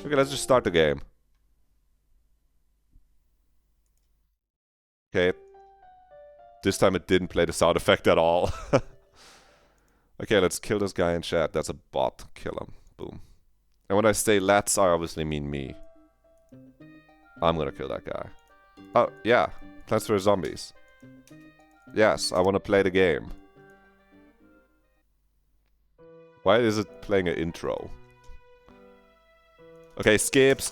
Okay, let's just start the game. Okay. This time it didn't play the sound effect at all. Okay, let's kill this guy in chat. That's a bot. Kill him. Boom. And when I say let's, I obviously mean me. I'm gonna kill that guy. Oh, yeah. Plants vs. Zombies. Yes, I want to play the game. Why is it playing an intro? Okay, skip. It's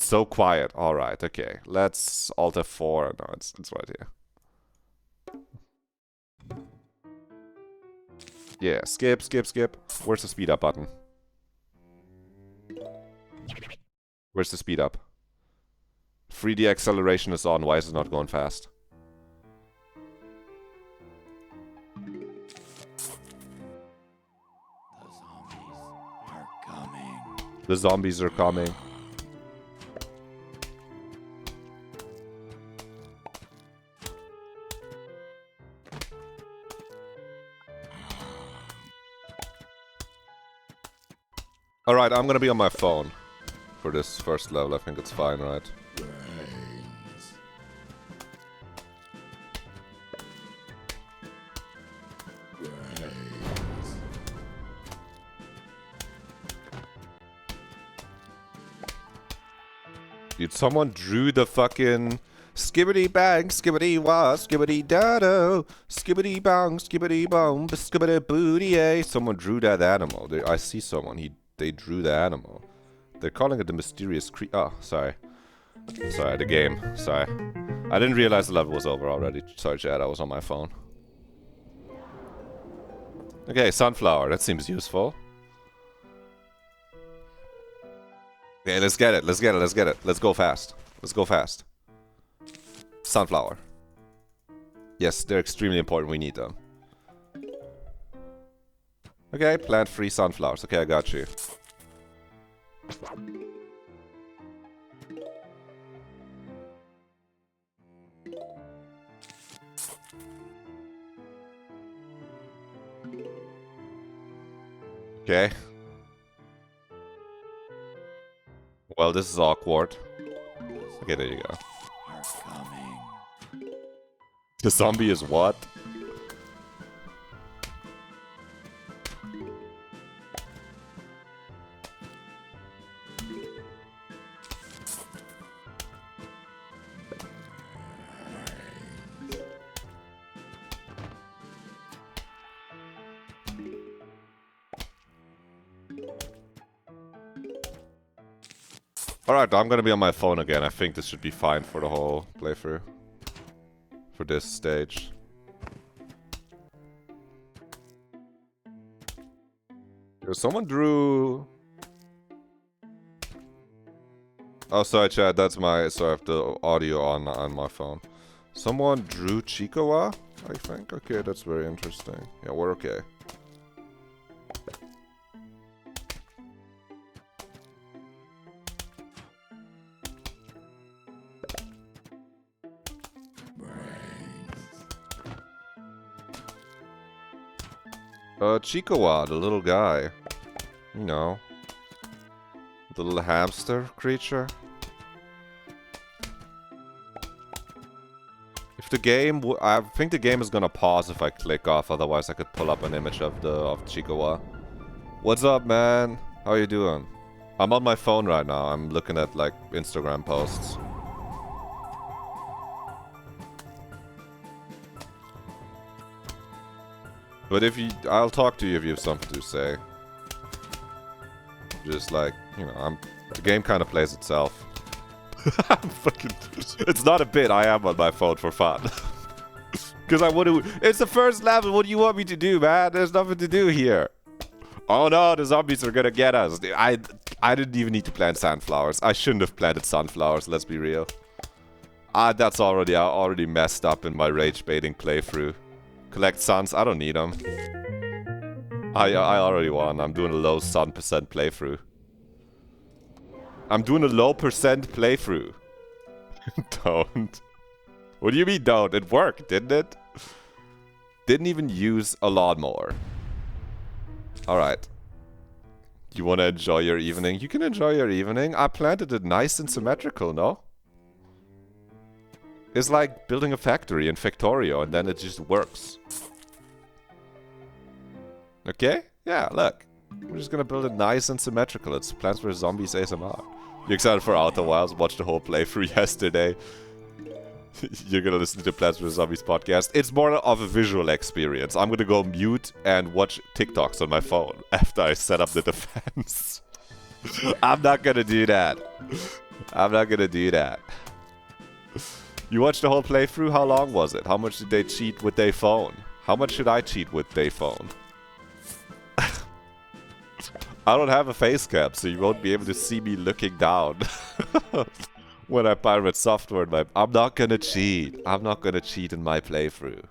so quiet. Alright, okay. Let's Alt F4. No, it's right here. Yeah, skip. Where's the speed up button? Where's the speed up? 3D acceleration is on. Why is it not going fast? The zombies are coming. Alright, I'm gonna be on my phone for this first level. I think it's fine, right? Dude, someone drew the fucking skibbity bang, skibbity wah, skibbity dado, skibbity bang, skibbity boom, skibbity booty. Someone drew that animal. I see someone. They drew the animal. They're calling it the mysterious oh, sorry. Sorry, the game. Sorry. I didn't realize the level was over already. Sorry, Chad. I was on my phone. Okay, sunflower. That seems useful. Okay, let's get it. Let's go fast. Let's go fast. Sunflower. Yes, they're extremely important. We need them. Okay, plant 3 sunflowers. Okay, I got you. Okay. Well, this is awkward. Okay, there you go. The zombie is what? Alright, I'm gonna be on my phone again. I think this should be fine for the whole playthrough. For this stage. Someone drew... Oh, sorry, Chad. That's my... So I have the audio on my phone. Someone drew Chikawa, I think. Okay, that's very interesting. Yeah, we're okay. Chikawa, the little guy. You know. The little hamster creature. If the game... I think the game is gonna pause if I click off, otherwise I could pull up an image of Chikawa. What's up, man? How you doing? I'm on my phone right now. I'm looking at, like, Instagram posts. But if you... I'll talk to you if you have something to say. Just like, you know, the game kind of plays itself. I'm fucking... It's not a bit, I am on my phone for fun. Because I want to... It's the first level, what do you want me to do, man? There's nothing to do here. Oh no, the zombies are gonna get us. I didn't even need to plant sunflowers. I shouldn't have planted sunflowers, let's be real. That's already... I already messed up in my rage-baiting playthrough. Collect suns, I don't need them. I already won. I'm doing a low sun percent playthrough. I'm doing a low percent playthrough. Don't. What do you mean don't? It worked, didn't it? Didn't even use a lawnmower. Alright. You want to enjoy your evening? You can enjoy your evening. I planted it nice and symmetrical, no? It's like building a factory in Factorio, and then it just works. Okay? Yeah, look. We're just gonna build it nice and symmetrical. It's Plants vs. Zombies ASMR. You excited for Outer Wilds? Watched the whole playthrough yesterday. You're gonna listen to Plants vs. Zombies podcast. It's more of a visual experience. I'm gonna go mute and watch TikToks on my phone after I set up the defense. I'm not gonna do that. I'm not gonna do that. You watched the whole playthrough? How long was it? How much did they cheat with their phone? How much should I cheat with their phone? I don't have a face cam, so you won't be able to see me looking down when I pirate software in my... I'm not gonna cheat. I'm not gonna cheat in my playthrough.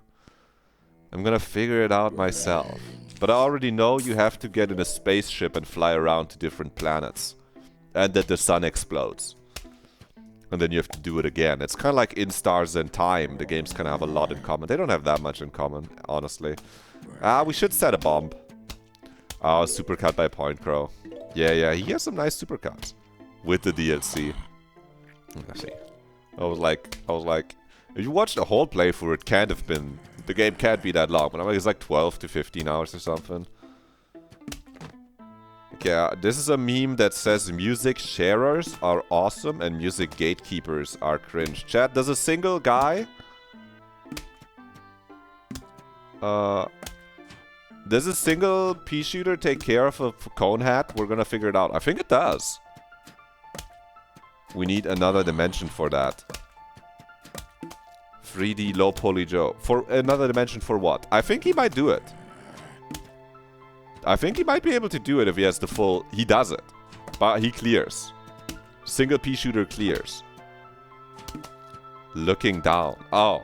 I'm gonna figure it out myself. But I already know you have to get in a spaceship and fly around to different planets. And that the sun explodes. And then you have to do it again. It's kind of like In Stars and Time. The games kind of have a lot in common. They don't have that much in common, honestly. We should set a bomb. Oh, supercut by Point Crow. Yeah, he has some nice supercuts. With the DLC. Let's see. I was like, if you watch the whole playthrough, it can't have been... The game can't be that long, but I'm like, it's like 12 to 15 hours or something. Okay, this is a meme that says music sharers are awesome and music gatekeepers are cringe. Chat, does a single guy... Does a single pea shooter take care of a cone hat? We're gonna figure it out. I think it does. We need another dimension for that. 3D low poly Joe. For another dimension for what? I think he might do it. I think he might be able to do it if he has the full... He does it. But he clears. Single pea shooter clears. Looking down. Oh.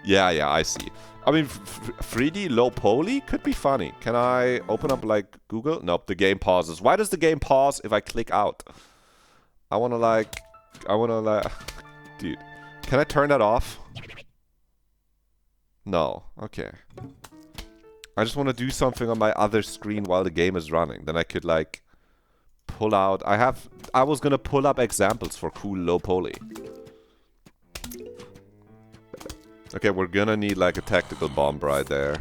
yeah, I see. I mean, 3D low poly could be funny. Can I open up, like, Google? Nope, the game pauses. Why does the game pause if I click out? I wanna, like... Dude. Can I turn that off? No. Okay. I just want to do something on my other screen while the game is running. Then I could, like, pull out... I was gonna pull up examples for cool low poly. Okay, we're gonna need, like, a tactical bomb right there.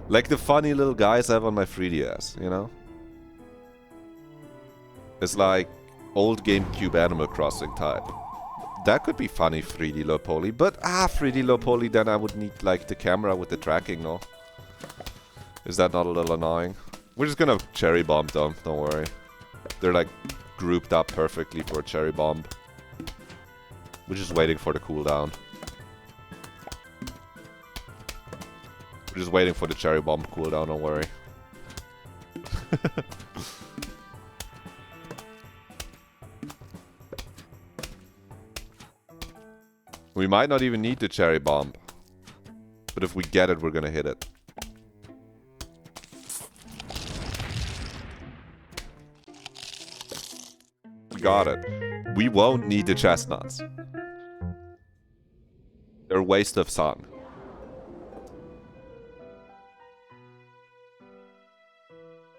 Like the funny little guys I have on my 3DS, you know? It's like old GameCube Animal Crossing type. That could be funny 3D low poly, but 3D low poly, then I would need, like, the camera with the tracking, no? Is that not a little annoying? We're just gonna cherry bomb them, don't worry. They're, like, grouped up perfectly for a cherry bomb. We're just waiting for the cooldown. We're just waiting for the cherry bomb cooldown, don't worry. We might not even need the cherry bomb. But if we get it, we're gonna hit it. We got it. We won't need the chestnuts. They're a waste of sun.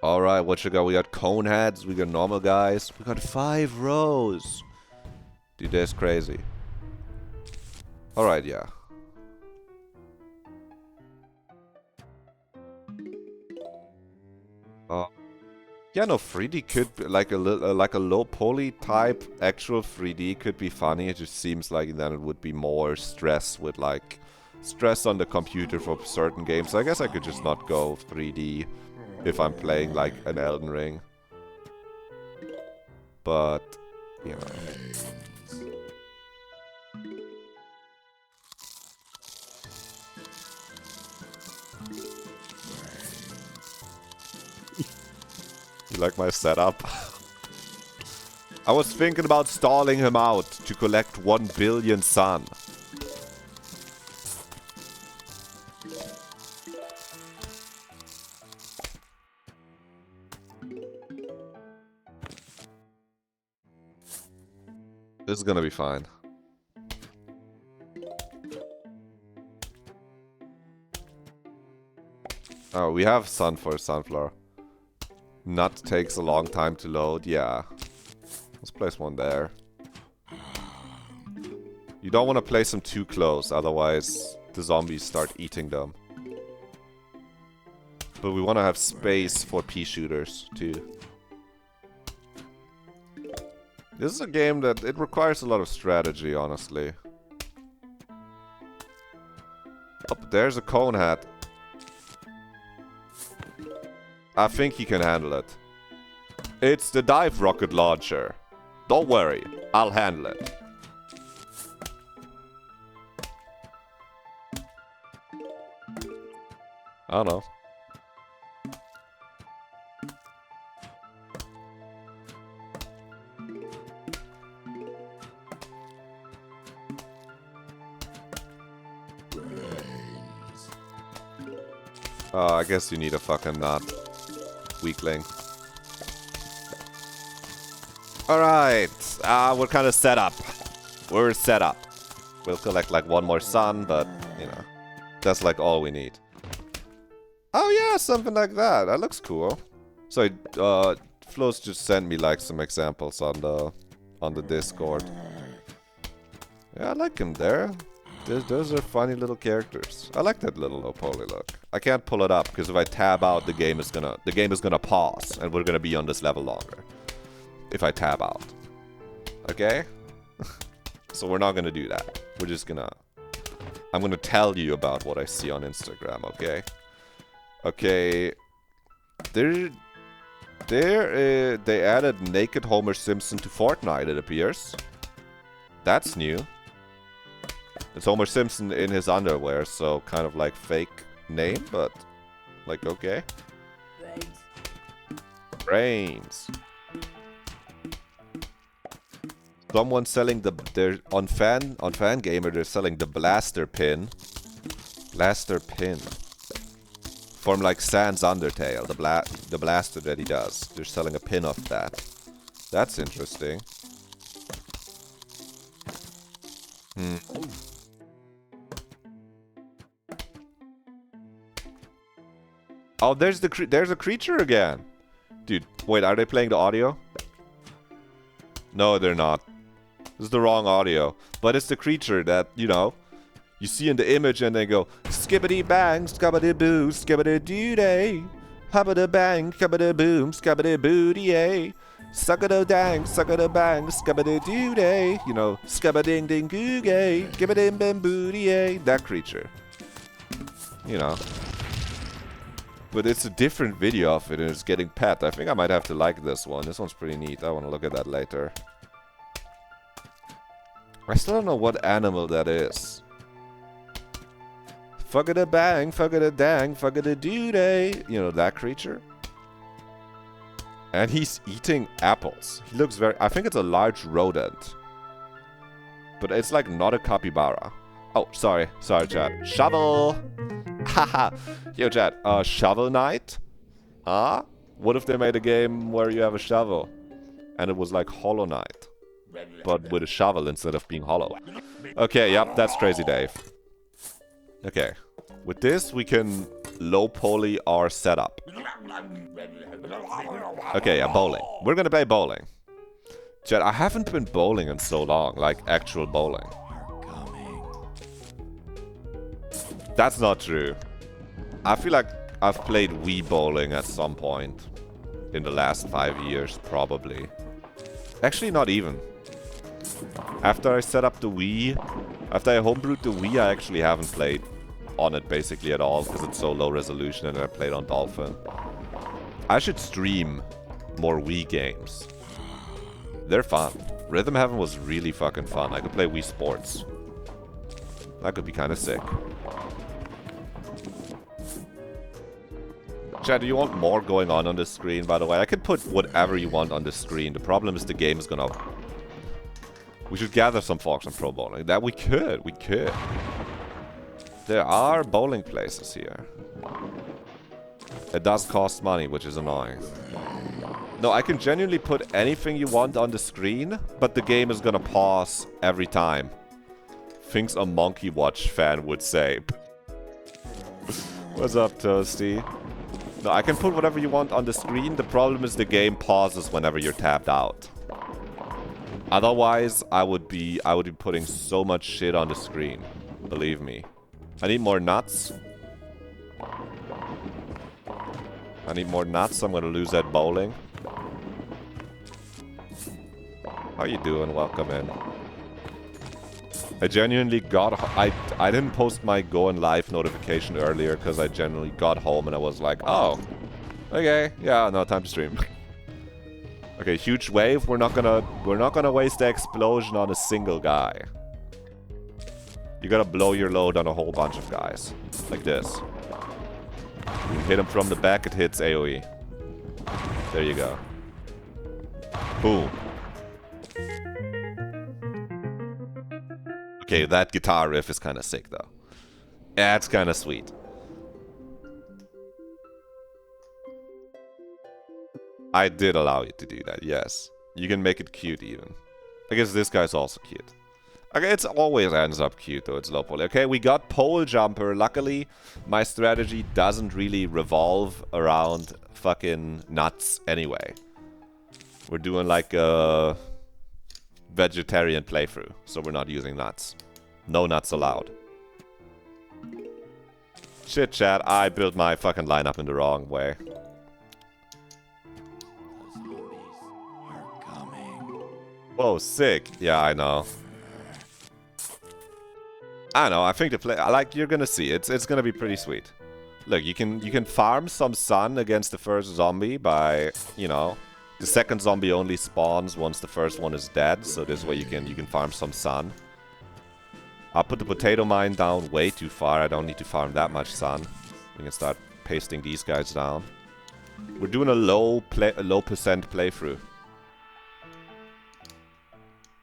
Alright, what you got? We got cone heads, we got normal guys. We got 5 rows. Dude, that's crazy. Alright, yeah. Yeah, no, 3D could be like a low poly type actual 3D could be funny. It just seems like then it would be more stress with like stress on the computer for certain games. I guess I could just not go 3D if I'm playing like an Elden Ring. But, you know. You like my setup? I was thinking about stalling him out to collect 1 billion sun. This is gonna be fine. Oh, we have sun for sunflower. Nut takes a long time to load. Yeah. Let's place one there. You don't want to place them too close, otherwise the zombies start eating them. But we want to have space for pea shooters, too. This is a game that it requires a lot of strategy, honestly. Oh, there's a cone hat. I think he can handle it. It's the dive rocket launcher. Don't worry, I'll handle it. I don't know. I guess you need a fucking nut. Weakling. Alright, we're kind of set up. We're set up. We'll collect like one more sun, but, you know, that's like all we need. Oh yeah, something like that. That looks cool. So, Flo's just sent me like some examples on the Discord. Yeah, I like him there. Those are funny little characters. I like that little low-poly look. I can't pull it up because if I tab out, the game is gonna pause, and we're gonna be on this level longer. If I tab out, okay? So we're not gonna do that. We're just gonna. I'm gonna tell you about what I see on Instagram, okay? Okay. They added naked Homer Simpson to Fortnite. It appears. That's new. It's Homer Simpson in his underwear, so kind of like fake name, but like okay. Brains. Someone selling they're on Fangamer, they're selling the blaster pin. Blaster pin. From like Sans Undertale, the blaster that he does. They're selling a pin of that. That's interesting. Oh, there's a creature again. Dude, wait, are they playing the audio? No, they're not. This is the wrong audio. But it's the creature that, you know, you see in the image and they go, skibbity bang, scubbity boo, skibbity doo day. Hubbity bang, scubbity boom, scubbity booty a. Suckada dang, suckada bang, scubbity doo day. You know, scubbading ding goo gay, gibbidim bim booty a. That creature. You know. But it's a different video of it and it's getting pet. I think I might have to like this one. This one's pretty neat. I want to look at that later. I still don't know what animal that is. Fuckada bang, fuckada dang, fuckada doo day. You know, that creature. And he's eating apples. He looks very... I think it's a large rodent. But it's like not a capybara. Oh, sorry. Sorry, chat. Shovel! Haha. Yo, chat. Shovel Knight? Huh? What if they made a game where you have a shovel? And it was like Hollow Knight. But with a shovel instead of being hollow. Okay, yep. That's Crazy Dave. Okay. With this, we can low-poly our setup. Okay, yeah, bowling. We're gonna play bowling. Chat, I haven't been bowling in so long. Like, actual bowling. That's not true. I feel like I've played Wii bowling at some point. In the last 5 years, probably. Actually, not even. After I set up the Wii, after I homebrewed the Wii, I actually haven't played on it basically at all because it's so low resolution and I played on Dolphin. I should stream more Wii games. They're fun. Rhythm Heaven was really fucking fun. I could play Wii Sports. That could be kind of sick. Chat, do you want more going on the screen, by the way? I can put whatever you want on the screen. The problem is the game is gonna... We should gather some folks on Pro Bowling. That we could. We could. There are bowling places here. It does cost money, which is annoying. No, I can genuinely put anything you want on the screen, but the game is gonna pause every time. Things a Monkey Watch fan would say. What's up, Toasty? No, I can put whatever you want on the screen. The problem is the game pauses whenever you're tapped out. Otherwise, I would be putting so much shit on the screen. Believe me. I need more nuts. I need more nuts. I'm gonna lose that bowling. How you doing? Welcome in. I genuinely got... I didn't post my going live notification earlier because I genuinely got home and I was like, oh, okay, yeah, no, time to stream. Okay, huge wave. We're not gonna waste the explosion on a single guy. You gotta blow your load on a whole bunch of guys. Like this. You hit him from the back, it hits AoE. There you go. Boom. Okay, that guitar riff is kind of sick, though. That's kind of sweet. I did allow you to do that, yes. You can make it cute, even. I guess this guy's also cute. Okay, it always ends up cute, though. It's low poly. Okay, we got pole jumper. Luckily, my strategy doesn't really revolve around fucking nuts anyway. We're doing like a vegetarian playthrough, so we're not using nuts. No nuts allowed. Shit, chat. I built my fucking lineup in the wrong way. Whoa, sick. Yeah, I know. I know. I think the play, like, you're gonna see it's gonna be pretty sweet. Look, you can farm some sun against the first zombie by, you know, the second zombie only spawns once the first one is dead, so this way you can farm some sun. I'll put the potato mine down way too far. I don't need to farm that much sun. We can start pasting these guys down. We're doing a low percent playthrough.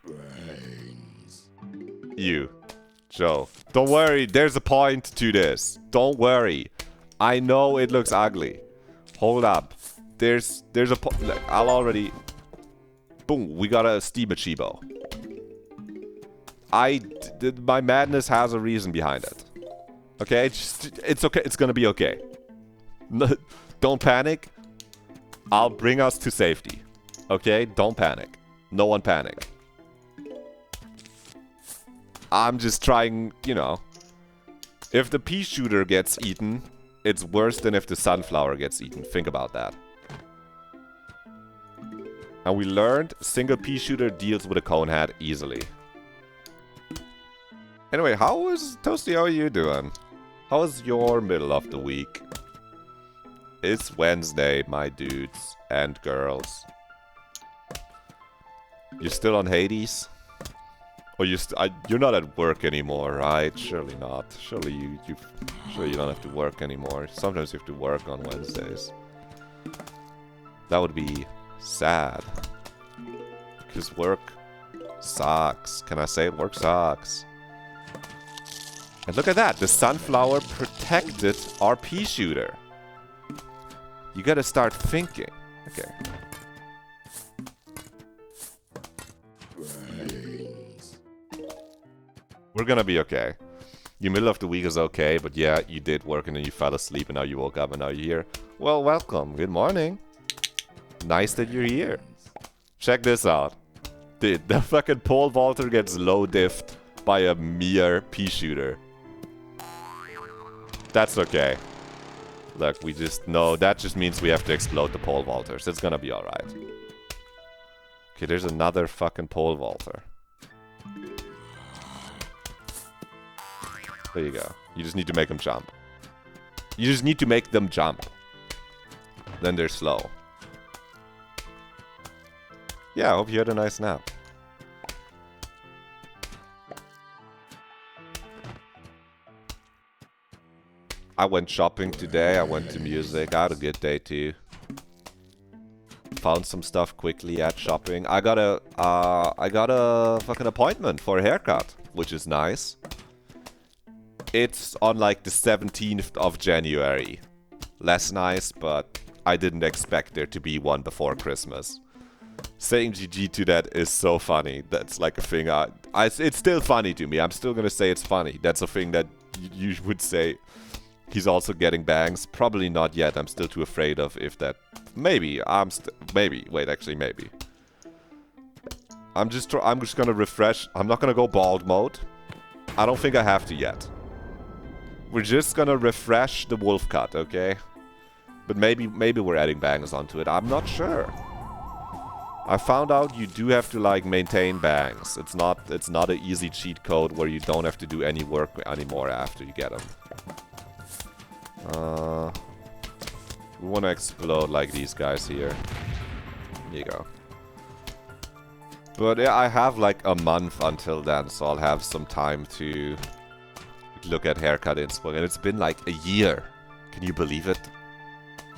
Brains. You, Joe. Don't worry, there's a point to this. Don't worry. I know it looks ugly. Hold up. There's a point. I'll already... Boom, we got a Steam Achibo. My madness has a reason behind it. Okay, it's okay. It's gonna be okay. Don't panic. I'll bring us to safety. Okay, don't panic. No one panic. I'm just trying, you know. If the pea shooter gets eaten, it's worse than if the sunflower gets eaten. Think about that. And we learned single pea shooter deals with a cone head easily. Anyway, how is Toasty? How are you doing? How is your middle of the week? It's Wednesday, my dudes and girls. You're still on Hades? Or you're not at work anymore, right? Surely not. Surely you don't have to work anymore. Sometimes you have to work on Wednesdays. That would be sad. Because work sucks. Can I say it? Work sucks. And look at that. The sunflower protected our pea shooter. You gotta start thinking. Okay. We're gonna be okay. Your middle of the week is okay, but yeah, you did work and then you fell asleep and now you woke up and now you're here. Well, welcome. Good morning. Nice that you're here. Check this out. Dude, the fucking pole vaulter gets low diffed by a mere pea shooter. That's okay. Look, we just know that just means we have to explode the pole vaulters. It's gonna be alright. Okay, there's another fucking pole vaulter. There you go. You just need to make them jump. You just need to make them jump. Then they're slow. Yeah, I hope you had a nice nap. I went shopping today. I went to music. I had a good day too. Found some stuff quickly at shopping. I got a fucking appointment for a haircut, which is nice. It's on like the 17th of January. Less nice, but I didn't expect there to be one before Christmas. Saying GG to that is so funny. That's like a thing it's still funny to me. I'm still gonna say it's funny. That's a thing that you would say He's also getting bangs. Probably not yet. I'm still too afraid of if that... Maybe. Maybe. Wait, actually, maybe. I'm just gonna refresh. I'm not gonna go bald mode. I don't think I have to yet. We're just gonna refresh the wolf cut, okay? But maybe we're adding bangs onto it. I'm not sure. I found out you do have to like maintain bangs. It's not an easy cheat code where you don't have to do any work anymore after you get them. We want to explode like these guys here. Here you go. But yeah, I have like a month until then, so I'll have some time to look at haircut inspo. And it's been like a year. Can you believe it?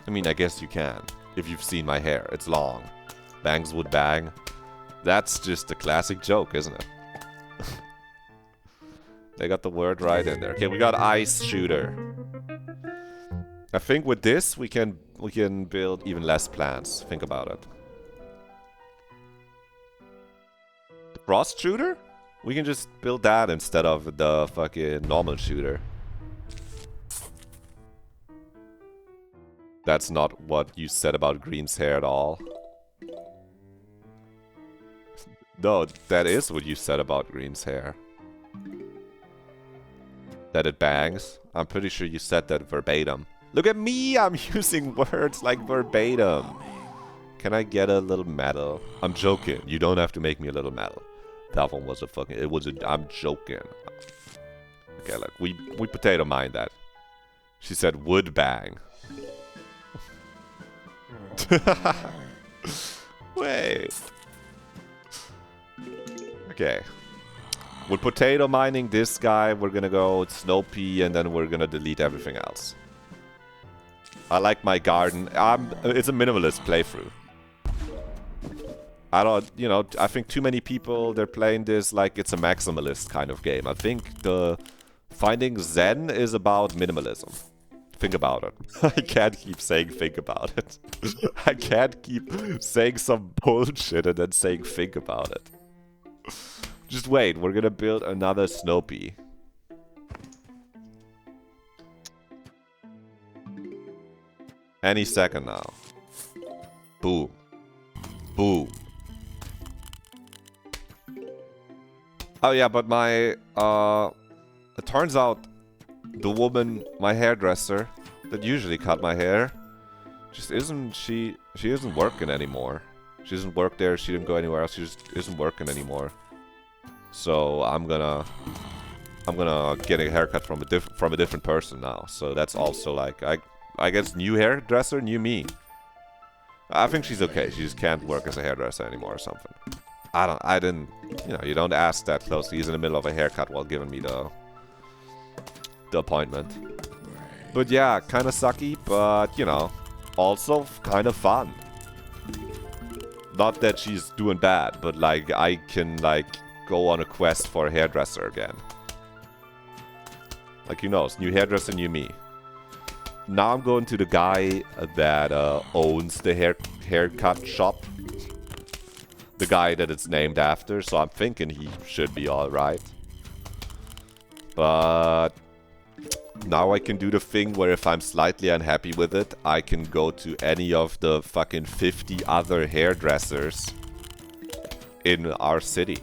I mean, I guess you can. If you've seen my hair, it's long. Bangs would bang. That's just a classic joke, isn't it? They got the word right in there. Okay, we got ice shooter. I think with this we can build even less plants. Think about it. The frost shooter? We can just build that instead of the fucking normal shooter. That's not what you said about Green's hair at all. No, that is what you said about Green's hair. That it bangs. I'm pretty sure you said that verbatim. Look at me! I'm using words like verbatim. Can I get a little medal? I'm joking. You don't have to make me a little medal. That one was a fucking... It was a... I'm joking. Okay, look. We potato mined that. She said would bang. Wait. Okay. We're potato mining this guy. We're gonna go snow pea and then we're gonna delete everything else. I like my garden. It's a minimalist playthrough. I don't, you know, I think too many people, they're playing this like it's a maximalist kind of game. I think the finding Zen is about minimalism. Think about it. I can't keep saying think about it. I can't keep saying some bullshit and then saying think about it. Just wait, we're gonna build another snow pea. Any second now. Boom. Boom. Oh yeah, but my, it turns out the woman, my hairdresser, that usually cut my hair, just isn't, she isn't working anymore. She doesn't work there, she didn't go anywhere else, she just isn't working anymore. So I'm gonna get a haircut from a different person now. So that's also like, I guess new hairdresser, new me. I think she's okay. She just can't work as a hairdresser anymore or something. I didn't, you know, you don't ask that closely. He's in the middle of a haircut while giving me the appointment. But yeah, kind of sucky, but you know, also kind of fun. Not that she's doing bad, but like I can like go on a quest for a hairdresser again. Like, you know, it's new hairdresser, new me. Now I'm going to the guy that owns the haircut shop. The guy that it's named after, so I'm thinking he should be alright. But now I can do the thing where if I'm slightly unhappy with it, I can go to any of the fucking 50 other hairdressers in our city.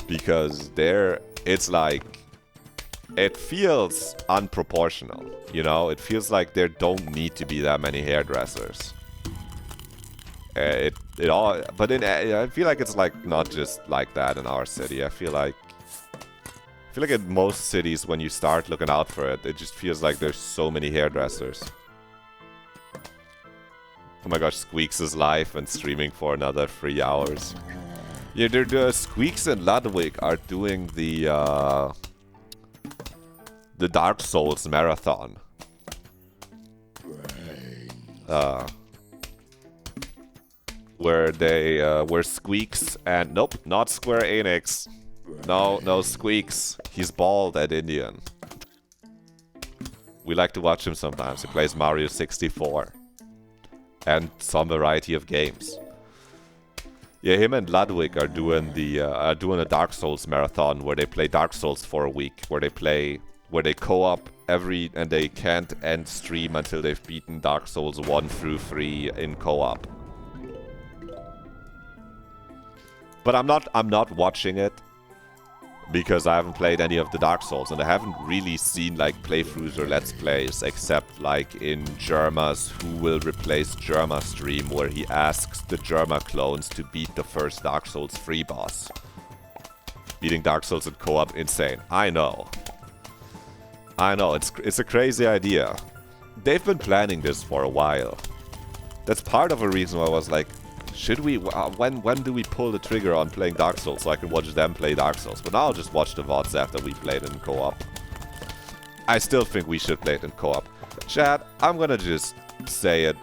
Because there, it's like, it feels unproportional, you know? It feels like there don't need to be that many hairdressers. I feel like it's like not just like that in our city. I feel like in most cities when you start looking out for it, it just feels like there's so many hairdressers. Oh my gosh, Squeaks is live and streaming for another 3 hours. Yeah, the Squeaks and Ludwig are doing the Dark Souls marathon. Where Squeaks and nope, not Square Enix. No, Squeaks. He's bald and Indian. We like to watch him sometimes. He plays Mario 64 and some variety of games. Yeah, him and Ludwig are doing a Dark Souls marathon where they play Dark Souls for a week, where they co-op and they can't end stream until they've beaten Dark Souls 1 through 3 in co-op. But I'm not watching it because I haven't played any of the Dark Souls, and I haven't really seen like playthroughs or let's plays except like in Jerma's Who Will Replace Jerma stream, where he asks the Jerma clones to beat the first Dark Souls 3 boss. Beating Dark Souls in co-op, insane. I know, it's a crazy idea. They've been planning this for a while. That's part of a reason why I was like, should we, when do we pull the trigger on playing Dark Souls so I can watch them play Dark Souls? But now I'll just watch the VODs after we played it in co-op. I still think we should play it in co-op. Chat, I'm gonna just say it.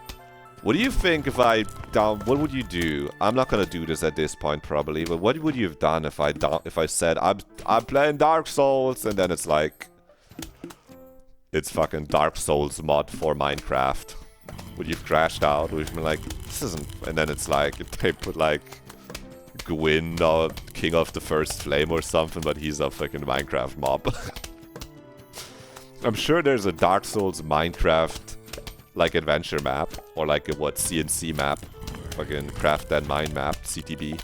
What do you think if what would you do? I'm not gonna do this at this point probably, but what would you have done if I said, I'm playing Dark Souls, and then it's like, it's fucking Dark Souls mod for Minecraft? Would you have crashed out? Would you have been like, this isn't... And then it's like, they put like Gwyn or King of the First Flame or something, but he's a fucking Minecraft mob. I'm sure there's a Dark Souls Minecraft like adventure map, or like a CNC map. Fucking craft then mine map, CTB.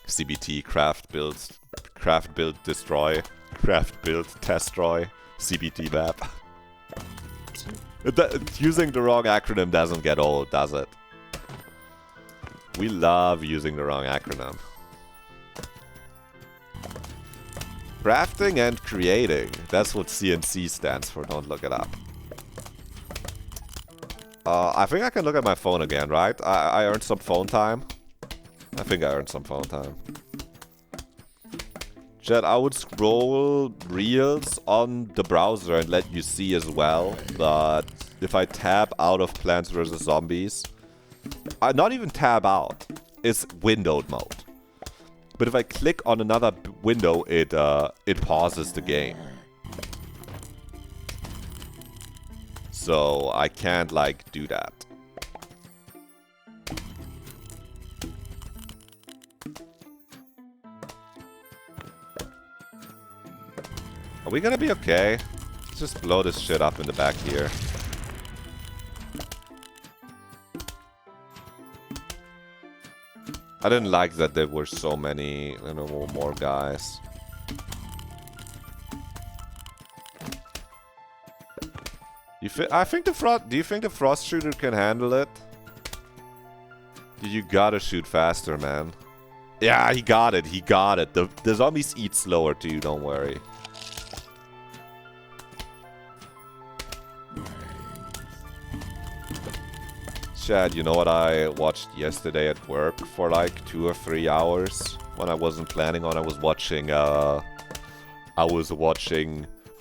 CBT, craft build destroy, craft build destroy, CBT map. Using the wrong acronym doesn't get old, does it? We love using the wrong acronym. Crafting and creating. That's what CNC stands for. Don't look it up. I think I can look at my phone again, right? I earned some phone time. I think I earned some phone time. Chat, I would scroll reels on the browser and let you see as well, but if I tab out of Plants vs. Zombies, not even tab out, it's windowed mode. But if I click on another window, it pauses the game. So I can't like do that. Are we gonna be okay? Let's just blow this shit up in the back here. I didn't like that there were so many, you know, more guys. I think do you think the frost shooter can handle it? You gotta shoot faster, man. Yeah, he got it. He got it. The zombies eat slower too, don't worry. Chad, you know what I watched yesterday at work for like 2 or 3 hours when I wasn't planning on? I was watching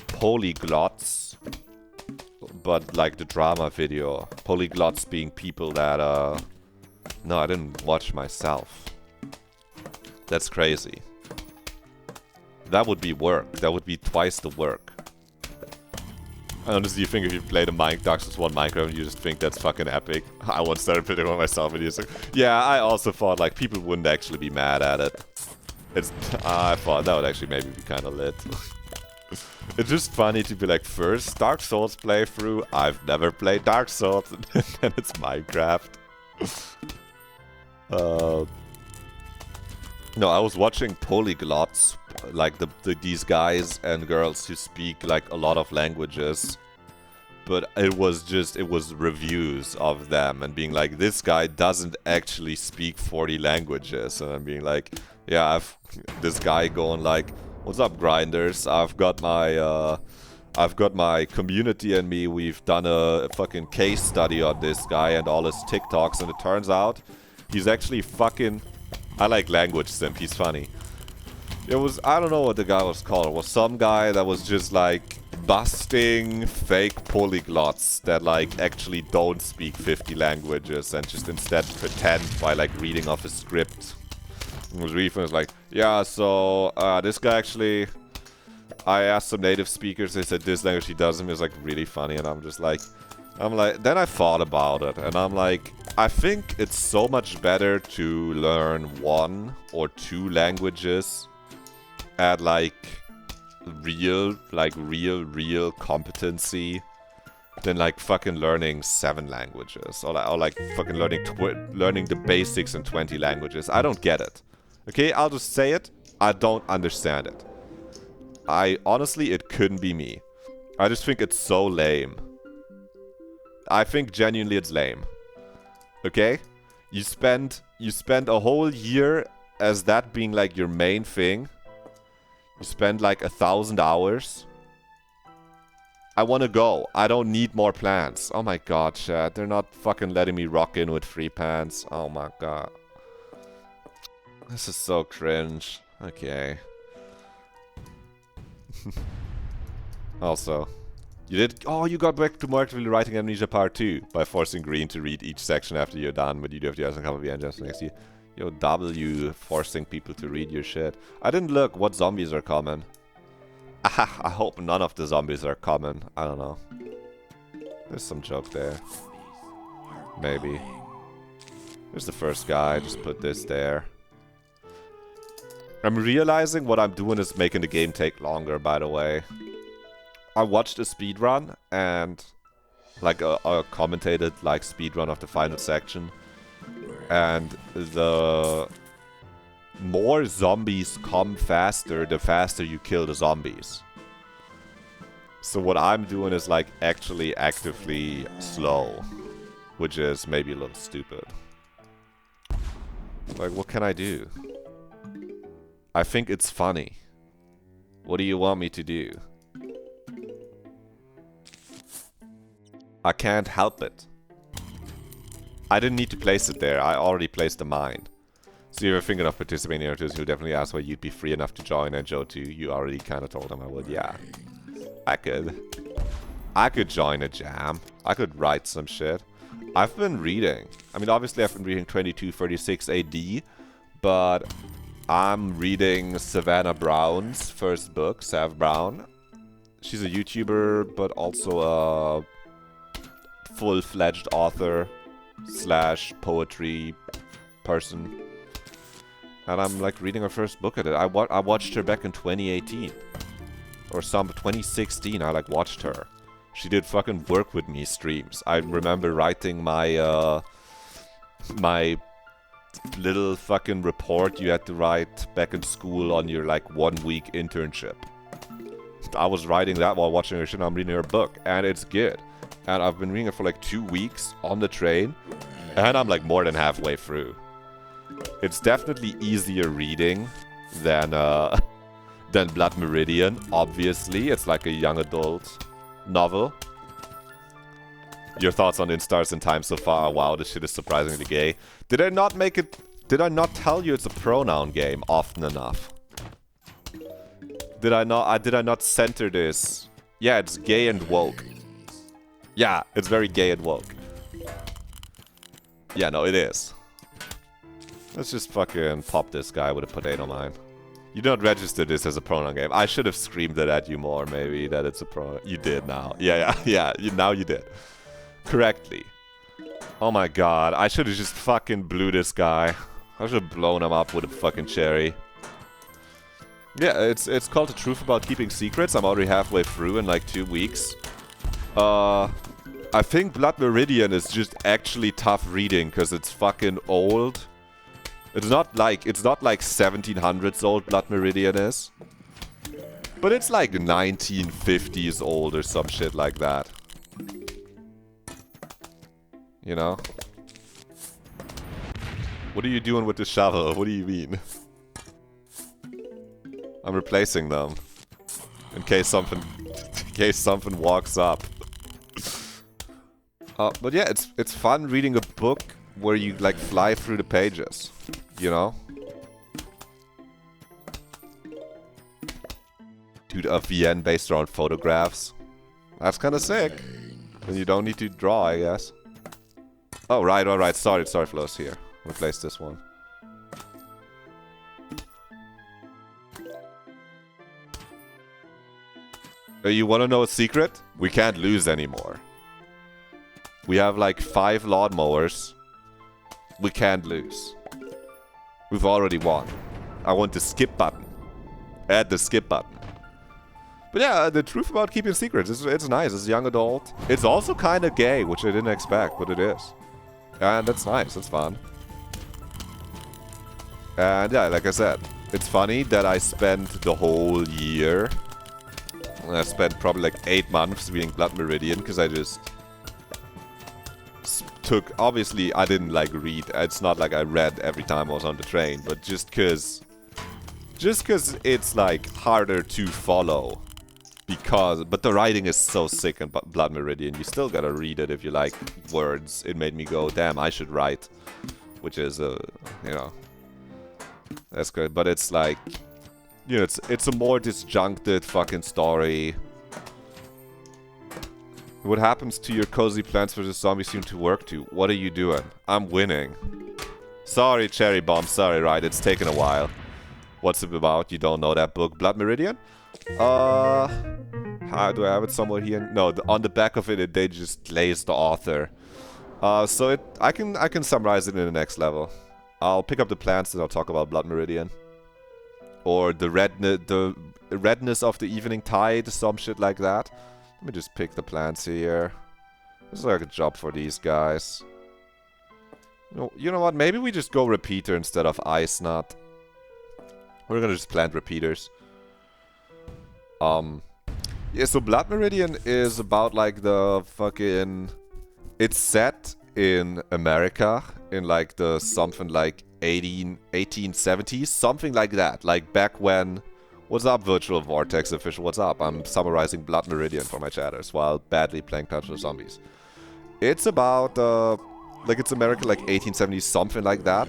Polyglots, but like the drama video. Polyglots being people that no, I didn't watch myself. That's crazy. That would be work. That would be twice the work. Honestly, you think if you played a Dark Souls 1 Minecraft, you just think that's fucking epic. I once started playing one myself and you're like, yeah, I also thought like people wouldn't actually be mad at it. I thought that would actually maybe be kind of lit. It's just funny to be like, first Dark Souls playthrough, I've never played Dark Souls, and then it's Minecraft. No, I was watching Polyglots, like these guys and girls who speak like a lot of languages, but it was reviews of them and being like, this guy doesn't actually speak 40 languages, and I'm being like, yeah, this guy going like, what's up, grinders? I've got my community and me. We've done a fucking case study on this guy and all his TikToks, and it turns out he's actually fucking... I like language simp, he's funny. It was, I don't know what the guy was called. It was some guy that was just like busting fake polyglots that like actually don't speak 50 languages and just instead pretend by like reading off a script. It was really fun. It was like, yeah, so this guy actually, I asked some native speakers, they said this language he doesn't. It was like really funny, and I'm like, then I thought about it, and I'm like, I think it's so much better to learn 1 or 2 languages at like real competency than like fucking learning 7 languages or like fucking learning the basics in 20 languages. I don't get it. Okay, I'll just say it. I don't understand it. Honestly, it couldn't be me. I just think it's so lame. I think genuinely it's lame. Okay? You spend a whole year as that being like your main thing. You spend like 1,000 hours. I want to go. I don't need more plans. Oh my god, chat. They're not fucking letting me rock in with free pants. Oh my god. This is so cringe. Okay. Also, you got back to more actively writing Amnesia Part 2 by forcing Green to read each section after you're done, but you do have to ask a couple of the engines next year. Yo, W, forcing people to read your shit. I didn't look what zombies are common. Ah, I hope none of the zombies are common. I don't know. There's some joke there. Maybe. There's the first guy. Just put this there. I'm realizing what I'm doing is making the game take longer, by the way. I watched a speedrun and like a commentated like speedrun of the final section. And the more zombies come faster, the faster you kill the zombies. So what I'm doing is like actually actively slow, which is maybe a little stupid. Like, what can I do? I think it's funny. What do you want me to do? I can't help it. I didn't need to place it there. I already placed the mine. So if you're thinking of participating in it, you'll definitely ask why you'd be free enough to join. And Joe too, you already kind of told him I would. Yeah, I could join a jam. I could write some shit. I've been reading. I mean, obviously I've been reading 2236 AD, but I'm reading Savannah Brown's first book, Sav Brown. She's a YouTuber, but also a full-fledged author / poetry person. And I'm like reading her first book at it. I watched her back in 2018. Or 2016, I like watched her. She did fucking work with me streams. I remember writing my my little fucking report you had to write back in school on your like 1 week internship. I was writing that while watching her shit and I'm reading her book. And it's good. And I've been reading it for like 2 weeks on the train. And I'm like more than halfway through. It's definitely easier reading than Blood Meridian, obviously. It's like a young adult novel. Your thoughts on Instars in Time so far? Wow, this shit is surprisingly gay. Did I not make it... Did I not tell you it's a pronoun game often enough? Did I not center this? Yeah, it's gay and woke. Yeah, it's very gay and woke. Yeah, no, it is. Let's just fucking pop this guy with a potato mine. You don't register this as a pronoun game. I should have screamed it at you more, maybe, that it's a pronoun. You did now. Yeah. Now you did. Correctly. Oh my god. I should have just fucking blew this guy. I should have blown him up with a fucking cherry. Yeah, it's called The Truth About Keeping Secrets. I'm already halfway through in like 2 weeks. I think Blood Meridian is just actually tough reading because it's fucking old. It's not like 1700s old Blood Meridian is. But it's like 1950s old or some shit like that. You know? What are you doing with the shovel? What do you mean? I'm replacing them. In case something walks up. But yeah, it's fun reading a book where you like fly through the pages, you know? Dude, a VN based around photographs. That's kind of sick. And you don't need to draw, I guess. Oh, right. Sorry, Flo's here. Replace this one. You want to know a secret? We can't lose anymore. We have like 5 lawnmowers. We can't lose. We've already won. I want the skip button. Add the skip button. But yeah, the truth about keeping secrets, it's nice. It's young adult. It's also kind of gay, which I didn't expect, but it is. And that's nice. It's fun. And yeah, like I said, it's funny that I spent the whole year. I spent probably like 8 months reading Blood Meridian because I just took. Obviously, I didn't like read. It's not like I read every time I was on the train, but just because it's like harder to follow. But the writing is so sick in Blood Meridian. You still gotta read it if you like words. It made me go, damn, I should write. Which is, you know, that's good. But it's like, you know, it's a more disjuncted fucking story. What happens to your cozy Plants vs. Zombies seem to work to? What are you doing? I'm winning. Sorry, Cherry Bomb. Sorry, right. It's taken a while. What's it about? You don't know that book, Blood Meridian? How do I have it somewhere here? No, on the back of it, they just glaze the author. So I can summarize it in the next level. I'll pick up the plants and I'll talk about Blood Meridian. Or the redness of the evening tide, some shit like that. Let me just pick the plants here. This is like a job for these guys. You know what? Maybe we just go repeater instead of ice nut. We're gonna just plant repeaters. Yeah, so Blood Meridian is about like the fucking... It's set in America in like the something like 1870s, something like that. Like back when... What's up, Virtual Vortex Official? What's up? I'm summarizing Blood Meridian for my chatters while badly playing Plants vs. Zombies. It's about, like it's America like 1870s, something like that.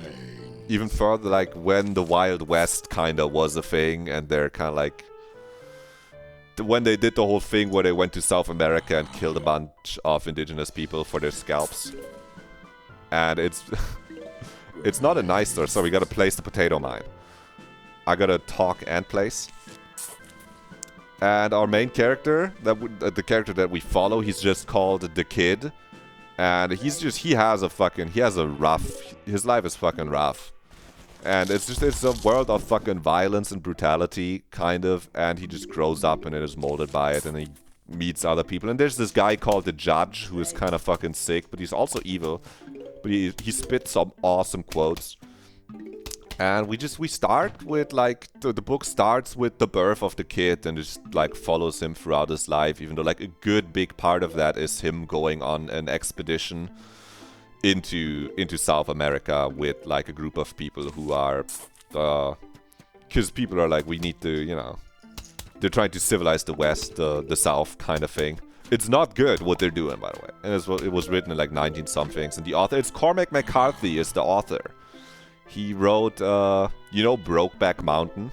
Even further, like when the Wild West kind of was a thing and they're kind of like... When they did the whole thing where they went to South America and killed a bunch of indigenous people for their scalps. And it's... it's not a nice story, so we gotta place the potato mine. I gotta talk and place. And our main character, the character that we follow, he's just called The Kid. And he has a rough... His life is fucking rough. And it's a world of fucking violence and brutality, kind of, and he just grows up and is molded by it, and he meets other people. And there's this guy called the Judge, who is kind of fucking sick, but he's also evil. But he spits some awesome quotes. And we start with, like, the book starts with the birth of the kid, and just, like, follows him throughout his life, even though, like, a good big part of that is him going on an expedition into South America with like a group of people who are because people are like, we need to, you know, they're trying to civilize the West, the South kind of thing. It's not good what they're doing, by the way. And it was written in like 19-somethings, and the author, it's Cormac McCarthy is the author. He wrote you know Brokeback Mountain?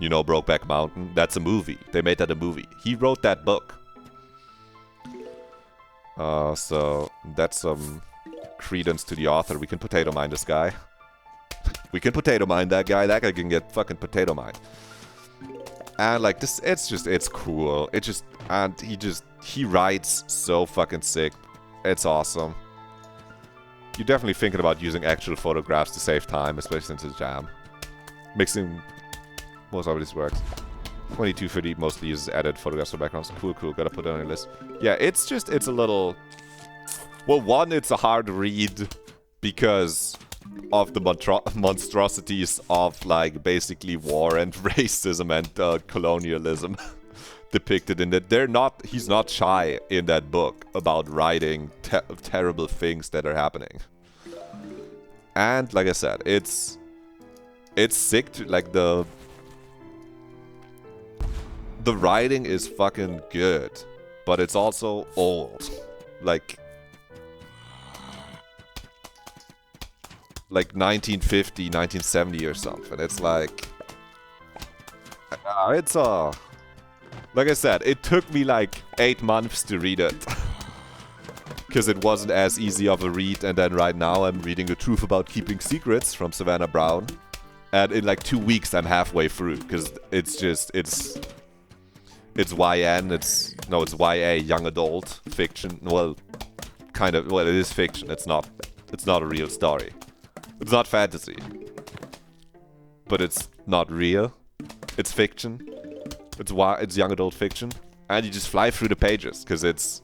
You know Brokeback Mountain? That's a movie. They made that a movie. He wrote that book. So that's some credence to the author. We can potato mine this guy. We can potato mine that guy. That guy can get fucking potato mined. And like this, it's cool. And he writes so fucking sick. It's awesome. You're definitely thinking about using actual photographs to save time, especially since it's jam. Mixing most of this works. 2230 mostly uses added photographs for backgrounds. Cool. Gotta put it on your list. Yeah, it's a little... Well, one, it's a hard read because of the monstrosities of, like, basically war and racism and colonialism depicted in that. He's not shy in that book about writing terrible things that are happening. And, like I said, it's sick to, like, the writing is fucking good, but it's also old. Like 1950, 1970 or something. It's like... like I said, it took me like 8 months to read it. Because it wasn't as easy of a read, and then right now I'm reading The Truth About Keeping Secrets from Savannah Brown. And in like 2 weeks I'm halfway through, because it's YN, it's YA, young adult fiction. Well, it is fiction. It's not a real story. It's not fantasy. But it's not real. It's fiction. It's young adult fiction. And you just fly through the pages, because it's...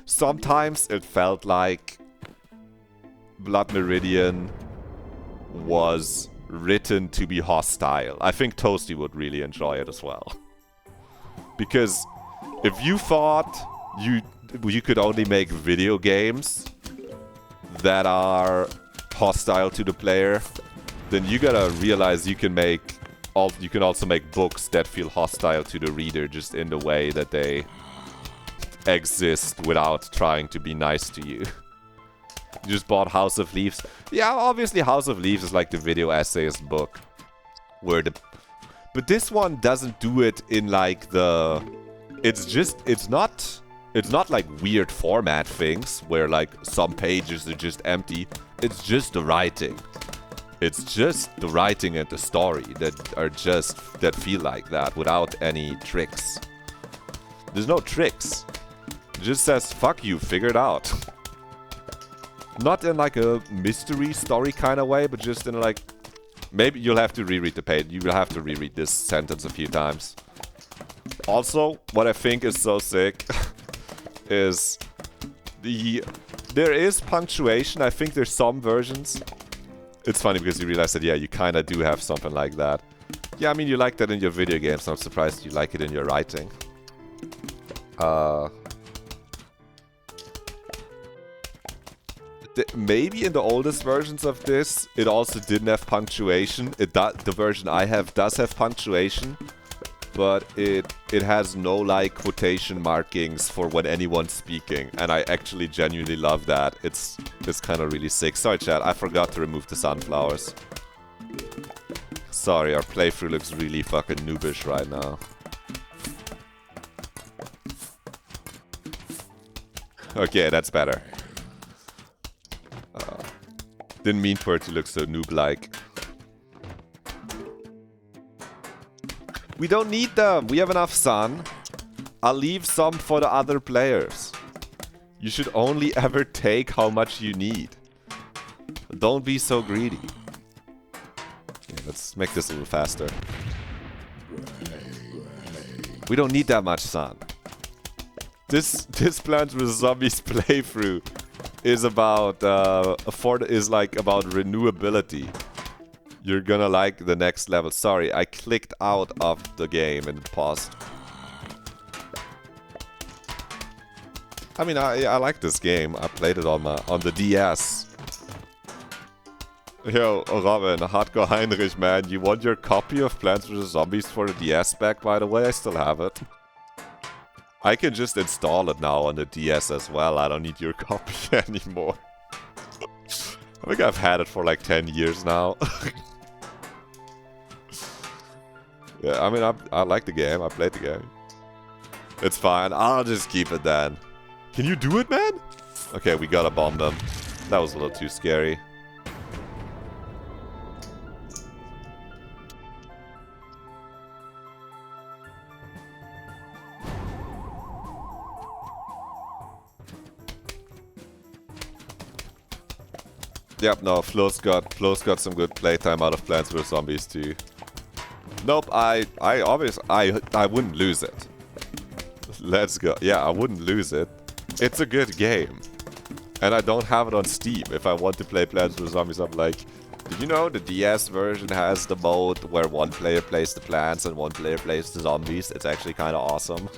Sometimes it felt like Blood Meridian was written to be hostile. I think Toasty would really enjoy it as well. Because if you thought you could only make video games that are hostile to the player, then you gotta realize you can also make books that feel hostile to the reader, just in the way that they exist without trying to be nice to you. You just bought House of Leaves. Yeah, obviously House of Leaves is like the video essayist book. But this one doesn't do it in like the... It's not like weird format things where like some pages are just empty. It's just the writing. It's just the writing and the story that feel like that without any tricks. There's no tricks. It just says, fuck you, figure it out. Not in like a mystery story kind of way, but just in like... Maybe you'll have to reread the page. You will have to reread this sentence a few times. Also, what I think is so sick is there is punctuation. I think there's some versions. It's funny because you realize that, yeah, you kind of do have something like that. Yeah, I mean, you like that in your video games. I'm surprised you like it in your writing. Maybe in the oldest versions of this, it also didn't have punctuation. The version I have does have punctuation, but it has no like quotation markings for when anyone's speaking, and I actually genuinely love that. It's kind of really sick. Sorry, chat, I forgot to remove the sunflowers. Sorry, our playthrough looks really fucking noobish right now. Okay, that's better. Didn't mean for it to look so noob-like. We don't need them. We have enough sun. I'll leave some for the other players. You should only ever take how much you need. Don't be so greedy. Okay, let's make this a little faster. We don't need that much sun. This Plants vs. Zombies playthrough is about about renewability. You're gonna like the next level. Sorry, I clicked out of the game and paused. I mean, I like this game. I played it on the DS. Yo, Robin, Hardcore Heinrich, man, you want your copy of Plants vs. Zombies for the DS back, by the way? I still have it. I can just install it now on the DS as well. I don't need your copy anymore. I think I've had it for like 10 years now. Yeah, I mean, I like the game. I played the game. It's fine. I'll just keep it then. Can you do it, man? Okay, we gotta bomb them. That was a little too scary. Yep, no, Flo's got some good playtime out of Plants vs. Zombies too. Nope, I wouldn't lose it. Let's go. Yeah, I wouldn't lose it. It's a good game. And I don't have it on Steam. If I want to play Plants vs. Zombies, I'm like, did you know the DS version has the mode where one player plays the plants and one player plays the zombies? It's actually kind of awesome.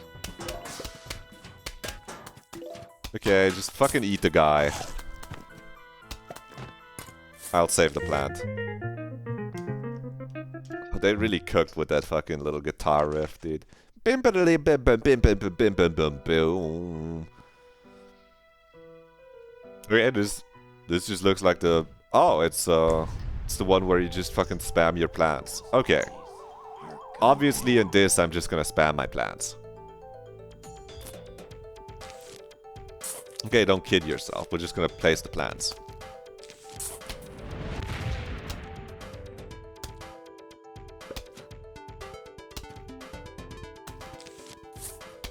Okay, just fucking eat the guy. I'll save the plant. Oh, they really cooked with that fucking little guitar riff, dude. Bim bim bim bim bim bim bim bim bim boom. Okay, this just looks like the... Oh, it's the one where you just fucking spam your plants. Okay. Obviously in this, I'm just gonna spam my plants. Okay, don't kid yourself. We're just gonna place the plants.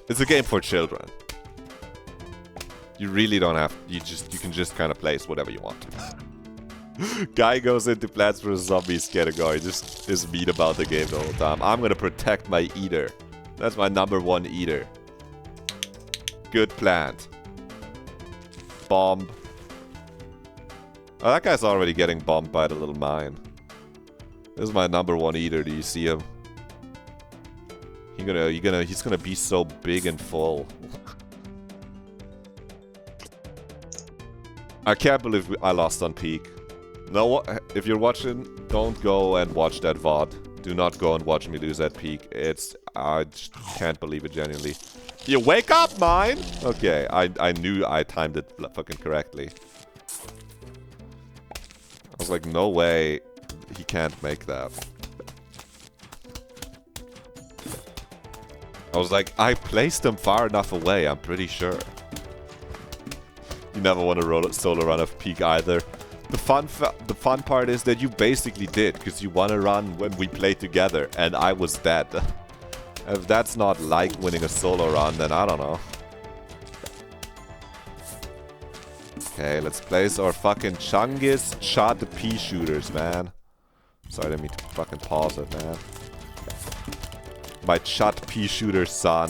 It's a game for children. You really don't have... You can just kind of place whatever you want. Guy goes into Plants vs. Zombies category, just is mean about the game the whole time. I'm gonna protect my eater. That's my #1 eater. Good plant. Bomb. Oh, that guy's already getting bombed by the little mine. This is my #1 eater. Do you see him? He's gonna be so big and full. I can't believe I lost on peak. No, if you're watching, don't go and watch that VOD. Do not go and watch me lose at peak. I just can't believe it genuinely. You wake up, mine! Okay, I knew I timed it fucking correctly. I was like, no way, he can't make that. I was like, I placed him far enough away, I'm pretty sure. You never want to roll a solo run of peak either. The fun part is that you basically did, because you won a run when we played together, and I was dead. If that's not like winning a solo run, then I don't know. Okay, let's place our fucking Chungus shot the pea shooters, man. Sorry, I didn't mean to fucking pause it, man. My shot pea shooter son.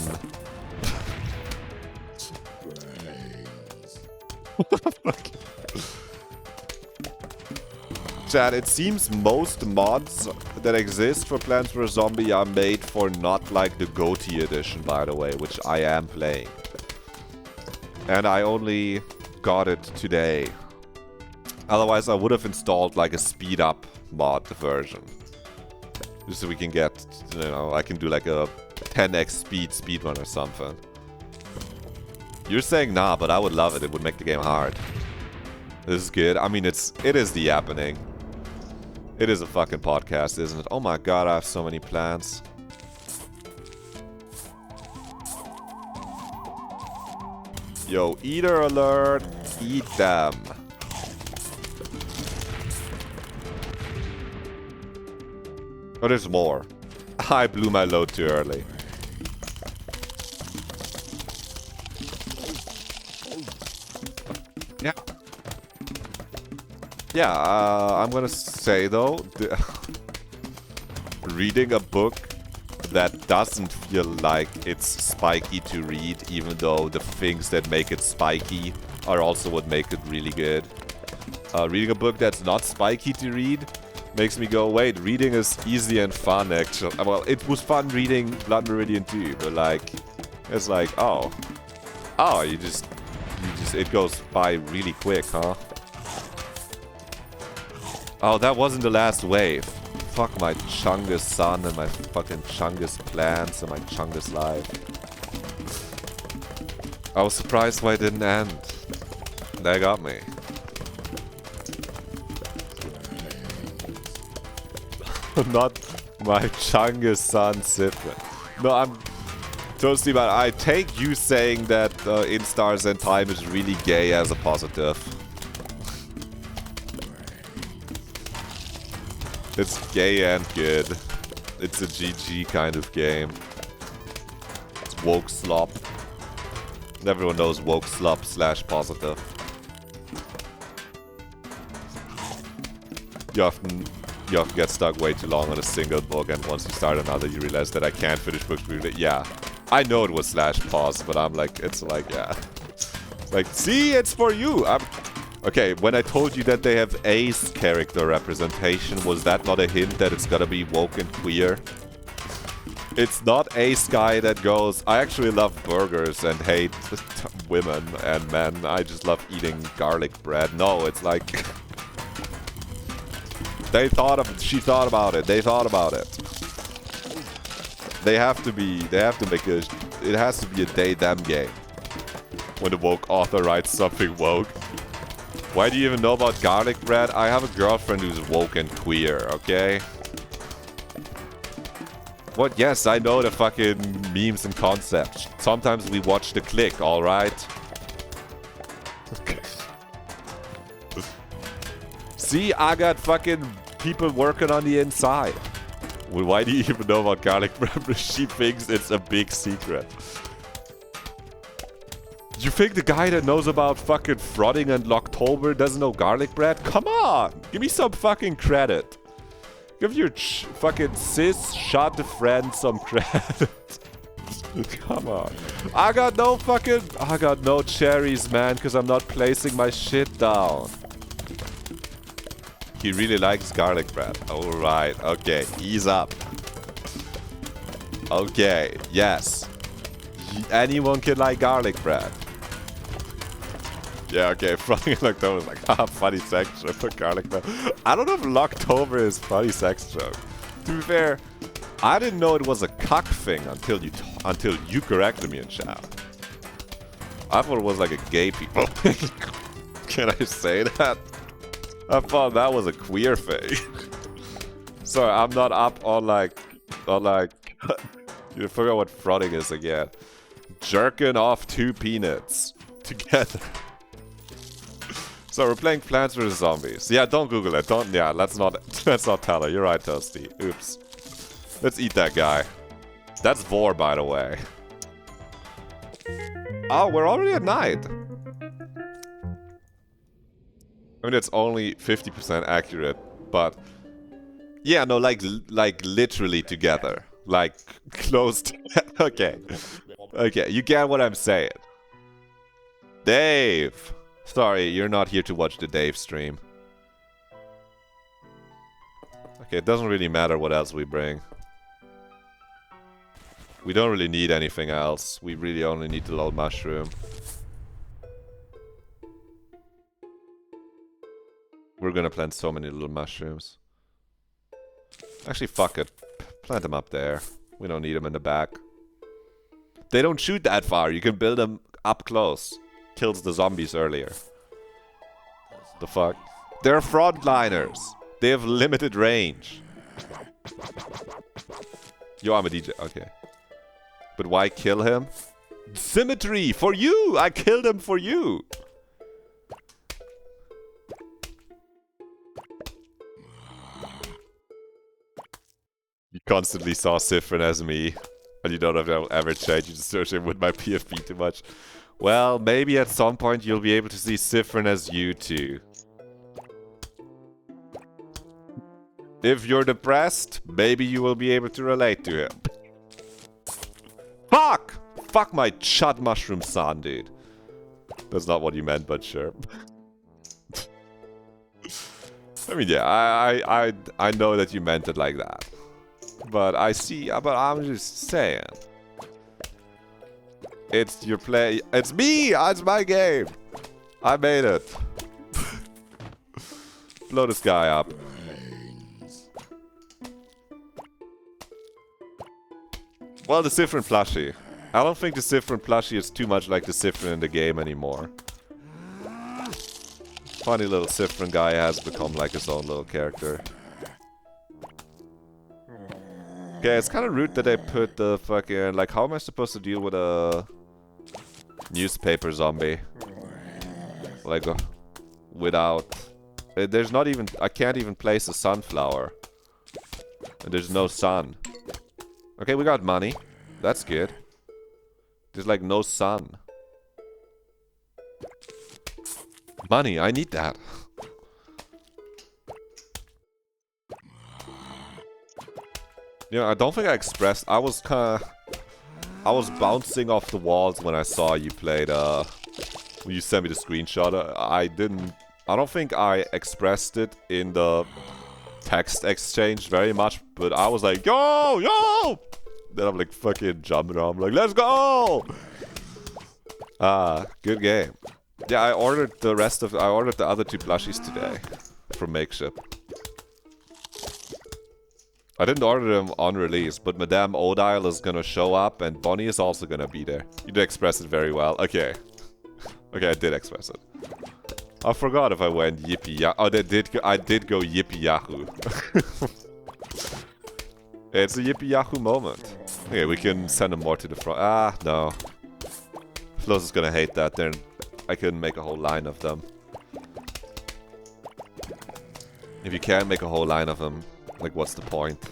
What the fuck? Chat, it seems most mods that exist for Plants vs. Zombie are made for not like the GOTY edition, by the way, which I am playing. And I only got it today. Otherwise, I would have installed like a speed up mod version. Just so we can get, you know, I can do like a 10x speedrun or something. You're saying nah, but I would love it. It would make the game hard. This is good. I mean, it is the yapping. It is a fucking podcast, isn't it? Oh my god, I have so many plants. Yo, eater alert. Eat them. Oh, there's more. I blew my load too early. Yeah. Yeah, I'm gonna say though, reading a book that doesn't feel like it's spiky to read, even though the things that make it spiky are also what make it really good. Reading a book that's not spiky to read makes me go, wait, reading is easy and fun actually. Well, it was fun reading Blood Meridian 2, but like, it's like, oh, it goes by really quick, huh? Oh, that wasn't the last wave. Fuck my Chungus sun and my fucking Chungus plants and my Chungus life. I was surprised why it didn't end. That got me. Not my Chungus sun sipping. No, I'm totally bad. I take you saying that In Stars and Time is really gay as a positive. It's gay and good. It's a GG kind of game. It's woke slop. Everyone knows woke slop / positive. You often get stuck way too long on a single book, and once you start another, you realize that I can't finish books really. Yeah, I know it was /pause, but I'm like, it's like, yeah. Like, see, it's for you. Okay, when I told you that they have ace character representation, was that not a hint that it's gotta be woke and queer? It's not ace guy that goes, I actually love burgers and hate women and men. I just love eating garlic bread. No, it's like... she thought about it. They thought about it. They have to make a... It has to be a they-them game. When the woke author writes something woke. Why do you even know about garlic bread? I have a girlfriend who's woke and queer, okay? What? Yes, I know the fucking memes and concepts. Sometimes we watch The Click, alright? Okay. See, I got fucking people working on the inside. Well, why do you even know about garlic bread? She thinks it's a big secret. You think the guy that knows about fucking frauding and Locktober doesn't know garlic bread? Come on! Give me some fucking credit. Give your fucking cis shot to friend some credit. Come on. I got no cherries, man, because I'm not placing my shit down. He really likes garlic bread. Alright, okay, ease up. Okay, yes. Anyone can like garlic bread. Yeah, okay, Fronting Locktober is like, funny sex joke for garlic bread. I don't know if Locktober is funny sex joke. To be fair, I didn't know it was a cuck thing until you corrected me in chat. I thought it was like a gay people thing. Can I say that? I thought that was a queer thing. Sorry, I'm not up on like, you forgot what fronting is again. Jerking off 2 peanuts together. So we're playing Plants vs Zombies. Yeah, don't Google it. Let's not tell her. You're right, Toasty. Oops. Let's eat that guy. That's Vor, by the way. Oh, we're already at night. I mean, it's only 50% accurate, but yeah, no, like literally together, like close to okay, you get what I'm saying. Dave, sorry, you're not here to watch the Dave stream. Okay, it doesn't really matter what else we bring. We don't really need anything else. We really only need the little mushroom. We're gonna plant so many little mushrooms. Actually, fuck it. Plant them up there. We don't need them in the back. They don't shoot that far. You can build them up close. Kills the zombies earlier. The fuck? They're frontliners. They have limited range. Yo, I'm a DJ. Okay. But why kill him? Symmetry! For you! I killed him for you! You constantly saw Sifrin as me. And you don't have to ever change. You just search him with my PFP too much. Well, maybe at some point you'll be able to see Sifrin as you too. If you're depressed, maybe you will be able to relate to him. Fuck! Fuck my chud mushroom son, dude. That's not what you meant, but sure. I mean, yeah, I know that you meant it like that. But but I'm just saying. It's your play. It's me! It's my game! I made it. Blow this guy up. Well, the Sifrin plushie. I don't think the Sifrin plushie is too much like the Sifrin in the game anymore. Funny little Sifrin guy has become like his own little character. Okay, it's kind of rude that they put the fucking... Like, how am I supposed to deal with a newspaper zombie? Like, without... There's not even... I can't even place a sunflower. And there's no sun. Okay, we got money. That's good. There's like no sun. Money, I need that. You know, I don't think I expressed... I was bouncing off the walls when I saw you played, when you sent me the screenshot. I don't think I expressed it in the text exchange very much, but I was like, yo, yo! Then I'm like fucking jumping around, I'm like, let's go! Good game. Yeah, I ordered the other 2 plushies today from Makeshift. I didn't order them on release, but Madame Odile is gonna show up and Bonnie is also gonna be there. You did express it very well. Okay. Okay, I did express it. I forgot if I went yippee yahoo. Oh, I did go yippee yahoo. It's a yippee yahoo moment. Okay, we can send them more to the front. Ah, no. Flo's is gonna hate that. Then I couldn't make a whole line of them. If you can't make a whole line of them, like, what's the point?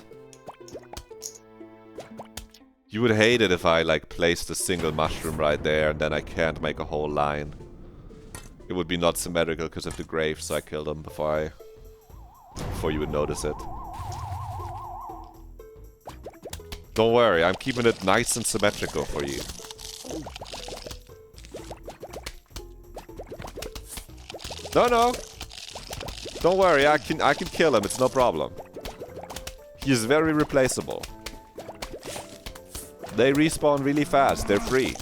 You would hate it if I like placed a single mushroom right there and then I can't make a whole line. It would be not symmetrical because of the grave, so I killed him before you would notice it. Don't worry, I'm keeping it nice and symmetrical for you. No. Don't worry, I can kill him, it's no problem. He is very replaceable. They respawn really fast, they're free.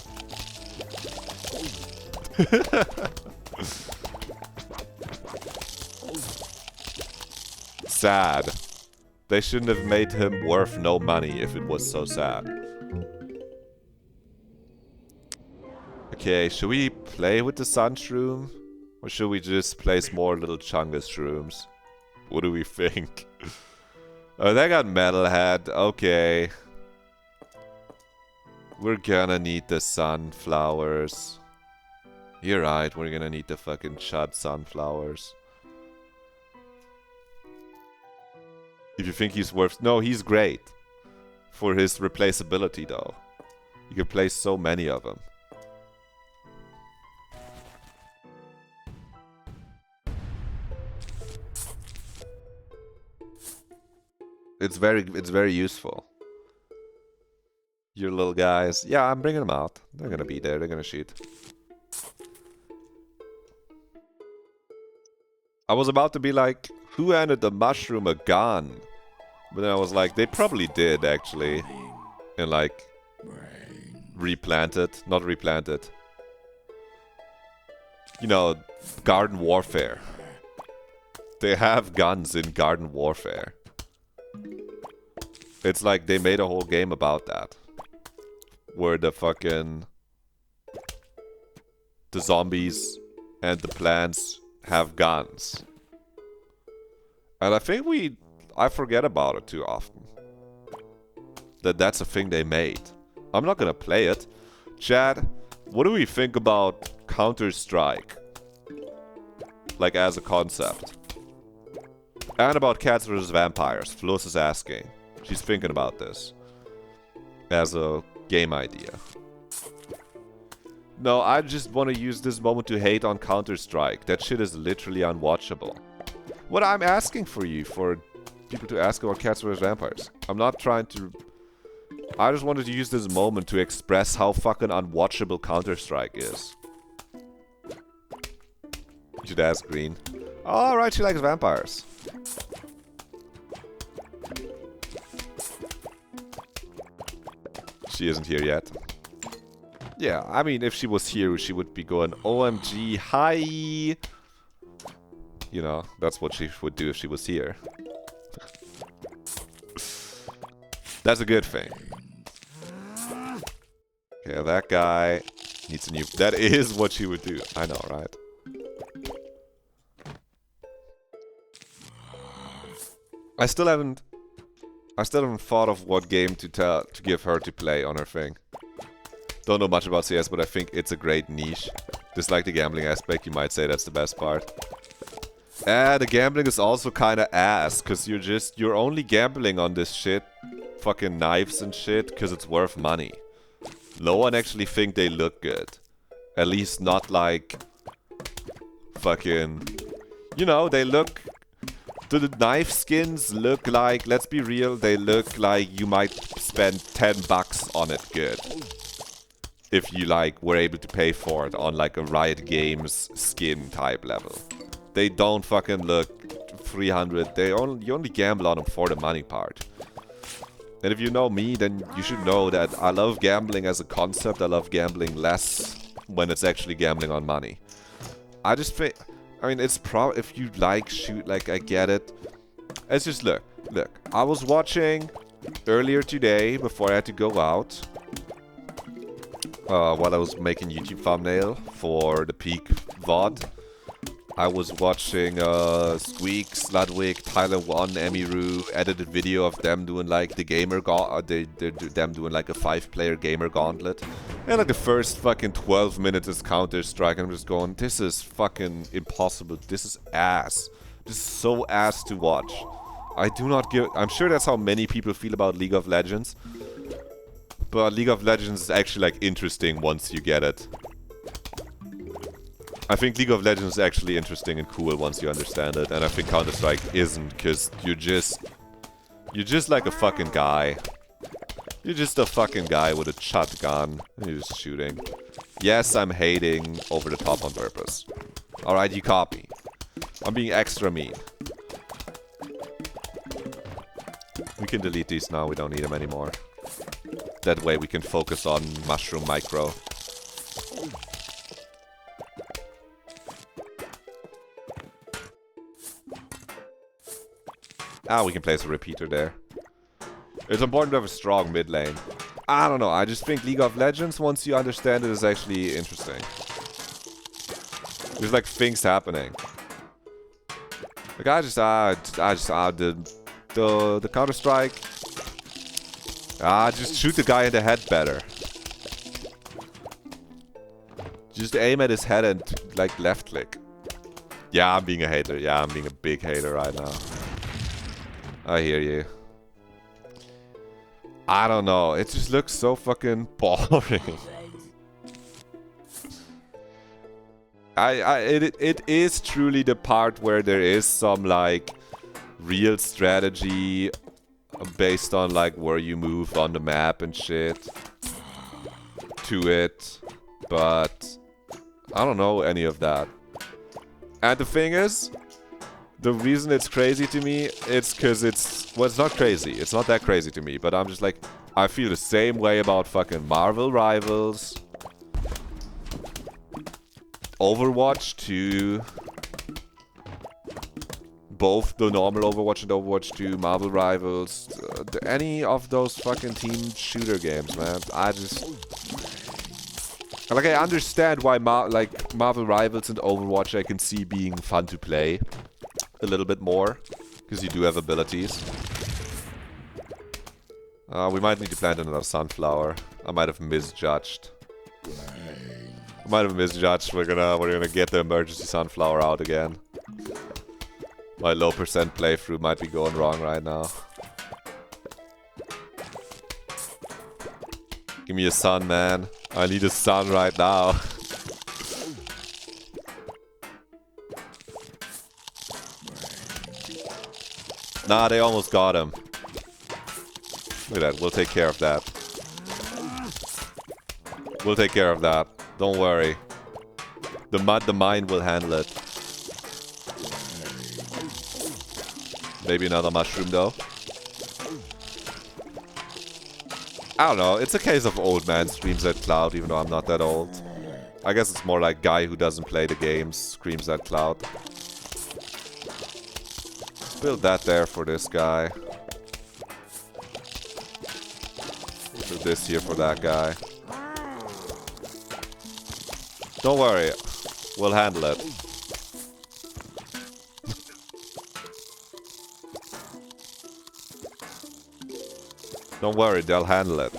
Sad. They shouldn't have made him worth no money if it was so sad. Okay, should we play with the sun shroom? Or should we just place more little chungus shrooms? What do we think? Oh, they got metalhead. Okay. We're gonna need the sunflowers. You're right, we're gonna need the fucking chud sunflowers. If you think he's worth... No, he's great. For his replaceability, though. You can place so many of them. It's very useful. Your little guys. Yeah, I'm bringing them out. They're gonna be there. They're gonna shoot. I was about to be like, who handed the mushroom a gun? But then I was like, they probably did, actually. And like, replant it. Not replant it. You know, garden warfare. They have guns in garden warfare. It's like they made a whole game about that. Where the fucking... the zombies and the plants have guns. And I think I forget about it too often. That's a thing they made. I'm not gonna play it. Chad, what do we think about Counter-Strike? Like as a concept. And about Cats vs. Vampires. Floss is asking. She's thinking about this. As a game idea. No, I just want to use this moment to hate on Counter-Strike. That shit is literally unwatchable. What I'm asking for you, for people to ask about Cats vs. Vampires. I'm not trying to... I just wanted to use this moment to express how fucking unwatchable Counter-Strike is. You should ask Green. Alright, she likes vampires. She isn't here yet. Yeah, I mean, if she was here, she would be going, OMG, hi! You know, that's what she would do if she was here. That's a good thing. Okay, that guy needs a new... That is what she would do. I know, right? I still haven't thought of what game to give her to play on her thing. Don't know much about CS, but I think it's a great niche. Just like the gambling aspect, you might say that's the best part. The gambling is also kinda ass, cause you're only gambling on this shit, fucking knives and shit, cause it's worth money. No one actually think they look good. At least not like fucking, you know, they look... The knife skins look like, let's be real, they look like you might spend $10 on it good. If you like were able to pay for it on like a Riot Games skin type level. They don't fucking look 300, you only gamble on them for the money part. And if you know me, then you should know that I love gambling as a concept, I love gambling less when it's actually gambling on money. I just think... I mean, it's if you like shoot, like I get it. It's just look. I was watching earlier today before I had to go out. While I was making YouTube thumbnail for the Peak VOD. I was watching Squeak, Sludwig, Tyler One, Emiru edited video of them doing like the gamer them doing like a 5-player gamer gauntlet. And like the first fucking 12 minutes is Counter-Strike and I'm just going, this is fucking impossible. This is ass. This is so ass to watch. I do not give... I'm sure that's how many people feel about League of Legends. But League of Legends is actually like interesting once you get it. I think League of Legends is actually interesting and cool once you understand it, and I think Counter-Strike isn't, because you're just like a fucking guy. You're just a fucking guy with a shotgun, and you're just shooting. Yes, I'm hating over the top on purpose. Alright, you copy. I'm being extra mean. We can delete these now, we don't need them anymore. That way we can focus on Mushroom Micro. Ah, we can place a repeater there. It's important to have a strong mid lane. I don't know, I just think League of Legends, once you understand it, is actually interesting. There's like things happening. Like the Counter-Strike. Just shoot the guy in the head better. Just aim at his head and like left click. Yeah, I'm being a hater. Yeah, I'm being a big hater right now. I hear you. I don't know. It just looks so fucking boring. It is truly the part where there is some like real strategy based on like where you move on the map and shit to it, but I don't know any of that. And the thing is, the reason it's crazy to me, it's because it's not crazy. It's not that crazy to me, but I'm just like, I feel the same way about fucking Marvel Rivals, Overwatch 2, both the normal Overwatch and Overwatch 2, Marvel Rivals, any of those fucking team shooter games, man. I understand why Marvel Rivals and Overwatch I can see being fun to play a little bit more, because you do have abilities. We might need to plant another sunflower. I might have misjudged. We're gonna get the emergency sunflower out again. My low percent playthrough might be going wrong right now. Give me a sun, man. I need a sun right now. Nah, they almost got him. Look at that. We'll take care of that. We'll take care of that. Don't worry. The mine will handle it. Maybe another mushroom though. I don't know. It's a case of old man screams at cloud, even though I'm not that old. I guess it's more like guy who doesn't play the games screams at cloud. Build that there for this guy. Build this here for that guy. Don't worry. We'll handle it. Don't worry, they'll handle it.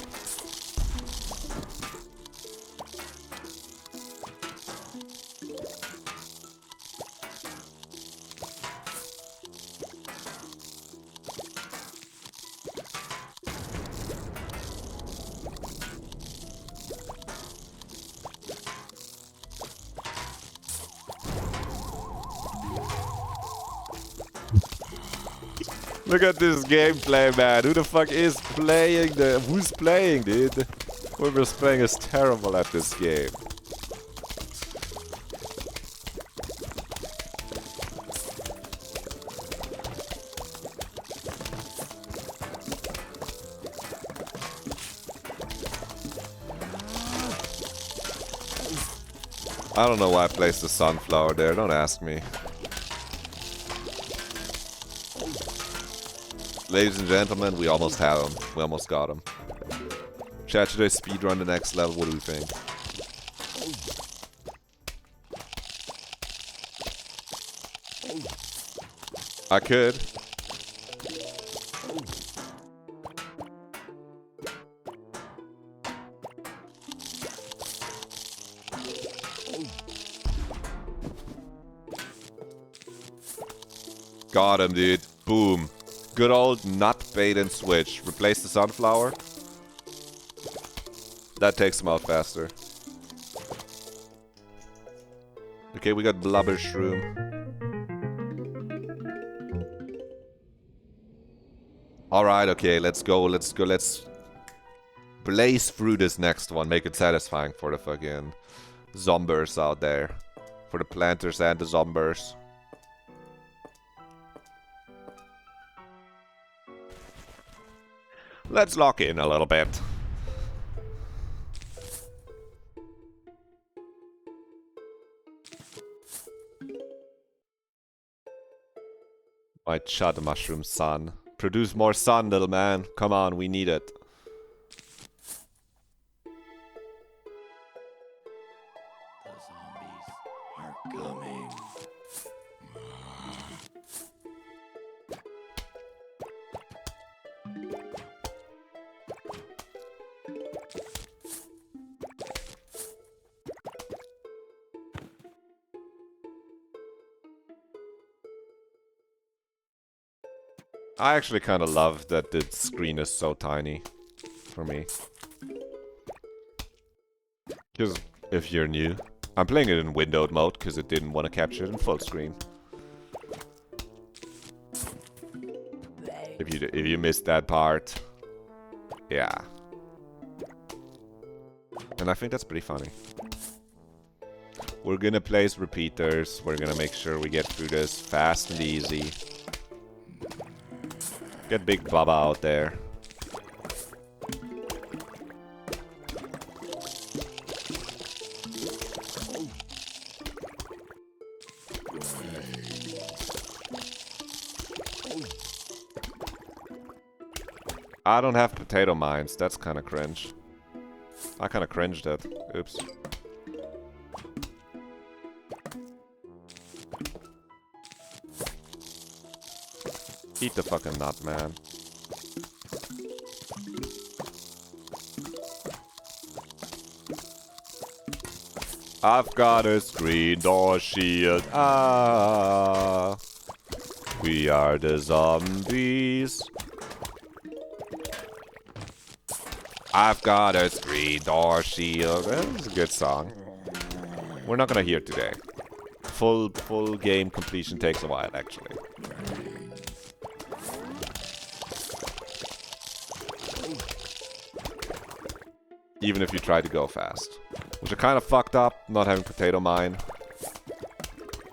Look at this gameplay, man. Who the fuck is playing who's playing, dude? Whoever's playing is terrible at this game. I don't know why I placed the sunflower there. Don't ask me. Ladies and gentlemen, we almost had him. We almost got him. Chat, should I speedrun the next level? What do we think? I could. Got him, dude. Boom. Good old nut bait and switch. Replace the sunflower. That takes them out faster. Okay, we got Blubber Shroom. Alright, okay, let's go, let's blaze through this next one. Make it satisfying for the fucking zombers out there. For the planters and the zombers. Let's lock in a little bit. Might shut the mushroom sun. Produce more sun, little man. Come on, we need it. The zombies are coming. I actually kind of love that the screen is so tiny for me. Because if you're new, I'm playing it in windowed mode because it didn't want to capture it in full screen. If you missed that part, yeah. And I think that's pretty funny. We're gonna place repeaters. We're gonna make sure we get through this fast and easy. Get Big Bubba out there. I don't have potato mines. That's kind of cringe. I kind of cringed it. Oops. Eat the fucking nut, man. I've got a screen door shield. Ah. We are the zombies. I've got a screen door shield. That's a good song. We're not gonna hear it today. Full game completion takes a while, actually. Even if you try to go fast. Which are kind of fucked up, not having Potato Mine.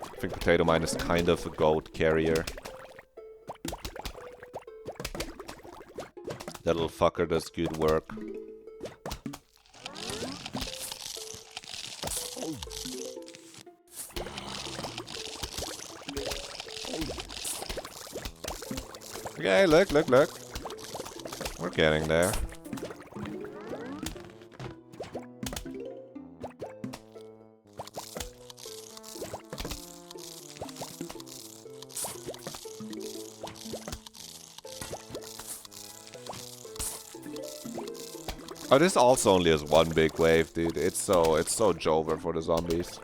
I think Potato Mine is kind of a goat carrier. That little fucker does good work. Okay, look. We're getting there. Oh, this also only has one big wave, dude. It's so Jover for the zombies.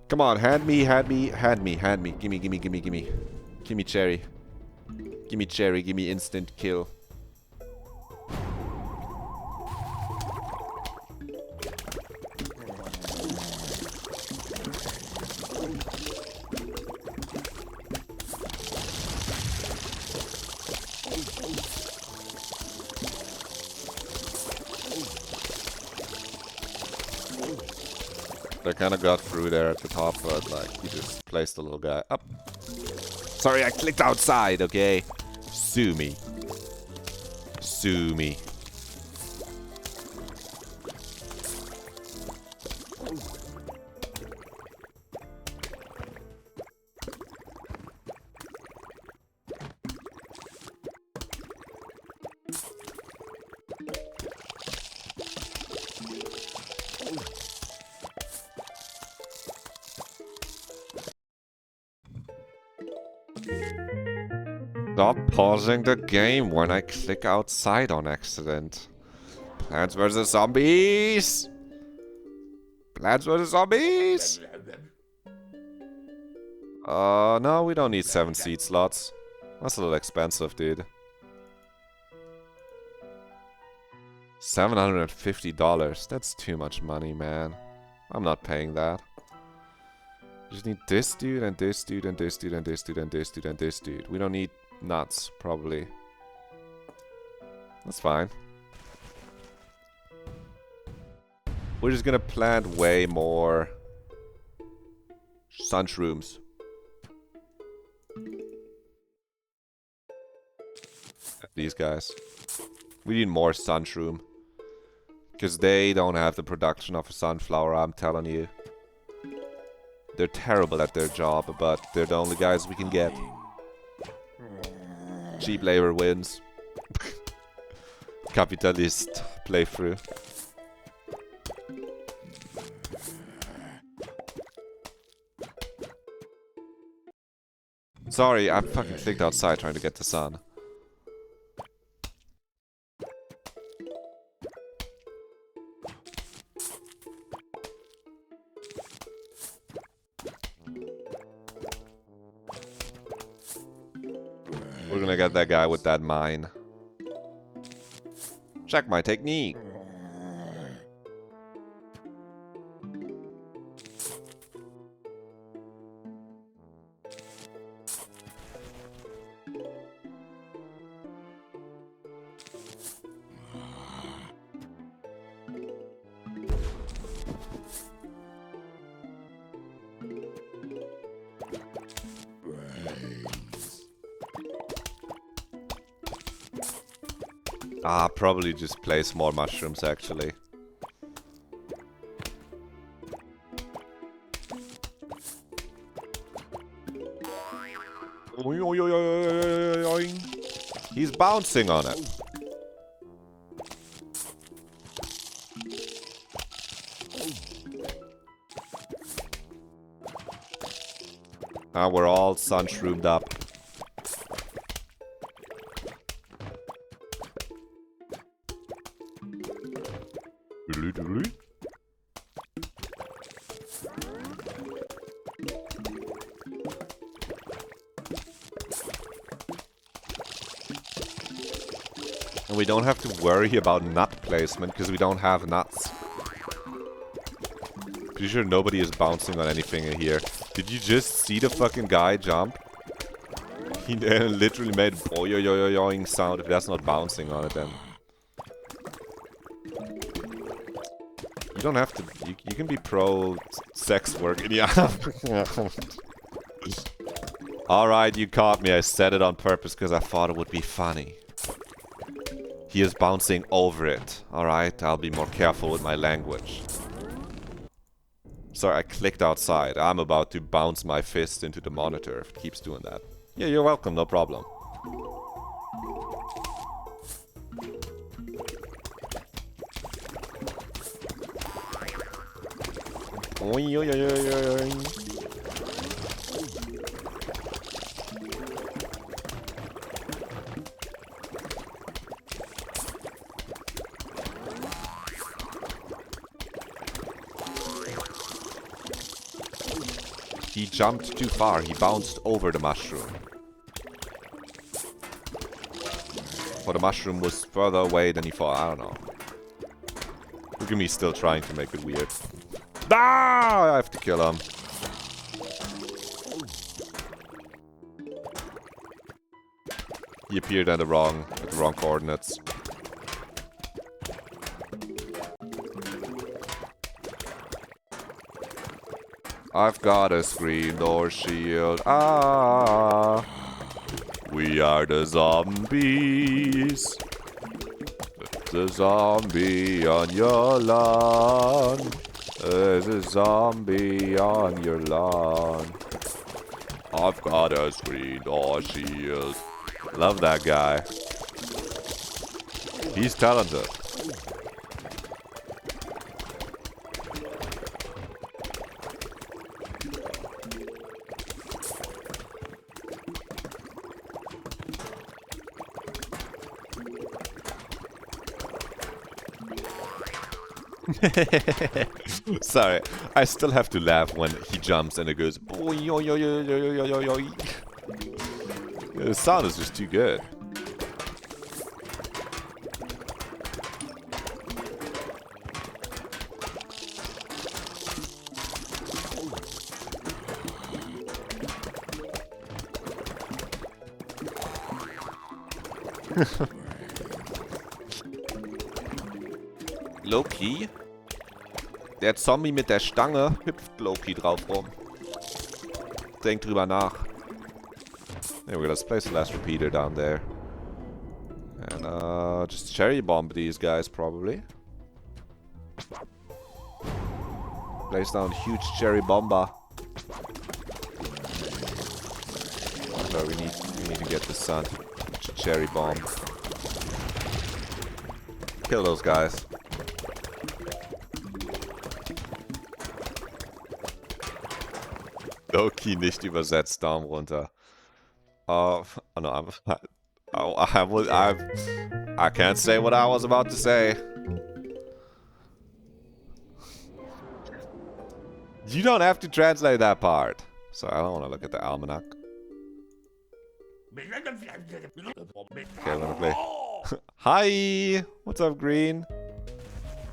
Come on, hand me. Gimme. Gimme cherry. Gimme cherry, gimme instant kill. They kind of got through there at the top, but like, you just placed the little guy up. Sorry, I clicked outside, okay? Sue me. Sue me. Stop pausing the game when I click outside on accident. Plants vs. Zombies! Plants vs. Zombies! No, we don't need 7 seed slots. That's a little expensive, dude. $750. That's too much money, man. I'm not paying that. Just need this dude and this dude and this dude and this dude and this dude and this dude. We don't need nuts, probably. That's fine. We're just gonna plant way more sunshrooms. These guys. We need more sunshroom. Because they don't have the production of a sunflower, I'm telling you. They're terrible at their job, but they're the only guys we can get. Cheap labor wins. Capitalist playthrough. Sorry, I fucking clicked outside trying to get the sun. We're gonna get that guy with that mine. Check my technique. Probably just place more mushrooms, actually. He's bouncing on it. Now we're all sunshroomed up. And we don't have to worry about nut placement because we don't have nuts. Pretty sure nobody is bouncing on anything in here. Did you just see the fucking guy jump? He literally made boing sound. If that's not bouncing on it, then you don't have to. You can be pro sex work. Yeah. All right, you caught me. I said it on purpose because I thought it would be funny. He is bouncing over it. All right, I'll be more careful with my language. Sorry, I clicked outside. I'm about to bounce my fist into the monitor if it keeps doing that. Yeah, you're welcome, no problem. Oy, oy, oy, oy, oy. He jumped too far. He bounced over the mushroom. Or the mushroom was further away than he thought. I don't know. Look at me still trying to make it weird. Ah! I have to kill him. He appeared at the wrong coordinates. I've got a screen door shield. Ah, we are the zombies. The zombie on your lawn. There's a zombie on your lawn. I've got a screen door shield. Love that guy. He's talented. Sorry, I still have to laugh when he jumps and it goes. The sound is just too good. Low-key? Der Zombie mit der Stange hüpft Low-key drauf rum. Denk drüber nach. Anyway, let's place the last repeater down there. And just cherry bomb these guys probably. Place down huge cherry bomber. So we need to get the sun. Cherry bomb. Kill those guys. Low-key nicht übersetzt, Daumen runter. Oh no, I can't say what I was about to say. You don't have to translate that part. So I don't want to look at the almanac. Okay, I'm gonna play. Hi! What's up, Green?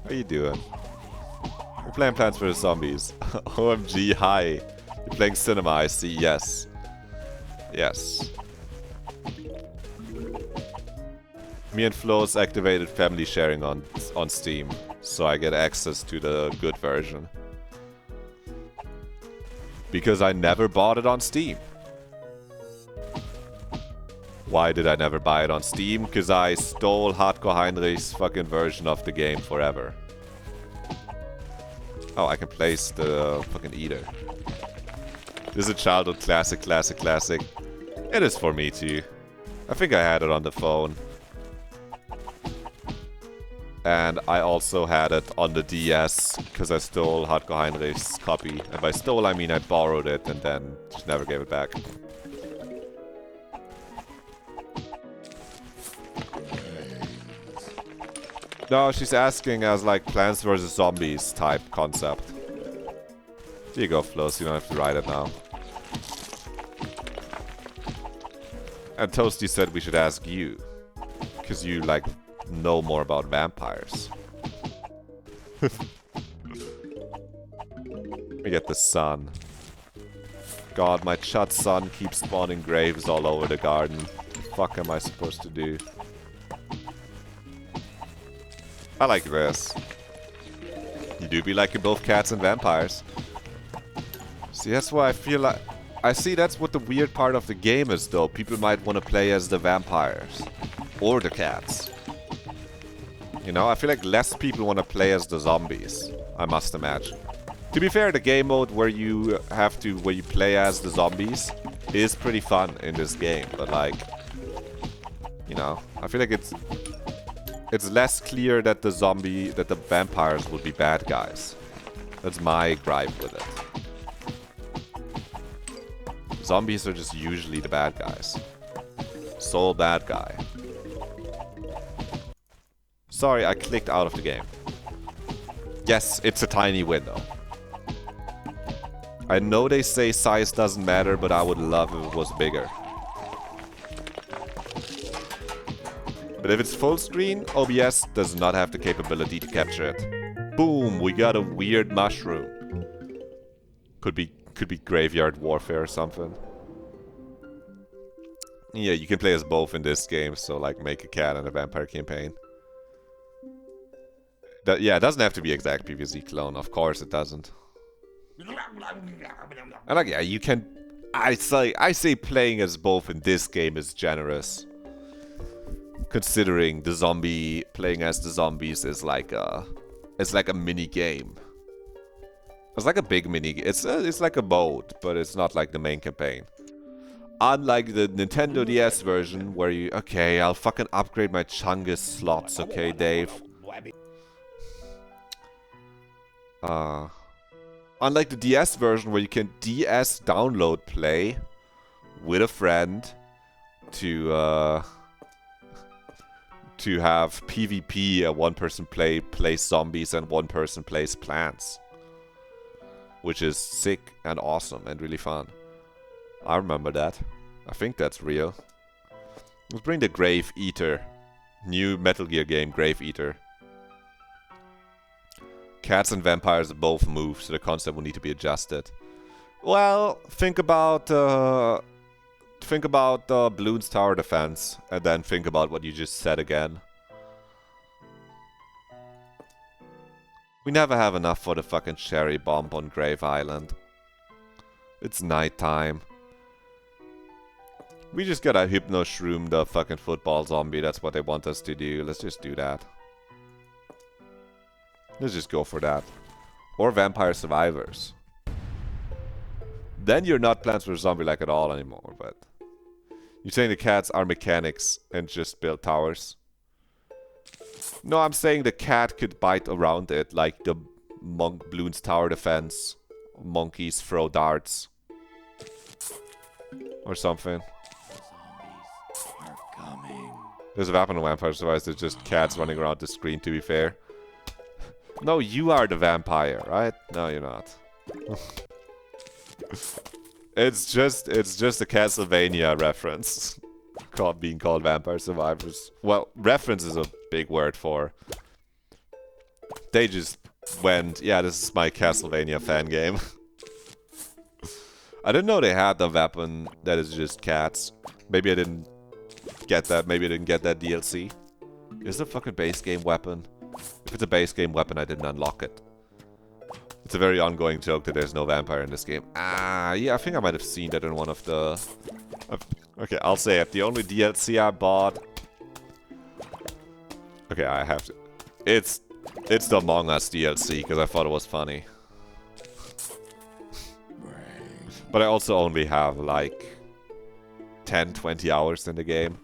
How you doing? We're playing Plants vs. Zombies. OMG, hi. You're playing cinema, I see, yes. Yes. Me and Flo's activated family sharing on Steam, so I get access to the good version. Because I never bought it on Steam. Why did I never buy it on Steam? Because I stole Hardcore Heinrich's fucking version of the game forever. Oh, I can place the fucking eater. This is a childhood classic, classic, classic. It is for me too. I think I had it on the phone. And I also had it on the DS, because I stole Hardcore Heinrich's copy. And by stole, I mean I borrowed it and then just never gave it back. No, she's asking as like Plants vs. Zombies type concept. Here you go, Flo, so you don't have to write it now. And Toasty said we should ask you. Because you, like, know more about vampires. Let me get the sun. God, my chud son keeps spawning graves all over the garden. What the fuck am I supposed to do? I like this. You do be liking both cats and vampires. See, that's why I feel like... I see that's what the weird part of the game is, though. People might want to play as the vampires. Or the cats. You know, I feel like less people want to play as the zombies. I must imagine. To be fair, the game mode where you play as the zombies is pretty fun in this game. But like... You know, I feel like it's less clear that the vampires would be bad guys. That's my gripe with it. Zombies are just usually the bad guys. Sole bad guy. Sorry, I clicked out of the game. Yes, it's a tiny window. I know they say size doesn't matter, but I would love if it was bigger. But if it's full screen, OBS does not have the capability to capture it. Boom, we got a weird mushroom. Could be graveyard warfare or something. Yeah, you can play as both in this game, so like make a cat and a vampire campaign. Yeah, it doesn't have to be exact PvZ clone, of course it doesn't. And like, yeah, you can... I say playing as both in this game is generous. Considering playing as the zombies is like a mini game. It's like a big mini. It's like a mode, but it's not like the main campaign. Unlike the Nintendo DS version, where you... Okay, I'll fucking upgrade my Chungus slots, okay, Dave? Unlike the DS version, where you can DS download play with a friend to have PvP, one person plays zombies and one person plays plants. Which is sick and awesome and really fun. I remember that. I think that's real. Let's bring the Grave Eater. New Metal Gear game, Grave Eater. Cats and vampires both move, so the concept will need to be adjusted. Well, think about think about the Bloons tower defense, and then think about what you just said again. We never have enough for the fucking cherry bomb on Grave Island. It's nighttime. We just gotta Hypno Shroom the fucking football zombie. That's what they want us to do. Let's just do that. Let's just go for that. Or Vampire Survivors. Then you're not Plants vs. Zombie like at all anymore, but... You're saying the cats are mechanics and just build towers? No, I'm saying the cat could bite around it, like the Bloons tower defense. Monkeys throw darts. Or something. Zombies are coming. There's a weapon in Vampire Survivors, there's just cats running around the screen, to be fair. No, you are the vampire, right? No, you're not. It's just a Castlevania reference. Being called Vampire Survivors. Well, reference is a big word for. They just went, yeah, this is my Castlevania fan game. I didn't know they had the weapon that is just cats. Maybe I didn't get that. Maybe I didn't get that DLC. Is it a fucking base game weapon? If it's a base game weapon, I didn't unlock it. It's a very ongoing joke that there's no vampire in this game. Ah, yeah, I think I might have seen that in one of the... Okay, I'll say it. The only DLC I bought... Okay, I have to... It's the Among Us DLC, because I thought it was funny. But I also only have, like... 10, 20 hours in the game.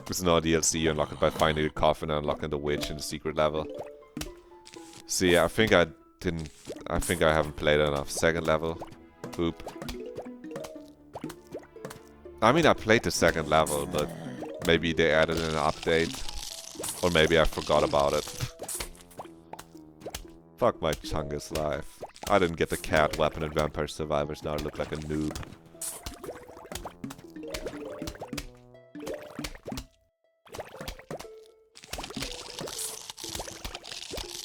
There's no DLC, you unlock it by finding the coffin and unlocking the witch in the secret level. See, I think I haven't played enough. Second level. Oop. I mean, I played the second level, but maybe they added an update. Or maybe I forgot about it. Fuck my Chungus life. I didn't get the cat weapon in Vampire Survivors, now I look like a noob.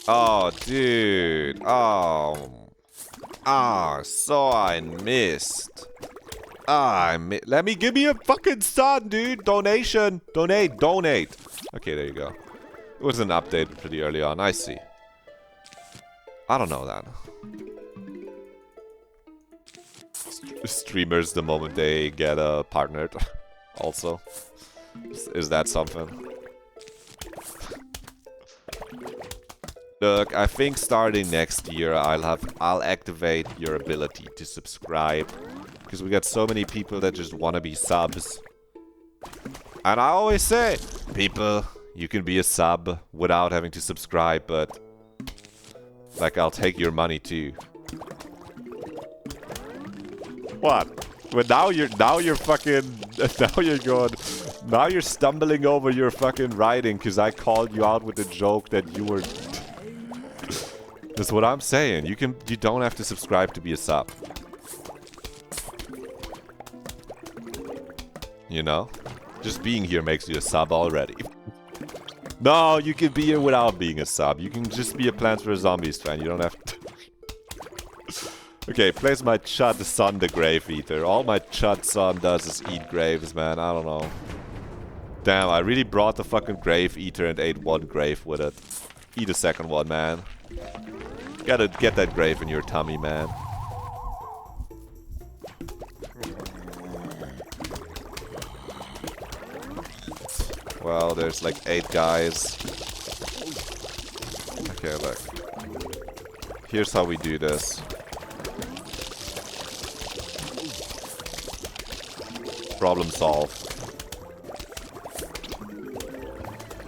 Oh, dude. Oh. Ah, so I missed. Let me give me a fucking son, dude. Donation. Donate. Okay, there you go. It was an update pretty early on. I see. I don't know that. Streamers, the moment they get partnered, also. Is that something? Look, I think starting next year I'll activate your ability to subscribe. Because we got so many people that just want to be subs. And I always say, people, you can be a sub without having to subscribe, but... Like, I'll take your money too. What? But now you're fucking... Now you're stumbling over your fucking writing because I called you out with a joke that you were... That's what I'm saying. You don't have to subscribe to be a sub. You know? Just being here makes you a sub already. No, you can be here without being a sub. You can just be a Plants vs. Zombies fan. You don't have to... Okay, plays my Chud son the Grave Eater. All my Chud son does is eat graves, man. I don't know. Damn, I really brought the fucking Grave Eater and ate one grave with it. Eat a second one, man. Gotta get that grave in your tummy, man. Well, there's like 8 guys. Okay, look. Here's how we do this. Problem solved.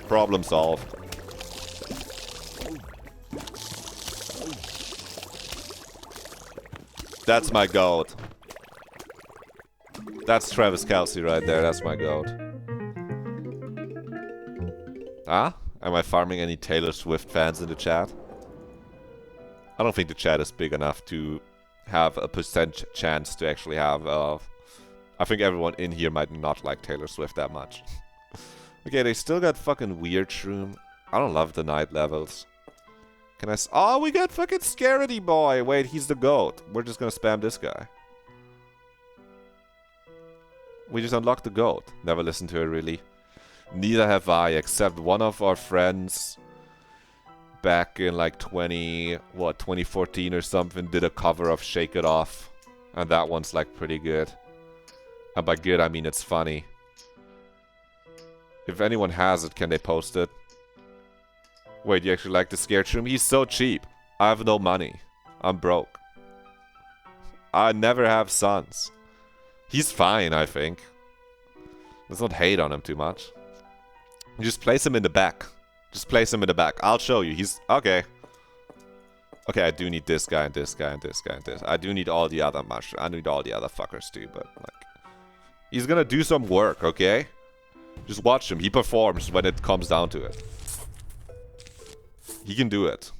Problem solved. That's my goat. That's Travis Kelce right there. That's my goat. Huh? Am I farming any Taylor Swift fans in the chat? I don't think the chat is big enough to have a % chance to actually have... I think everyone in here might not like Taylor Swift that much. Okay, they still got fucking weird shroom. I don't love the night levels. Can I... Oh, we got fucking Scaredy Boy! Wait, he's the goat. We're just gonna spam this guy. We just unlocked the goat. Never listened to it, really. Neither have I, except one of our friends back in like 2014 or something did a cover of Shake It Off. And that one's like pretty good. And by good, I mean it's funny. If anyone has it, can they post it? Wait, you actually like the Scared Shroom? He's so cheap. I have no money. I'm broke. I never have sons. He's fine, I think. Let's not hate on him too much. Just place him in the back. Just place him in the back. I'll show you. He's... Okay. Okay, I do need this guy and this guy and this guy and this. I do need all the other mushrooms. I need all the other fuckers too, but like... He's gonna do some work, okay? Just watch him. He performs when it comes down to it. He can do it.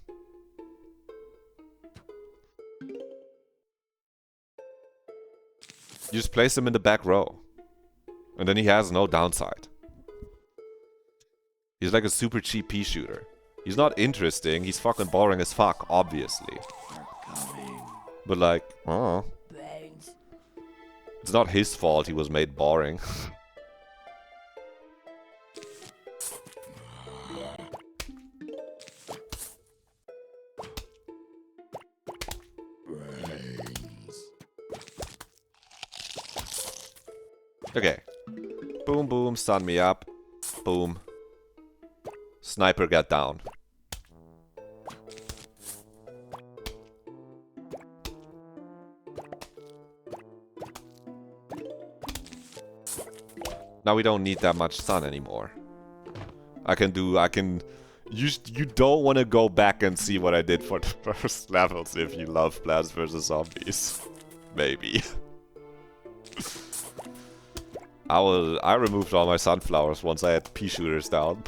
You just place him in the back row. And then he has no downside. He's like a super cheap pea shooter. He's not interesting. He's fucking boring as fuck, obviously. But like, oh. It's not his fault he was made boring. Okay. Boom, boom, stun me up. Boom. Sniper got down. Now we don't need that much stun anymore. You don't want to go back and see what I did for the first levels if you love Plants vs. Zombies. Maybe. I removed all my sunflowers once I had pea shooters down.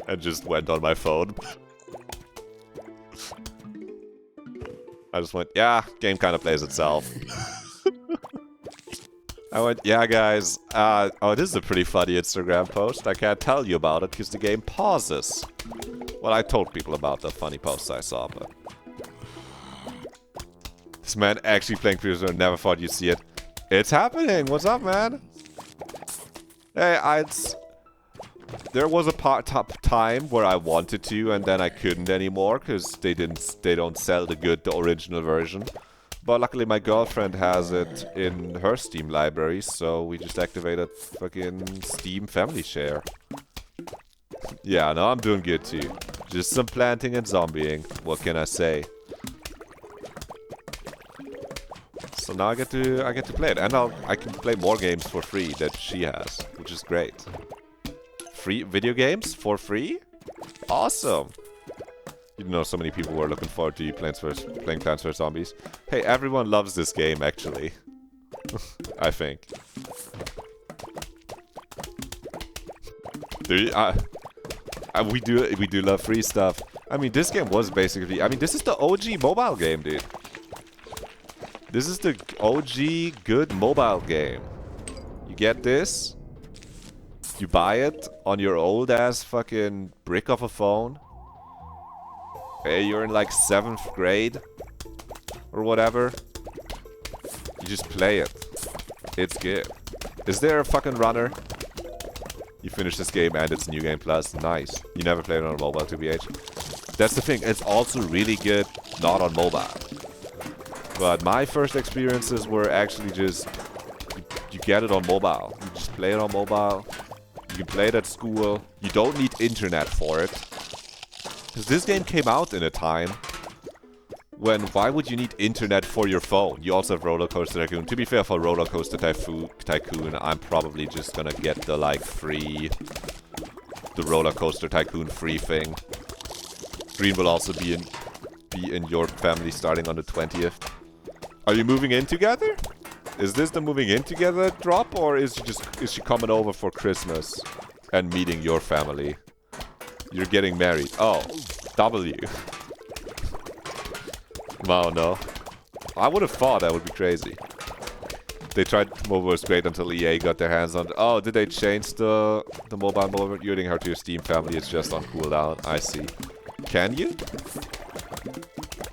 And just went on my phone. I just went, yeah, game kind of plays itself. I went, yeah guys, oh this is a pretty funny Instagram post. I can't tell you about it because the game pauses. Well, I told people about the funny posts I saw, but... This man actually playing Prisoner, never thought you'd see it. It's happening, what's up man? Hey, there was a time where I wanted to, and then I couldn't anymore because they don't sell the original version. But luckily, my girlfriend has it in her Steam library, so we just activated fucking Steam Family Share. Yeah, no, I'm doing good too. Just some planting and zombieing. What can I say? So now I get to play it, and I can play more games for free that she has, which is great. Free video games for free? Awesome! You know, so many people were looking forward to playing Plants vs. Zombies. Hey, everyone loves this game, actually. I think. We do love free stuff. I mean, this game was basically... I mean, this is the OG mobile game, dude. This is the OG good mobile game. You get this. You buy it on your old-ass fucking brick of a phone. Hey, you're in like 7th grade. Or whatever. You just play it. It's good. Is there a fucking runner? You finish this game and it's New Game Plus. Nice. You never played it on mobile, 2BH. That's the thing. It's also really good not on mobile. But my first experiences were actually just... You get it on mobile. You just play it on mobile. You can play it at school. You don't need internet for it. Because this game came out in a time when why would you need internet for your phone? You also have Roller Coaster Tycoon. To be fair, for Roller Coaster Tycoon, I'm probably just gonna get the like free... The Roller Coaster Tycoon free thing. Green will also be in your family starting on the 20th. Are you moving in together? Is this the moving in together drop, or is she coming over for Christmas and meeting your family? You're getting married. Oh, W. Wow, no. I would have thought that would be crazy. They tried to come over, was great until EA got their hands on... Oh, did they change the mobile mode? You're adding her to your Steam family, it's just on cooldown. I see. Can you?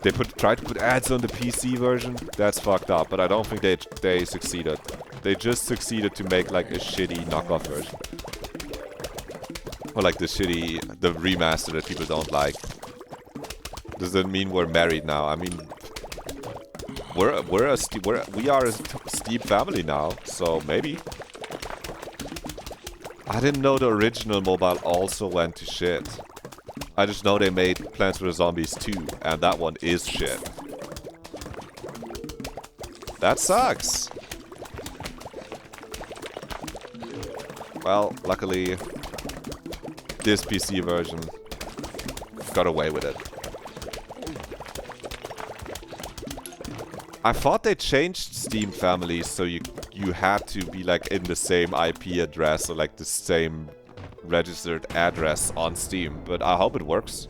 They tried to put ads on the PC version? That's fucked up, but I don't think they succeeded. They just succeeded to make like a shitty knockoff version. Or like the remaster that people don't like. Does that mean we're married now? I mean, we are a Steam family now, so maybe. I didn't know the original mobile also went to shit. I just know they made Plants vs Zombies 2, and that one is shit. That sucks. Well, luckily, this PC version got away with it. I thought they changed Steam families so you had to be like in the same IP address or like the same registered address on Steam, but I hope it works.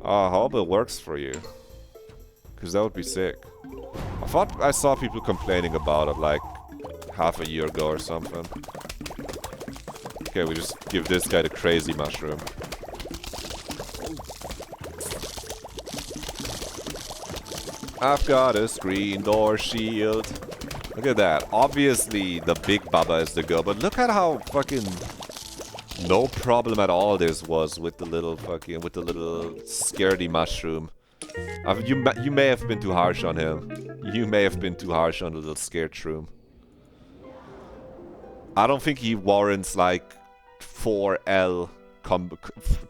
I hope it works for you, because that would be sick. I thought I saw people complaining about it like half a year ago or something. Okay, we just give this guy the crazy mushroom. I've got a screen door shield. Look at that. Obviously, the big baba is the go, but look at how fucking no problem at all this was with the little scaredy mushroom. You may have been too harsh on him. You may have been too harsh on the little scared shroom. I don't think he warrants like 4L combo,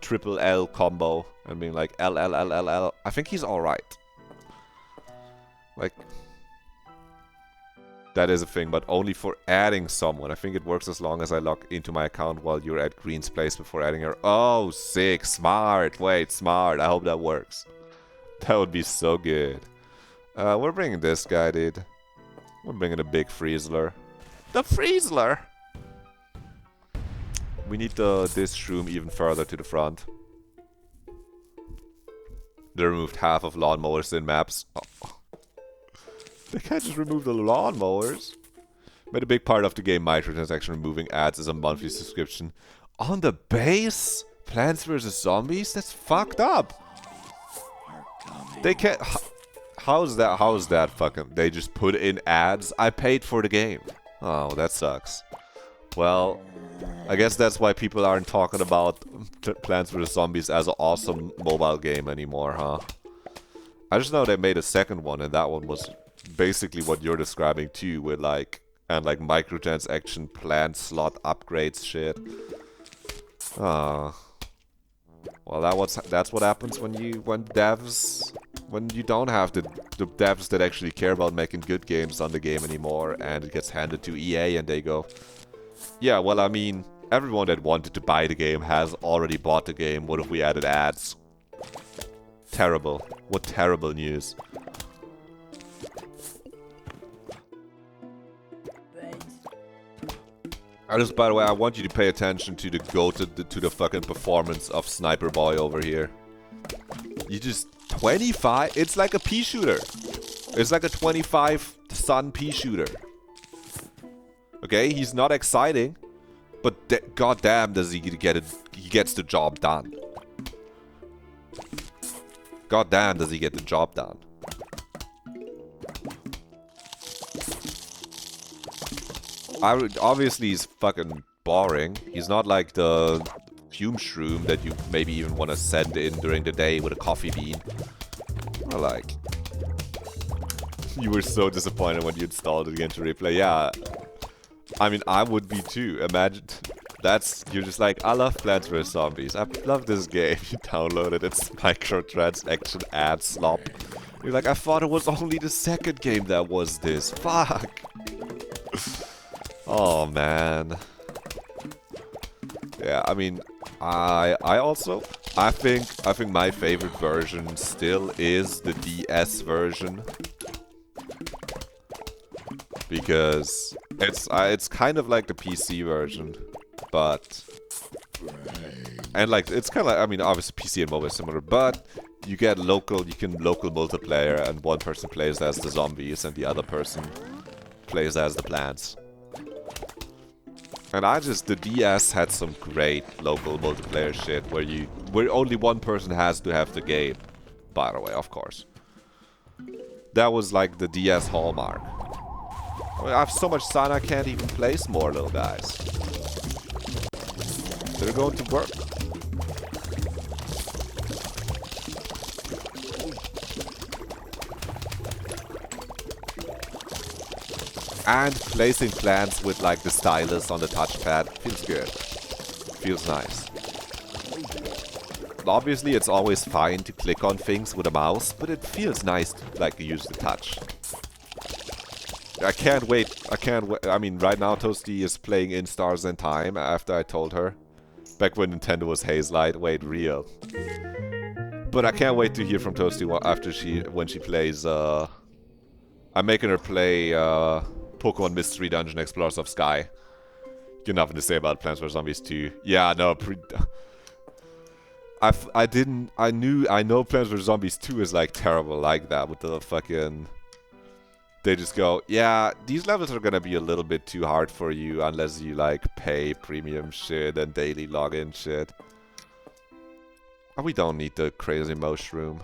triple L combo. I mean like L L L L L. I think he's all right. Like, that is a thing, but only for adding someone. I think it works as long as I log into my account while you're at Green's place before adding her. Oh, sick. Smart. Wait, smart. I hope that works. That would be so good. We're bringing this guy, dude. We're bringing a big Friezler. The Friezler! We need this shroom even further to the front. They removed half of lawnmowers in maps. Oh. They can't just remove the lawnmowers. Made a big part of the game microtransaction removing ads as a monthly subscription. On the base? Plants vs Zombies? That's fucked up. They can't... How's that fucking... They just put in ads? I paid for the game. Oh, that sucks. Well, I guess that's why people aren't talking about Plants vs Zombies as an awesome mobile game anymore, huh? I just know they made a second one, and that one was basically what you're describing too, with like microtransaction plant slot upgrades shit. Well, that's what happens when you don't have the devs that actually care about making good games on the game anymore, and it gets handed to EA and they go, yeah, well, I mean, everyone that wanted to buy the game has already bought the game. What if we added ads? Terrible. What terrible news. By the way, I want you to pay attention to the fucking performance of Sniper Boy over here. You just 25. It's like a pea shooter. It's like a 25 sun pea shooter. Okay, he's not exciting, but goddamn does he get it? He gets the job done. Goddamn does he get the job done. Obviously, he's fucking boring. He's not like the fume shroom that you maybe even want to send in during the day with a coffee bean. Or like... You were so disappointed when you installed it again to replay. Yeah. I mean, I would be too. Imagine... You're just like, I love Plants vs Zombies. I love this game. You download it. It's microtransaction ad slop. You're like, I thought it was only the second game that was this. Fuck. Oh man. Yeah, I mean, I think my favorite version still is the DS version, because it's kind of like the PC version, but like it's kind of like, I mean, obviously PC and mobile is similar, but you get local multiplayer, and one person plays as the zombies and the other person plays as the plants. And the DS had some great local multiplayer shit where only one person has to have the game. By the way, of course. That was like the DS hallmark. I have so much sun I can't even place more little guys. They're going to work. And placing plants with like the stylus on the touchpad feels good. Feels nice. Obviously it's always fine to click on things with a mouse, but it feels nice to like use the touch. I can't wait. I mean, right now Toasty is playing In Stars and Time after I told her. Back when Nintendo was Hazelight. Wait, real. But I can't wait to hear from Toasty after when she plays, I'm making her play, Pokemon Mystery Dungeon Explorers of Sky. You're nothing to say about Plants vs Zombies 2. Yeah, no, I know Plants vs Zombies 2 is like terrible like that with the fucking... They just go, yeah, these levels are gonna be a little bit too hard for you unless you like pay premium shit and daily login shit. Oh, we don't need the crazy mushroom.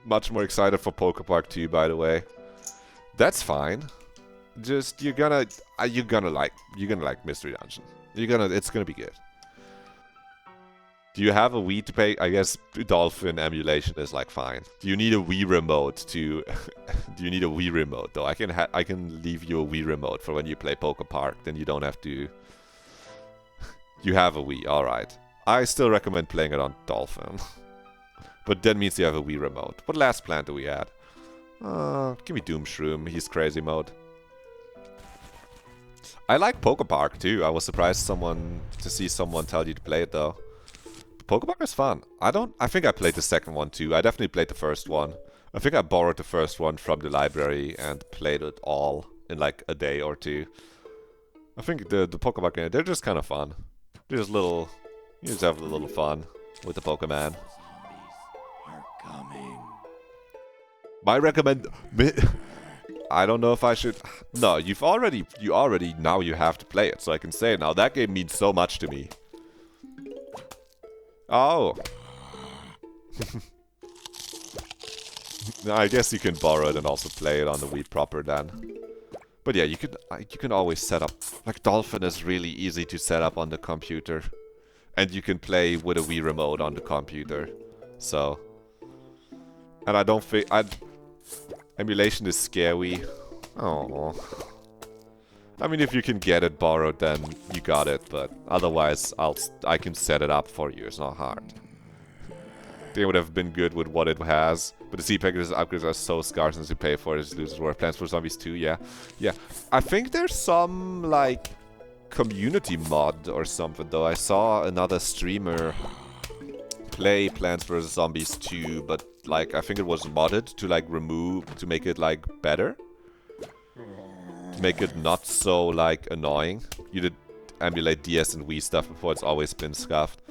Much more excited for Pokepark 2, by the way. That's fine. Just you're gonna like Mystery Dungeon. It's gonna be good. Do you have a Wii to pay? I guess Dolphin emulation is like fine. Do you need a Wii remote to? Do you need a Wii remote though? I can leave you a Wii remote for when you play Pokepark. Then you don't have to. You have a Wii, all right. I still recommend playing it on Dolphin, but that means you have a Wii remote. What last plant do we add? Give me Doomshroom. He's crazy mode. I like Pokepark too. I was surprised to see someone tell you to play it though. Pokepark is fun. I think I played the second one too. I definitely played the first one. I think I borrowed the first one from the library and played it all in like a day or two. I think the Pokepark game, they're just kind of fun. They're just little, you just have a little fun with the Pokemon. Are coming. I don't know if I should. No, you already now you have to play it, so I can say it now. That game means so much to me. Oh. I guess you can borrow it and also play it on the Wii proper then. But yeah, you can always set up. Like Dolphin is really easy to set up on the computer, and you can play with a Wii remote on the computer. So, and I don't think emulation is scary. Oh. I mean, if you can get it borrowed, then you got it. But otherwise, I can set it up for you. It's not hard. They would have been good with what it has. But the C packages upgrades are so scarce since you pay for it. It loses worth. Plants vs Zombies 2, yeah. Yeah. I think there's some, like, community mod or something, though. I saw another streamer play Plants vs Zombies 2, but, like, I think it was modded to, like, to make it, like, better. To make it not so, like, annoying. You did emulate DS and Wii stuff before. It's always been scuffed.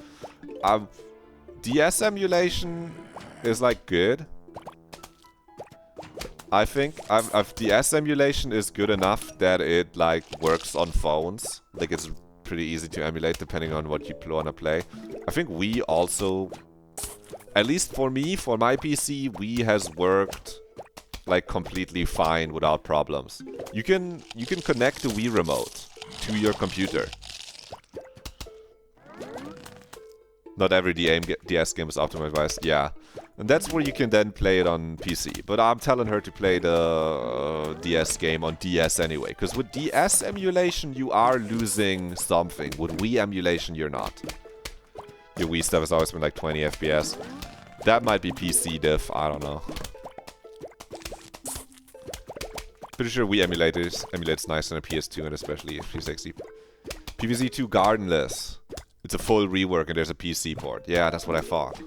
DS emulation is, like, good. I think DS emulation is good enough that it like works on phones. Like it's pretty easy to emulate depending on what you wanna play. I think Wii also, at least for me, for my PC, Wii has worked like completely fine without problems. You can connect the Wii remote to your computer. Not every DS game is optimized, yeah. And that's where you can then play it on PC. But I'm telling her to play the DS game on DS anyway. Because with DS emulation, you are losing something. With Wii emulation, you're not. Your Wii stuff has always been like 20 FPS. That might be PC diff, I don't know. Pretty sure Wii emulates nice on a PS2 and especially 360. PVZ2 Gardenless. It's a full rework and there's a PC port. Yeah, that's what I thought.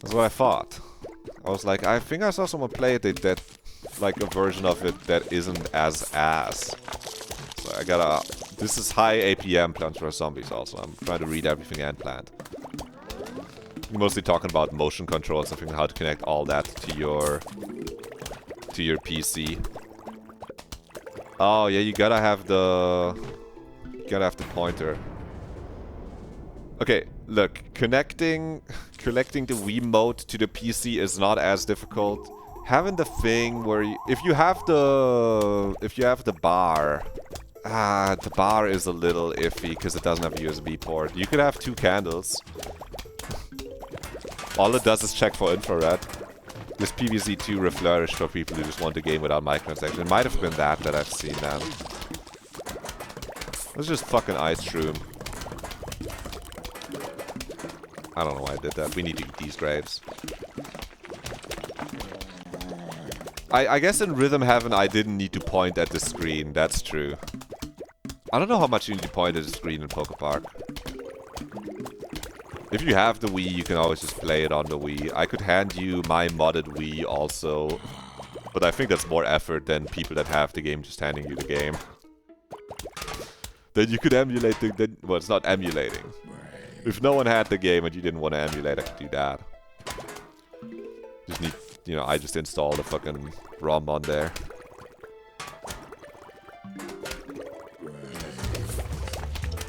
That's what I thought. I was like, I think I saw someone play it that like a version of it that isn't as ass. So I gotta... This is high APM Plants vs Zombies also. I'm trying to read everything and plant. You're mostly talking about motion controls and how to connect all that to your PC. Oh yeah, you gotta have the pointer. Okay, look, connecting the Wiimote to the PC is not as difficult Having the thing where you, if you have the bar, the bar is a little iffy because it doesn't have a USB port. You could have 2 candles. All it does is check for infrared. This PVZ2 reflourished for people who just want a game without microtransactions. It might have been that I've seen that. Let's just fucking ice shroom. I don't know why I did that. We need to eat these grapes. I guess in Rhythm Heaven I didn't need to point at the screen. That's true. I don't know how much you need to point at the screen in Poke Park. If you have the Wii, you can always just play it on the Wii. I could hand you my modded Wii also. But I think that's more effort than people that have the game just handing you the game. Then you could emulate the... well, it's not emulating. If no one had the game and you didn't want to emulate, I could do that. Just need... you know, I just install the fucking ROM on there.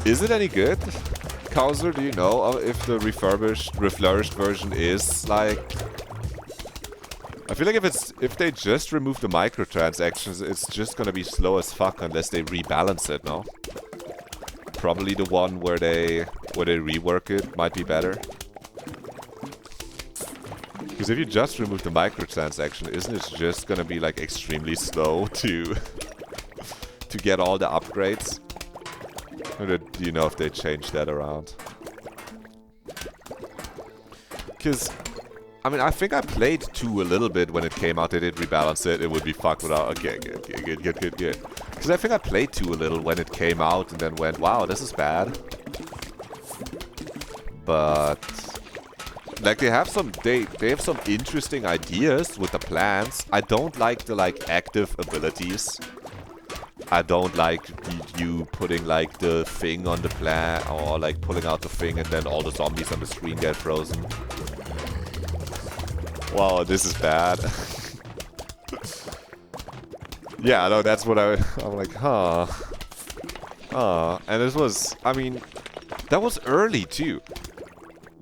Is it any good? Cowser, do you know if the reflourished version is like... I feel like if they just remove the microtransactions, it's just gonna be slow as fuck unless they rebalance it, no? Probably the one where they rework it might be better. Because if you just remove the microtransaction, isn't it just gonna be like extremely slow to get all the upgrades? Or do you know if they changed that around? Because, I mean, I think I played 2 a little bit when it came out. They did rebalance it. It would be fucked without... okay, good. Because I think I played 2 a little when it came out and then went, wow, this is bad. But... like, they have some interesting ideas with the plants. I don't like the, like, active abilities. I don't like you putting, like, the thing on the plant, or, like, pulling out the thing and then all the zombies on the screen get frozen. Wow, this is bad. Yeah, no, that's what I'm like, huh. And this was, I mean, that was early, too.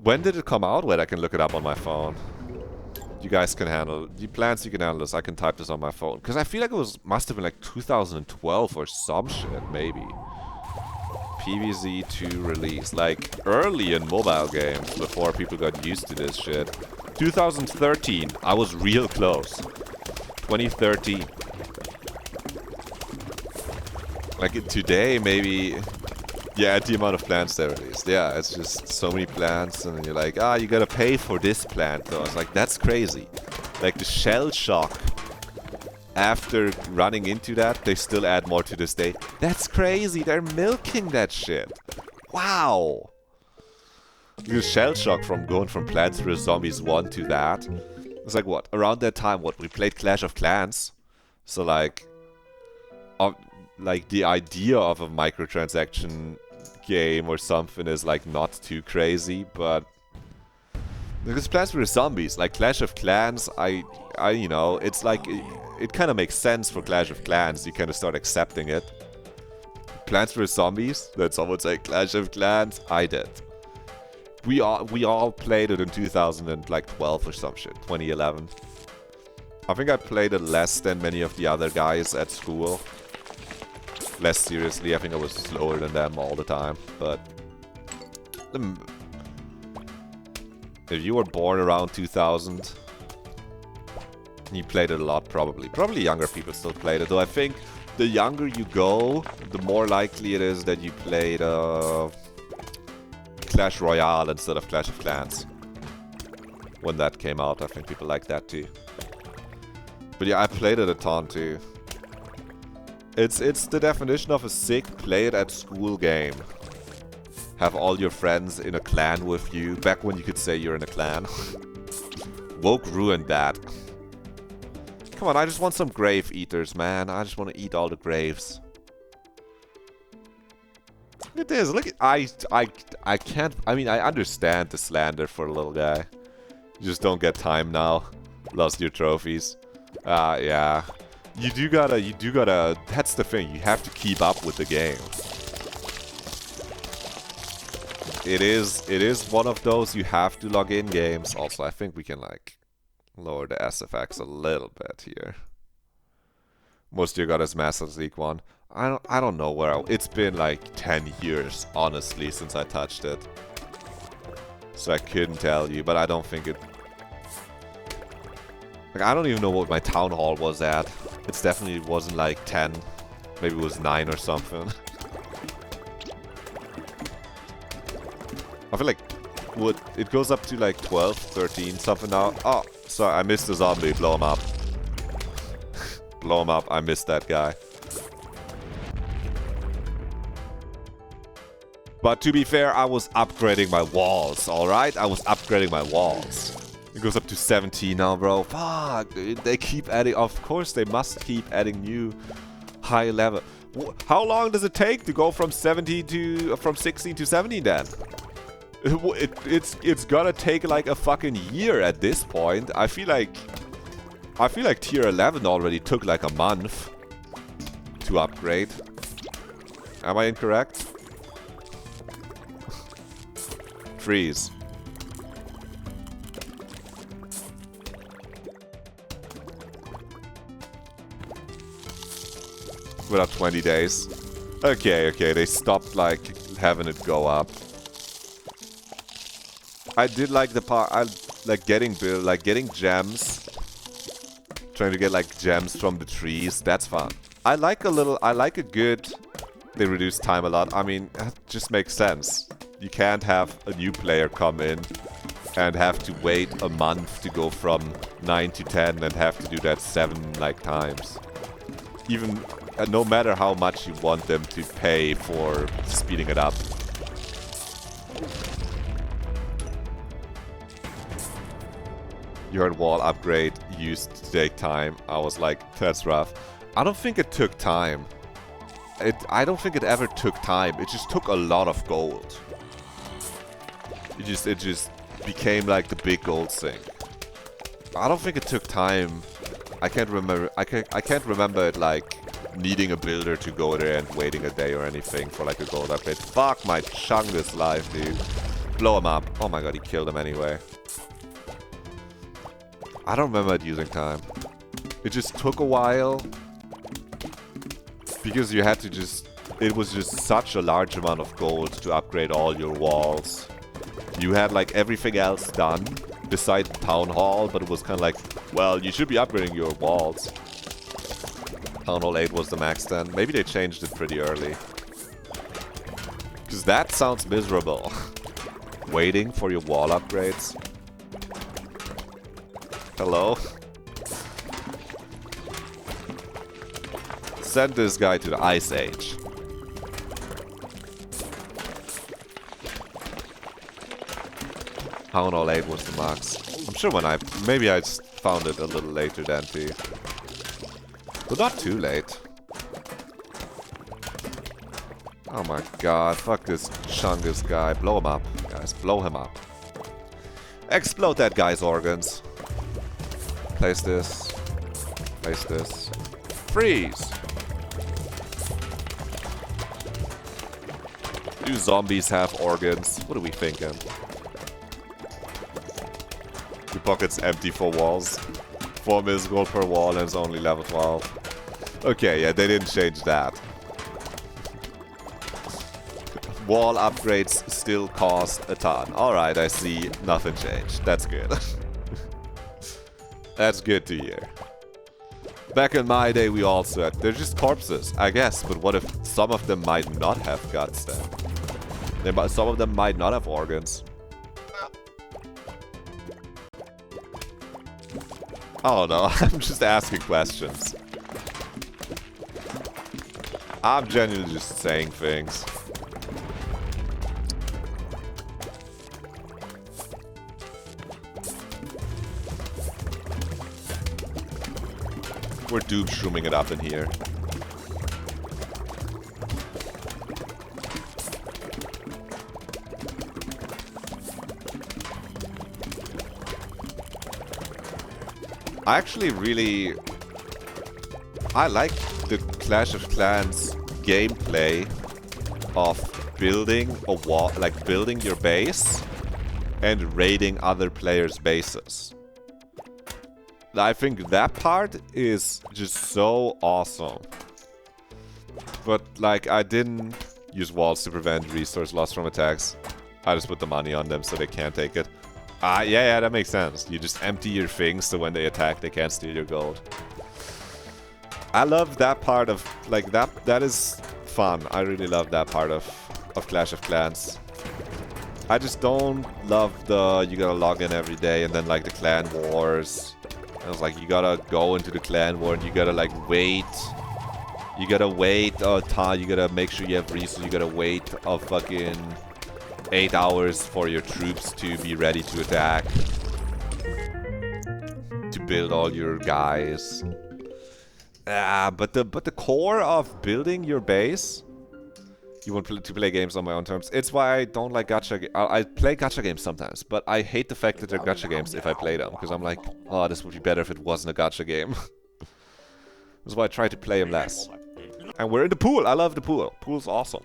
When did it come out? Wait, I can look it up on my phone. You guys can handle... the plans you can handle this. I can type this on my phone. Because I feel like it must have been like 2012 or some shit, maybe. PVZ2 release. Like, early in mobile games, before people got used to this shit. 2013. I was real close. 2013. Like, today, maybe... yeah, the amount of plants they released. Yeah, it's just so many plants, and then you're like, you gotta pay for this plant, though. It's like, that's crazy. Like, the shell shock, after running into that, they still add more to this day. That's crazy. They're milking that shit. Wow. The shell shock from going from Plants vs. Zombies 1 to that. It's like, what? Around that time, what? We played Clash of Clans. So, like... like, the idea of a microtransaction game or something is, like, not too crazy, but... because Plants vs. Zombies, like Clash of Clans, you know, it's like... it kind of makes sense for Clash of Clans. You kind of start accepting it. Plants vs. Zombies, that's almost like Clash of Clans. I did. We all played it in 2012 or some shit, 2011. I think I played it less than many of the other guys at school. Less seriously, I think I was slower than them all the time, but... if you were born around 2000, you played it a lot, probably. Probably younger people still played it, though I think the younger you go, the more likely it is that you played Clash Royale instead of Clash of Clans. When that came out, I think people like that too. But yeah, I played it a ton too. It's the definition of a sick play it at school game. Have all your friends in a clan with you. Back when you could say you're in a clan. Woke ruined that. Come on, I just want some grave eaters, man. I just want to eat all the graves. Look at this. Look at I can't. I mean, I understand the slander for a little guy. You just don't get time now. Lost your trophies. Yeah. You do gotta, that's the thing, you have to keep up with the game. It is one of those you have to log in games. Also, I think we can, like, Lower the SFX a little bit here. Most year got his Masters League one. I don't know where it's been like 10 years, honestly, since I touched it. So I couldn't tell you, but I don't think it... Like, I don't even know what my town hall was at. It definitely wasn't like 10. Maybe it was 9 or something. I feel like it goes up to like 12, 13, something now. Oh, sorry, I missed the zombie. Blow him up. Blow him up. I missed that guy. But to be fair, I was upgrading my walls, alright? I was upgrading my walls. It goes up to 17 now, bro. Fuck, dude. They keep adding... Of course, they must keep adding new high level. How long does it take to go from 17 to... From 16 to 17 then? It's gonna take like a fucking year at this point. I feel like tier 11 already took like a month to upgrade. Am I incorrect? Freeze. Without 20 days. Okay, they stopped like having it go up. I did like the part, I like getting gems. Trying to get like gems from the trees, that's fun. I like a good, they reduce time a lot. I mean, it just makes sense. You can't have a new player come in and have to wait a month to go from 9 to 10 and have to do that 7 like times. Even no matter how much you want them to pay for speeding it up. You heard wall upgrade used to take time. I was like, that's rough. I don't think it took time. I don't think it ever took time. It just took a lot of gold. It just became like the big gold thing. I don't think it took time. I can't remember. I can't remember it like needing a builder to go there and waiting a day or anything for like a gold upgrade. Fuck my Chungus life, dude. Blow him up. Oh my god, he killed him anyway. I don't remember it using time. It just took a while. Because you had to just... It was just such a large amount of gold to upgrade all your walls. You had like everything else done besides Town Hall, but it was kind of like, well, you should be upgrading your walls. Town Hall 8 was the max then. Maybe they changed it pretty early. Because that sounds miserable. Waiting for your wall upgrades. Hello? Send this guy to the Ice Age. Town Hall 8 was the max. I'm sure when maybe I found it a little later than too. But not too late. Oh my god, fuck this Chungus guy. Blow him up, guys. Blow him up. Explode that guy's organs. Place this. Place this. Freeze! Do zombies have organs? What are we thinking? Your pocket's empty for walls. 4 mils gold per wall and it's only level 12. Okay, yeah, they didn't change that. Wall upgrades still cost a ton. Alright, I see. Nothing changed. That's good. That's good to hear. Back in my day, we also had... They're just corpses, I guess. But what if some of them might not have guts then? Some of them might not have organs. Oh no, I'm just asking questions. I'm genuinely just saying things. We're doom shrooming it up in here. I actually really... I like the Clash of Clans gameplay of building a wall, like building your base and raiding other players' bases. I think that part is just so awesome. But like, I didn't use walls to prevent resource loss from attacks. I just put the money on them so they can't take it. Yeah, that makes sense. You just empty your things so when they attack, they can't steal your gold. I love that part of, like, that is fun. I really love that part of Clash of Clans. I just don't love the, you gotta log in every day and then, like, the clan wars. And it's like, you gotta go into the clan war and you gotta, like, wait. You gotta wait a time, you gotta make sure you have resources, you gotta wait a fucking 8 hours for your troops to be ready to attack. To build all your guys. But the core of building your base, you want to play games on my own terms. It's why I don't like gacha. I play gacha games sometimes, but I hate the fact that they're gacha games if I play them, because I'm like, oh, this would be better if it wasn't a gacha game. That's why I try to play them less. And we're in the pool. I love the pool. Pool's awesome.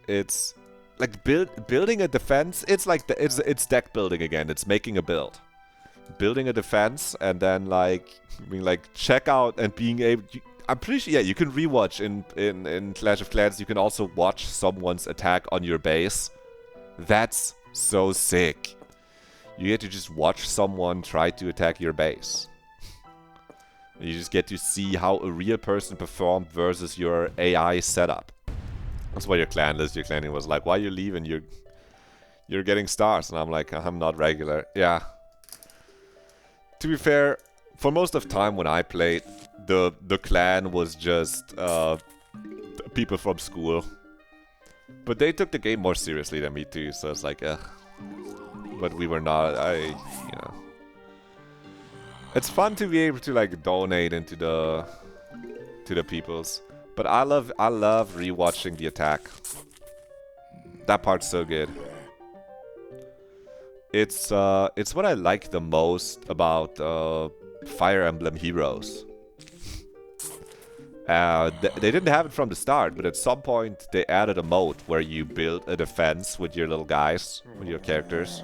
It's like building a defense. It's like it's deck building again. It's making a build. Building a defense and then like check out and being able. I'm pretty sure, yeah, you can rewatch in Clash of Clans. You can also watch someone's attack on your base. That's so sick. You get to just watch someone try to attack your base. You just get to see how a real person performed versus your AI setup. That's why your clan was like, why are you leaving? You're getting stars. And I'm like, I'm not regular. Yeah. To be fair, for most of the time when I played, the clan was just people from school. But they took the game more seriously than me too, so it's like, but we were not, you know. It's fun to be able to like donate into the peoples. But I love rewatching the attack. That part's so good. It's what I like the most about Fire Emblem Heroes. They didn't have it from the start, but at some point they added a mode where you build a defense with your little guys, with your characters,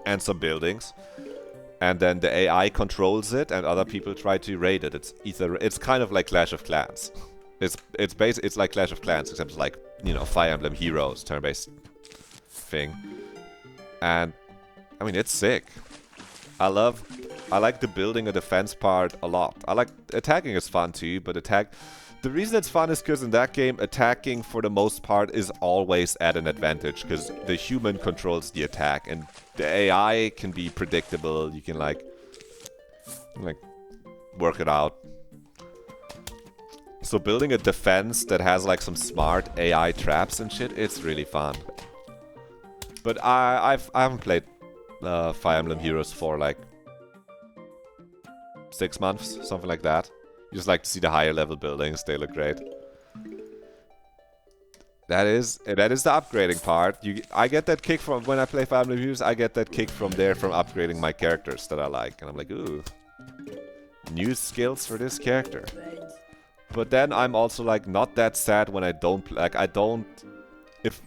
and some buildings. And then the AI controls it, and other people try to raid it. It's kind of like Clash of Clans. It's like Clash of Clans, except it's like, you know, Fire Emblem Heroes, turn-based thing. And I mean, it's sick. I like the building a defense part a lot. I like attacking is fun too, but the reason it's fun is because in that game, attacking for the most part is always at an advantage, because the human controls the attack and the AI can be predictable. You can like work it out. So building a defense that has like some smart AI traps and shit, it's really fun. But I haven't played Fire Emblem Heroes for like 6 months, something like that. You just like to see the higher level buildings, they look great. That is the upgrading part. I get that kick from when I play Fire Emblem Heroes. I get that kick from upgrading my characters that I like, and I'm like, ooh, new skills for this character. But then I'm also like not that sad when I don't if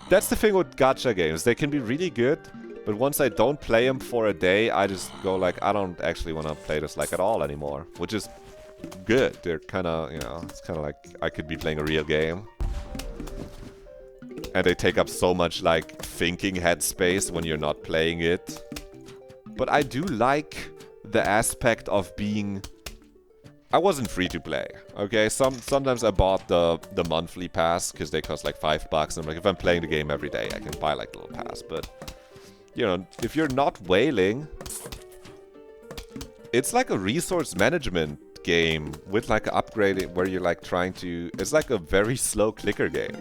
that's the thing with gacha games. They can be really good, but once I don't play them for a day, I just go like, I don't actually want to play this like at all anymore, which is good. They're kind of, you know, it's kind of like I could be playing a real game. And they take up so much like thinking headspace when you're not playing it. But I do like the aspect of being... I wasn't free to play, okay? Sometimes I bought the monthly pass because they cost like $5. And I'm like, if I'm playing the game every day, I can buy like a little pass. But, you know, if you're not whaling, it's like a resource management game with like upgrading where you're like trying to... It's like a very slow clicker game.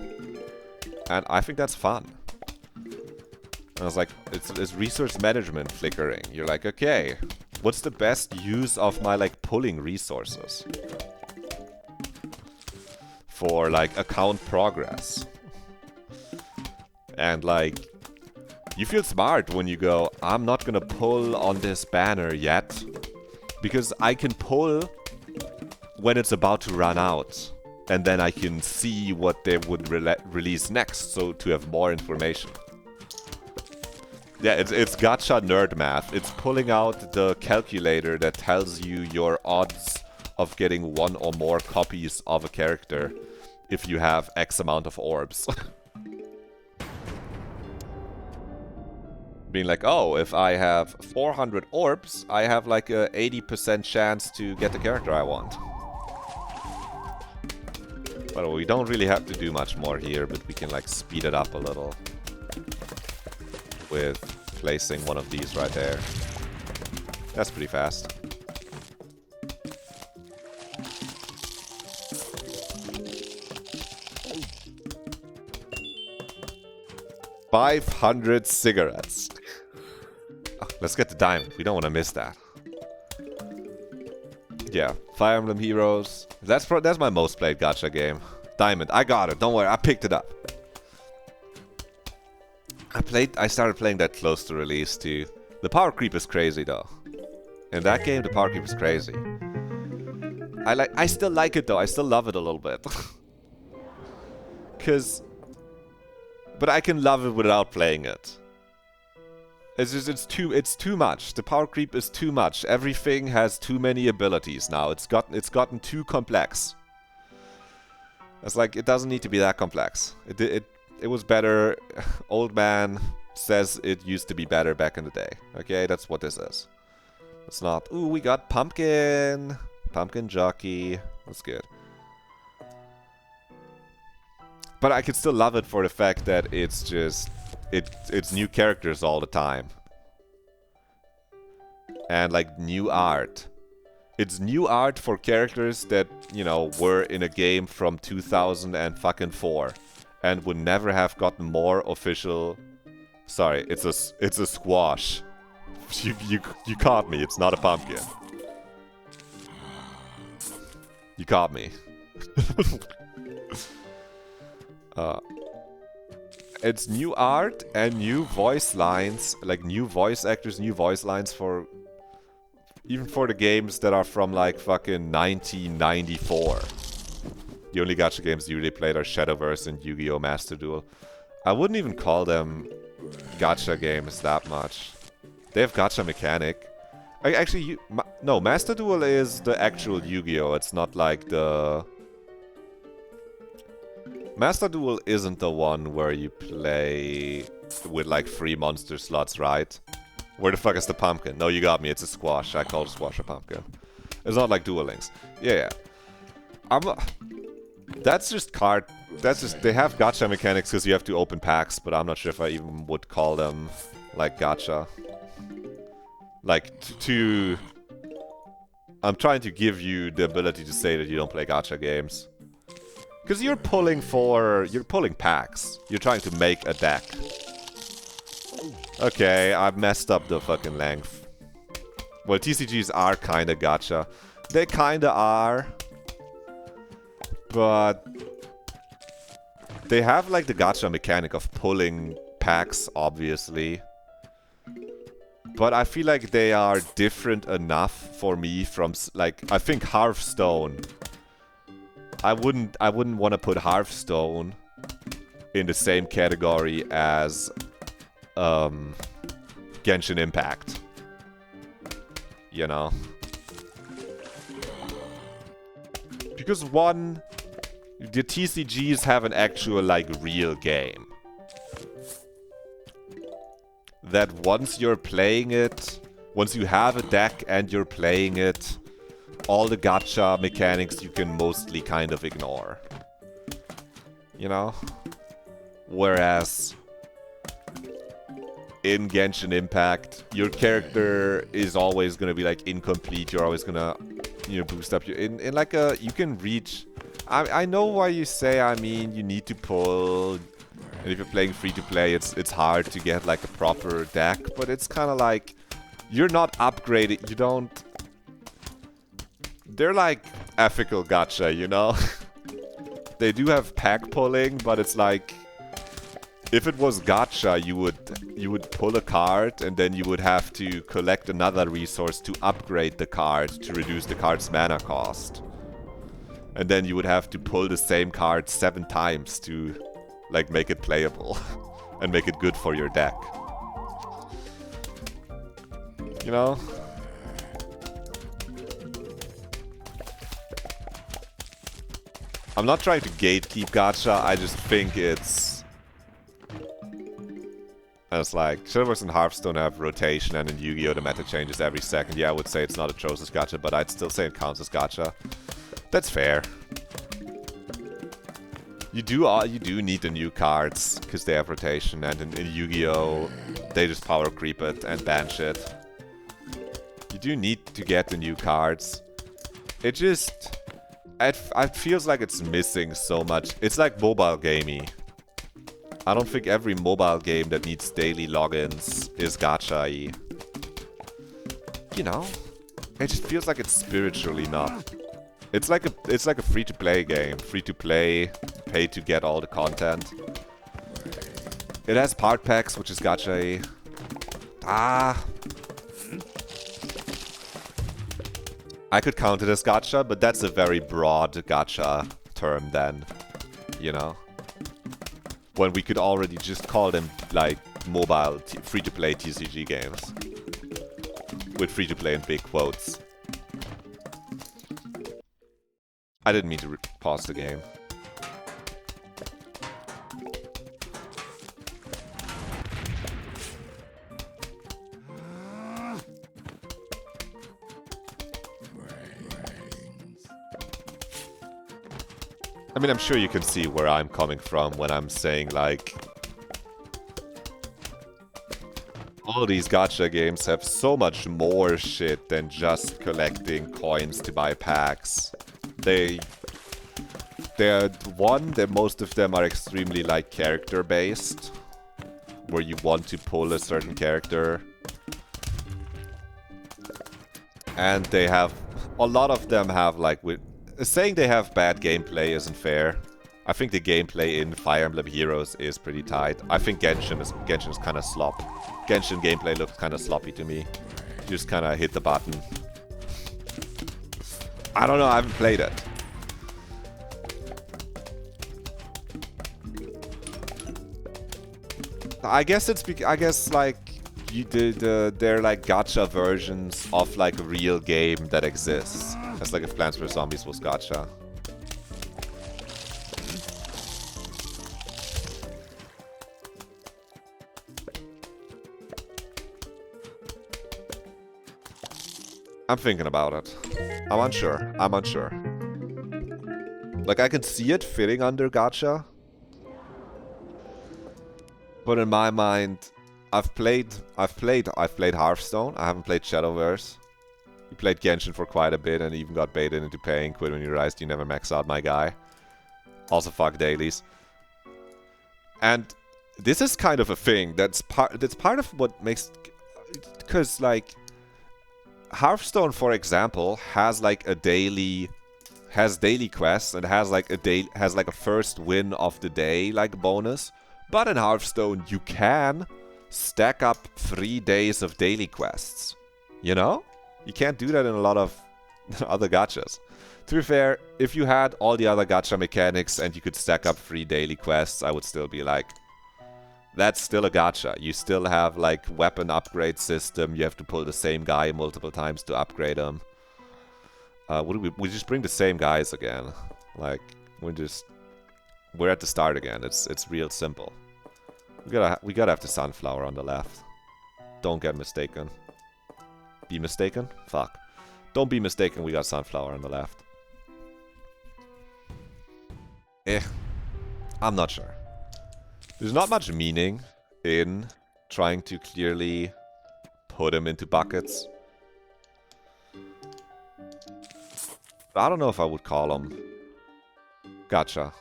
And I think that's fun. And I was like, it's resource management flickering. You're like, okay, what's the best use of my like pulling resources for like account progress? And like, you feel smart when you go, I'm not gonna pull on this banner yet, because I can pull when it's about to run out. And then I can see what they would release next, so to have more information. Yeah, it's gacha nerd math. It's pulling out the calculator that tells you your odds of getting one or more copies of a character if you have X amount of orbs. Being like, oh, if I have 400 orbs, I have like a 80% chance to get the character I want. But we don't really have to do much more here, but we can like speed it up a little with placing one of these right there. That's pretty fast. $500 cigarettes. Oh, let's get the diamond. We don't want to miss that. Yeah, Fire Emblem Heroes. That's my most played gacha game. Diamond. I got it. Don't worry. I picked it up. I started playing that close to release too. The power creep is crazy though. In that game, the power creep is crazy. I still like it though. I still love it a little bit. But I can love it without playing it. It's just it's too much. The power creep is too much. Everything has too many abilities now. It's gotten too complex. It's like it doesn't need to be that complex. It was better. Old man says it used to be better back in the day. Okay, that's what this is. It's not. Ooh, we got pumpkin jockey. That's good. But I can still love it for the fact that it's just it's new characters all the time. And like new art. It's new art for characters that, you know, were in a game from 2004 and would never have gotten more official. Sorry, it's a squash. You caught me. It's not a pumpkin. You caught me. It's new art and new voice lines, like new voice actors, new voice lines for even for the games that are from like fucking 1994. The only gacha games you really played are Shadowverse and Yu-Gi-Oh! Master Duel. I wouldn't even call them gacha games that much. They have gacha mechanic. Actually, no, Master Duel is the actual Yu-Gi-Oh! It's not like the... Master Duel isn't the one where you play with like 3 monster slots, right? Where the fuck is the pumpkin? No, you got me. It's a squash. I call the squash a pumpkin. It's not like Duel Links. Yeah. That's just card. That's just they have gacha mechanics because you have to open packs, but I'm not sure if I even would call them like gacha. Like I'm trying to give you the ability to say that you don't play gacha games. Because you're pulling packs. You're trying to make a deck. Okay, I messed up the fucking length. Well, TCGs are kinda gacha. They kinda are. But they have like the gacha mechanic of pulling packs, obviously. But I feel like they are different enough for me from, like, I think Hearthstone. I wouldn't want to put Hearthstone in the same category as Genshin Impact. You know? Because one, the TCGs have an actual, like, real game. That once you're playing it, once you have a deck and you're playing it, all the gacha mechanics you can mostly kind of ignore. You know? Whereas in Genshin Impact, your character is always gonna be like incomplete. You're always gonna, you know, boost up your in like a you can reach. I know why you say. I mean, you need to pull, and if you're playing free to play, it's hard to get like a proper deck. But it's kind of like you're not upgraded. You don't. They're like ethical gacha, you know? They do have pack pulling, but it's like if it was gacha, you would pull a card and then you would have to collect another resource to upgrade the card to reduce the card's mana cost. And then you would have to pull the same card 7 times to like make it playable and make it good for your deck. You know? I'm not trying to gatekeep gacha, I just think it's... And it's like, Shadowverse and Hearthstone have rotation, and in Yu-Gi-Oh! The meta changes every second. Yeah, I would say it's not a Chosen's gacha, but I'd still say it counts as gacha. That's fair. You do need the new cards, because they have rotation, and in Yu-Gi-Oh! They just power creep it and ban shit. You do need to get the new cards. It just... It feels like it's missing so much. It's like mobile gamey. I don't think every mobile game that needs daily logins is gacha-y. You know? It just feels like it's spiritually not. It's like a free-to-play game. Free-to-play, pay to get all the content. It has part packs, which is gacha-y. I could count it as gacha, but that's a very broad gacha term then. You know? When we could already just call them, like, mobile free-to-play TCG games. With free-to-play in big quotes. I didn't mean to pause the game. I mean, I'm sure you can see where I'm coming from when I'm saying, like... All these gacha games have so much more shit than just collecting coins to buy packs. They're one, that most of them are extremely, like, character-based. Where you want to pull a certain character. And they have... A lot of them have, like... Saying they have bad gameplay isn't fair. I think the gameplay in Fire Emblem Heroes is pretty tight. I think Genshin is kind of slop. Genshin gameplay looks kind of sloppy to me. You just kind of hit the button. I don't know, I haven't played it. I guess it's like they're like gacha versions of like a real game that exists. It's like if Plants vs Zombies was gacha. I'm thinking about it. I'm unsure. Like, I can see it fitting under gacha. But in my mind, I've played Hearthstone. I haven't played Shadowverse. You played Genshin for quite a bit and even got baited into paying. Quit when you realized you never max out, my guy. Also fuck dailies. And this is kind of a thing that's part of what makes... Because, like... Hearthstone, for example, has like a daily... Has daily quests and has like a first win of the day, like, bonus. But in Hearthstone, you can stack up 3 days of daily quests. You know? You can't do that in a lot of other gachas. To be fair, if you had all the other gacha mechanics and you could stack up 3 daily quests, I would still be like, that's still a gacha. You still have, like, weapon upgrade system. You have to pull the same guy multiple times to upgrade him. We just bring the same guys again. Like, we're at the start again. It's real simple. We gotta have the sunflower on the left. Don't get mistaken. Be mistaken? Fuck. Don't be mistaken, we got sunflower on the left. I'm not sure. There's not much meaning in trying to clearly put him into buckets. I don't know if I would call him gacha.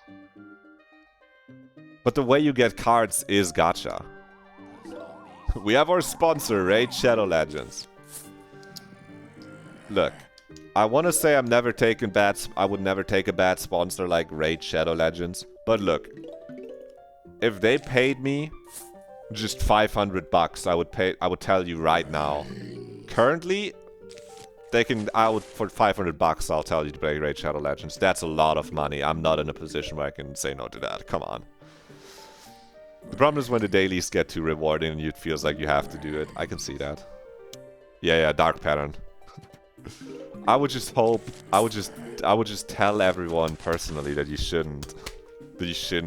But the way you get cards is gacha. We have our sponsor, Raid Shadow Legends. Look, I want to say I would never take a bad sponsor like Raid Shadow Legends. But look, if they paid me just 500 bucks, I would tell you right now. Currently, for 500 bucks, I'll tell you to play Raid Shadow Legends. That's a lot of money. I'm not in a position where I can say no to that. Come on. The problem is when the dailies get too rewarding and it feels like you have to do it. I can see that. Yeah, dark pattern. I would just hope, I would just tell everyone personally that you shouldn't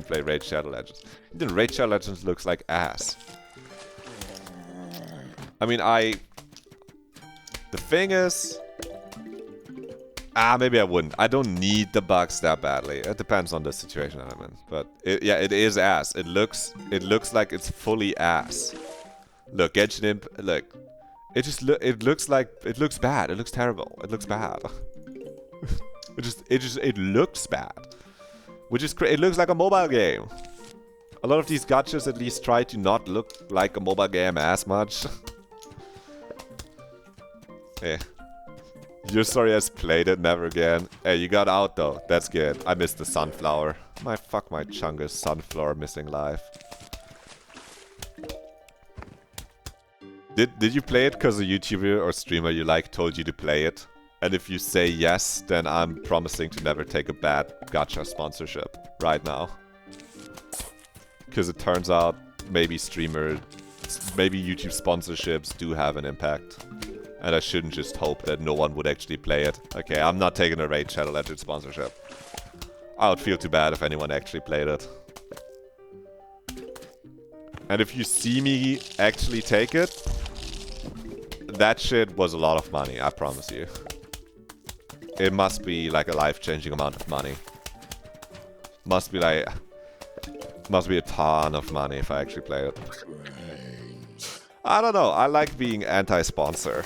play Raid Shadow Legends. Then Raid Shadow Legends looks like ass. I mean, the thing is, maybe I wouldn't. I don't need the bugs that badly. It depends on the situation I'm in. But yeah, it is ass. It looks like it's fully ass. Look, Genshin Imp. Look, it looks bad. It looks terrible. It looks bad. it looks bad. Which is it looks like a mobile game. A lot of these gachas at least try to not look like a mobile game as much. Hey. You're sorry I played it, never again. Hey, you got out though. That's good. I missed the sunflower. My Chungus sunflower missing life. Did you play it because a YouTuber or streamer you like told you to play it? And if you say yes, then I'm promising to never take a bad gacha sponsorship right now. Because it turns out maybe YouTube sponsorships do have an impact. And I shouldn't just hope that no one would actually play it. Okay, I'm not taking a Raid Shadow Legends sponsorship. I would feel too bad if anyone actually played it. And if you see me actually take it, that shit was a lot of money, I promise you. It must be like a life-changing amount of money. Must be a ton of money if I actually play it. I don't know, I like being anti-sponsor.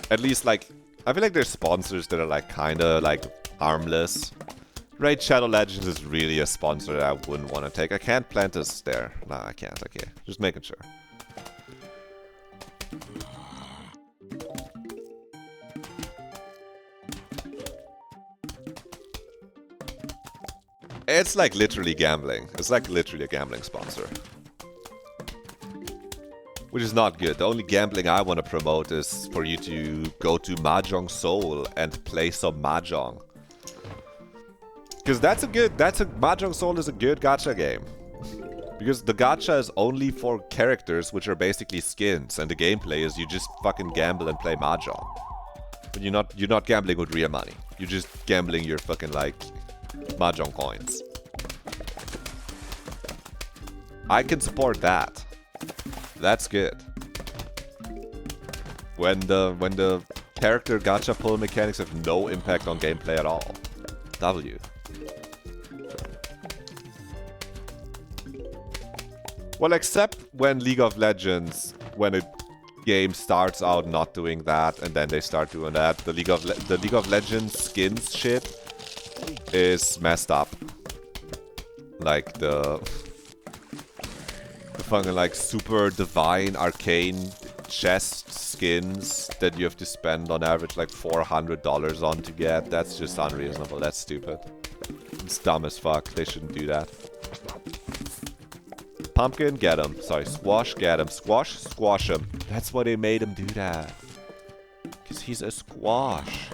At least, like, I feel like there's sponsors that are, like, kinda, like, harmless. Raid Shadow Legends is really a sponsor that I wouldn't want to take. I can't plant this there. Nah, I can't. Okay, just making sure. It's like literally gambling. It's like literally a gambling sponsor. Which is not good. The only gambling I want to promote is for you to go to Mahjong Soul and play some Mahjong. Because Mahjong Soul is a good gacha game. Because the gacha is only for characters which are basically skins, and the gameplay is you just fucking gamble and play Mahjong. But you're not gambling with real money. You're just gambling your fucking like Mahjong coins. I can support that. That's good. When the character gacha pull mechanics have no impact on gameplay at all. W. Well, except when League of Legends, when a game starts out not doing that, and then they start doing that. The League of Legends skins shit is messed up. Like the fucking like super divine arcane chest skins that you have to spend on average like $400 on to get. That's just unreasonable. That's stupid. It's dumb as fuck. They shouldn't do that. Pumpkin, get him. Sorry, squash, get him. Squash, squash him. That's why they made him do that. Because he's a squash.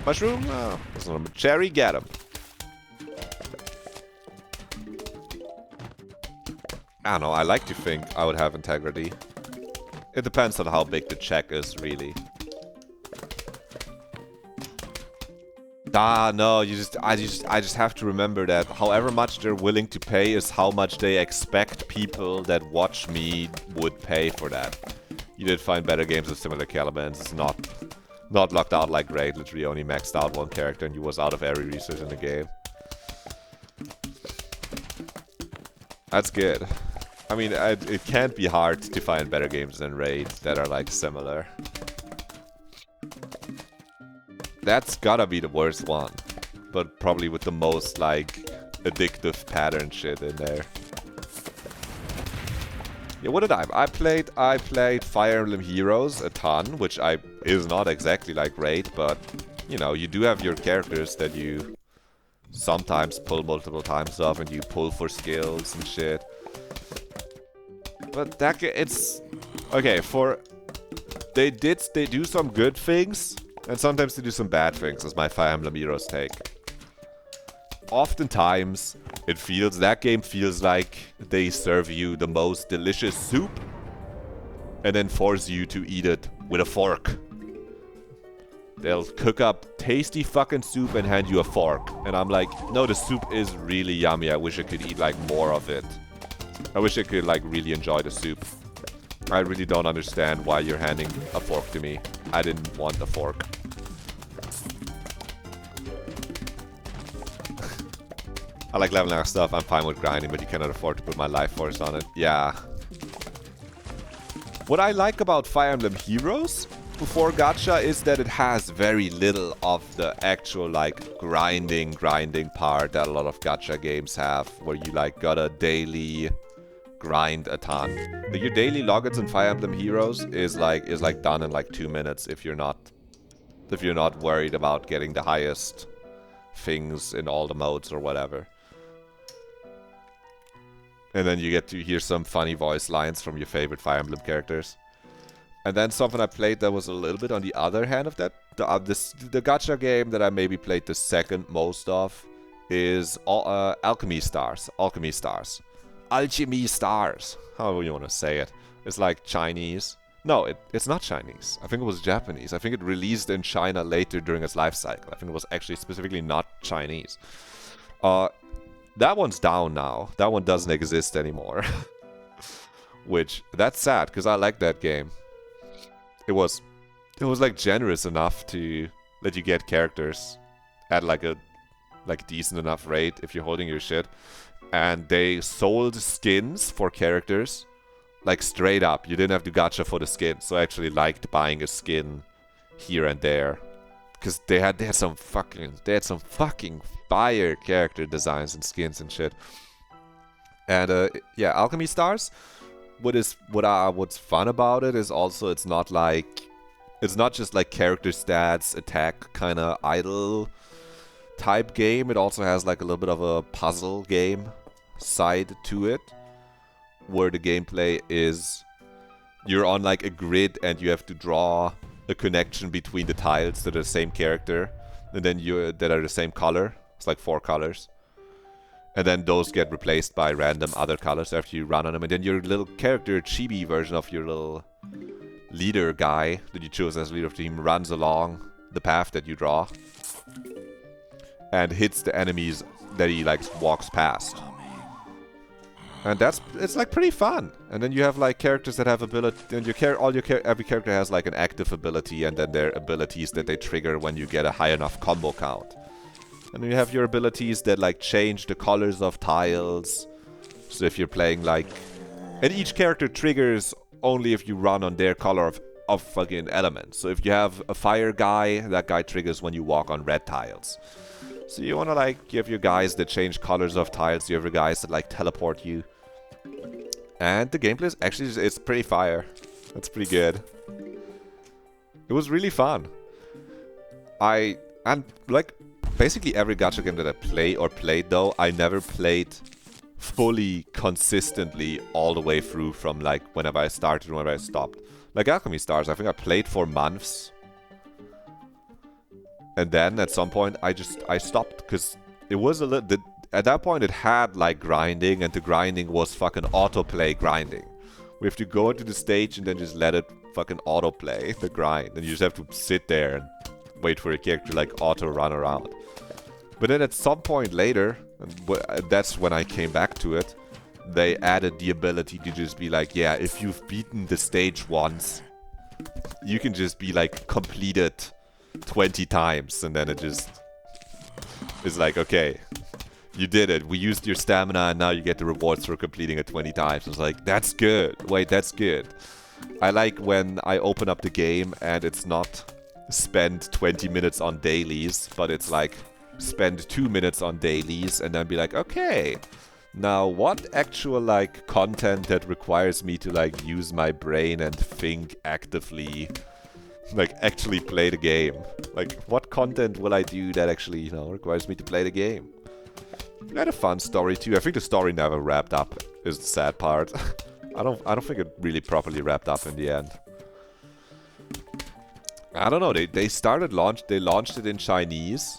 Mushroom? Oh, that's not a cherry, get him. I don't know, I like to think I would have integrity. It depends on how big the check is, really. No, I just have to remember that however much they're willing to pay is how much they expect people that watch me would pay for that. You did find better games with similar elements. It's not locked out like Raid, literally only maxed out one character and you was out of every resource in the game. That's good. I mean, it can't be hard to find better games than Raid that are like similar. That's gotta be the worst one, but probably with the most like addictive pattern shit in there. Yeah, what did I played Fire Emblem Heroes a ton, which is not exactly like Raid, but you know, you do have your characters that you sometimes pull multiple times off and you pull for skills and shit. But that it's okay for they do some good things and sometimes they do some bad things, as my Fire Emblem Heroes take. oftentimes that game feels like they serve you the most delicious soup and then force you to eat it with a fork. They'll cook up tasty fucking soup and hand you a fork. And I'm like, no, the soup is really yummy. I wish I could eat like more of it. I wish I could like really enjoy the soup. I really don't understand why you're handing a fork to me. I didn't want a fork. I like leveling up stuff. I'm fine with grinding, but you cannot afford to put my life force on it. Yeah. What I like about Fire Emblem Heroes before gacha is that it has very little of the actual like grinding part that a lot of gacha games have, where you like gotta daily grind a ton. Like your daily logins in Fire Emblem Heroes is like done in like 2 minutes if you're not worried about getting the highest things in all the modes or whatever. And then you get to hear some funny voice lines from your favorite Fire Emblem characters. And then something I played that was a little bit on the other hand of that, the gacha game that I maybe played the second most of is Alchemy Stars. Alchemy Stars. However you want to say it. It's like Chinese. No, it's not Chinese. I think it was Japanese. I think it released in China later during its life cycle. I think it was actually specifically not Chinese. That one's down now. That one doesn't exist anymore. Which, that's sad, because I like that game. It was like generous enough to let you get characters at like a decent enough rate if you're holding your shit. And they sold skins for characters like straight up. You didn't have to gacha for the skin. So I actually liked buying a skin here and there. Because they had some fucking fire character designs and skins and shit. And yeah, Alchemy Stars. What's fun about it is also it's not just like character stats, attack kind of idle type game. It also has like a little bit of a puzzle game side to it, where the gameplay is you're on like a grid and you have to draw a connection between the tiles that are the same character and then that are the same color. It's like 4 colors. And then those get replaced by random other colors after you run on them. And then your little character, chibi version of your little leader guy that you chose as leader of the team, runs along the path that you draw. And hits the enemies that he like walks past. And it's like pretty fun. And then you have like characters that have ability, and every character has like an active ability, and then their abilities that they trigger when you get a high enough combo count. And then you have your abilities that like change the colors of tiles. So if you're playing like, and each character triggers only if you run on their color of fucking elements. So if you have a fire guy, that guy triggers when you walk on red tiles. So you want to like, you have your guys that change colors of tiles, you have your guys that like teleport you. And the gameplay is actually, it's pretty fire. It's pretty good. It was really fun. And like, basically every gacha game that I play or played though, I never played fully, consistently all the way through from like whenever I started and whenever I stopped. Like Alchemy Stars, I think I played for months. And then at some point I stopped because it was a little, at that point it had like grinding, and the grinding was fucking autoplay grinding. We have to go into the stage and then just let it fucking autoplay the grind. And you just have to sit there and wait for a character to like auto run around. But then at some point later, and that's when I came back to it, they added the ability to just be like, yeah, if you've beaten the stage once, you can just be like completed 20 times, and then it just is like, okay, you did it. We used your stamina, and now you get the rewards for completing it 20 times. It's like, that's good. Wait, that's good. I like when I open up the game and it's not spend 20 minutes on dailies, but it's like spend 2 minutes on dailies and then be like, okay, now what actual like content that requires me to like use my brain and think actively, like actually play the game? Like what content will I do that actually, you know, requires me to play the game? It had a fun story too. I think the story never wrapped up is the sad part. I don't think it really properly wrapped up in the end. I don't know, they launched it in Chinese.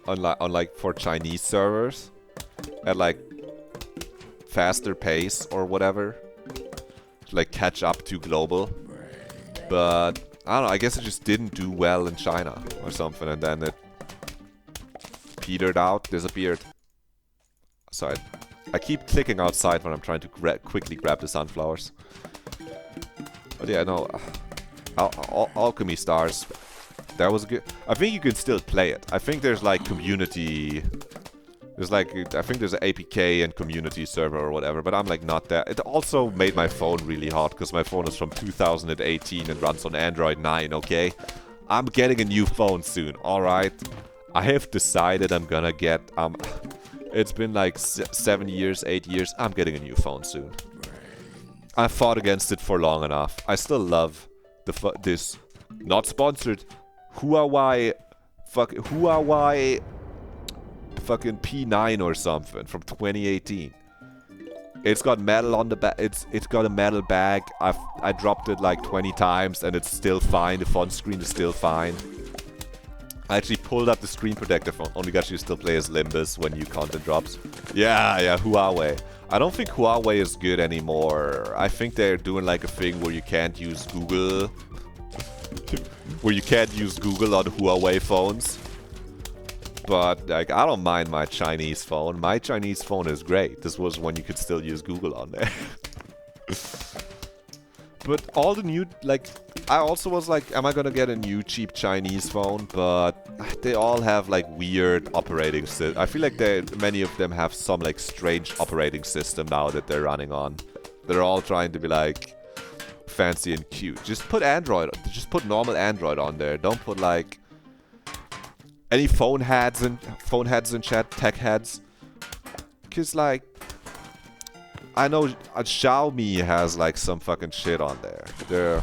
on like for Chinese servers at like faster pace or whatever, to like catch up to global. But I don't know, I guess it just didn't do well in China or something, and then it petered out, disappeared. So I keep clicking outside when I'm trying to quickly grab the sunflowers. But yeah, no, Alchemy Stars, that was good. I think you can still play it. I think there's like community. There's like, I think there's an APK and community server or whatever, but I'm like not there. It also made my phone really hot because my phone is from 2018 and runs on Android 9, okay? I'm getting a new phone soon, alright? I have decided I'm gonna get, it's been like 7 years, 8 years, I'm getting a new phone soon. I fought against it for long enough. I still love this, not sponsored, Huawei fucking P9 or something from 2018. It's got metal on the back. It's got a metal bag. I dropped it like 20 times and it's still fine. The font screen is still fine. I actually pulled up the screen protector phone. Only got you still play as Limbus when new content drops. Yeah, Huawei. I don't think Huawei is good anymore. I think they're doing like a thing where you can't use Google. Where you can't use Google on Huawei phones. But, like, I don't mind my Chinese phone. My Chinese phone is great. This was when you could still use Google on there. But all the new, like, I also was like, am I gonna get a new cheap Chinese phone? But they all have, like, weird operating system. I feel like many of them have some, like, strange operating system now that they're running on. They're all trying to be, like, fancy and cute. Just put Android, just put normal Android on there. Don't put, like, any phone heads in chat, tech heads. Cause like, I know Xiaomi has like some fucking shit on there. Their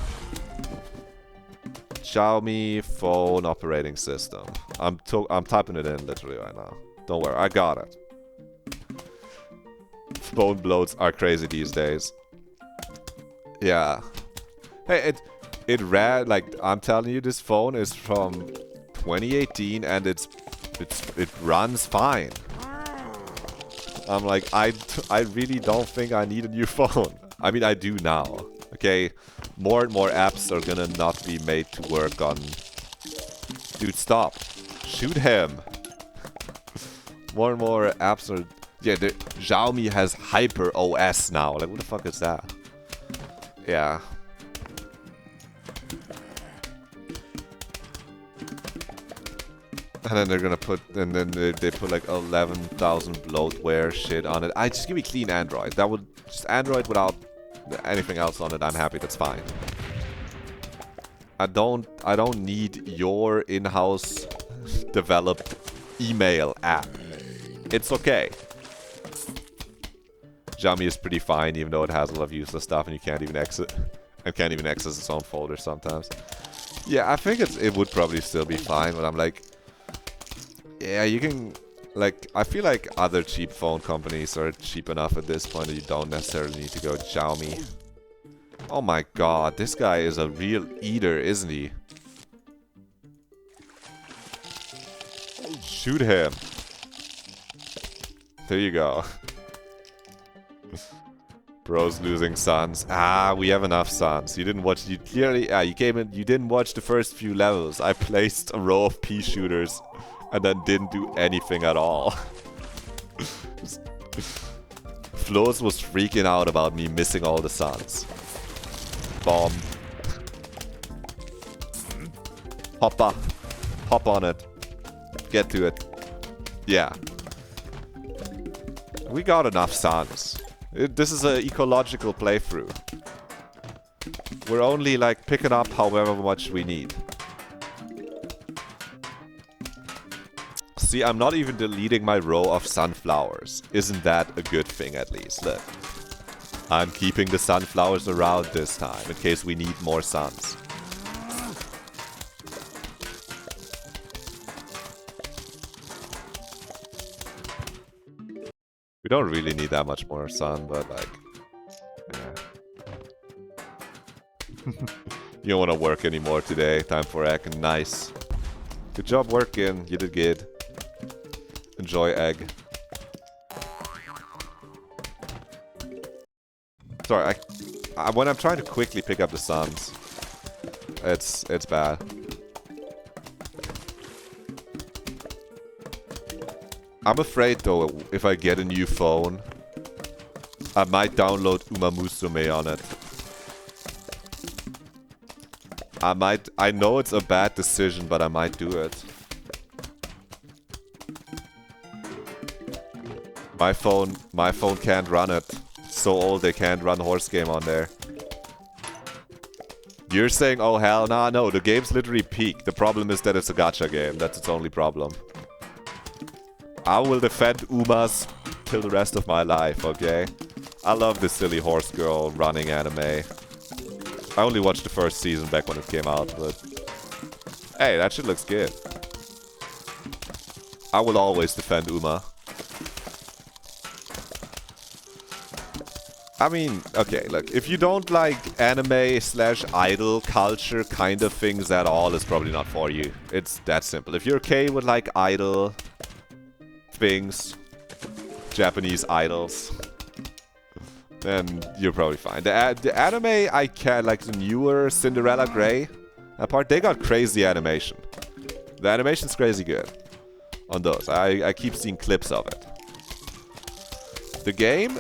Xiaomi phone operating system. I'm typing it in literally right now. Don't worry, I got it. Phone bloats are crazy these days. Yeah. Hey, it ran like, I'm telling you, this phone is from 2018 and it runs fine. I'm like, I really don't think I need a new phone. I mean, I do now. Okay, more and more apps are gonna not be made to work on. Dude, stop! Shoot him! More and more apps are. Yeah, the Xiaomi has Hyper OS now. Like, what the fuck is that? Yeah. And then they're gonna put, and then they put like 11,000 bloatware shit on it. Just give me clean Android. That would, just Android without anything else on it. I'm happy. That's fine. I don't need your in-house developed email app. It's okay. Xiaomi is pretty fine, even though it has a lot of useless stuff, and you can't even exit. And can't even access its own folder sometimes. Yeah, I think it would probably still be fine, but I'm like. Yeah, you can, like, I feel like other cheap phone companies are cheap enough at this point that you don't necessarily need to go Xiaomi. Oh my god, this guy is a real eater, isn't he? Shoot him. There you go. Bro's losing sons. Ah, we have enough sons. You didn't watch, you clearly, you came in, you didn't watch the first few levels. I placed a row of pea shooters. And then didn't do anything at all. Flo's was freaking out about me missing all the suns. Bomb. Hoppa. Hop on it. Get to it. Yeah. We got enough suns. This is an ecological playthrough. We're only like picking up however much we need. See, I'm not even deleting my row of sunflowers. Isn't that a good thing at least? Look. I'm keeping the sunflowers around this time in case we need more suns. We don't really need that much more sun, but like... Yeah. You don't want to work anymore today. Time for acting nice. Good job working. You did good. Enjoy egg. Sorry, when I'm trying to quickly pick up the suns, it's bad. I'm afraid though, if I get a new phone, I might download Uma Musume on it. I know it's a bad decision, but I might do it. My phone can't run it. It's so old they can't run horse game on there. You're saying, oh hell nah, no, the game's literally peak. The problem is that it's a gacha game. That's its only problem. I will defend Umas till the rest of my life, okay? I love this silly horse girl running anime. I only watched the first season back when it came out, but... Hey, that shit looks good. I will always defend Uma. I mean, okay, look, if you don't like anime/idol culture kind of things at all, it's probably not for you. It's that simple. If you're okay with like idol things, Japanese idols, then you're probably fine. The anime I can, like the newer Cinderella Grey, that part, they got crazy animation. The animation's crazy good on those. I keep seeing clips of it. The game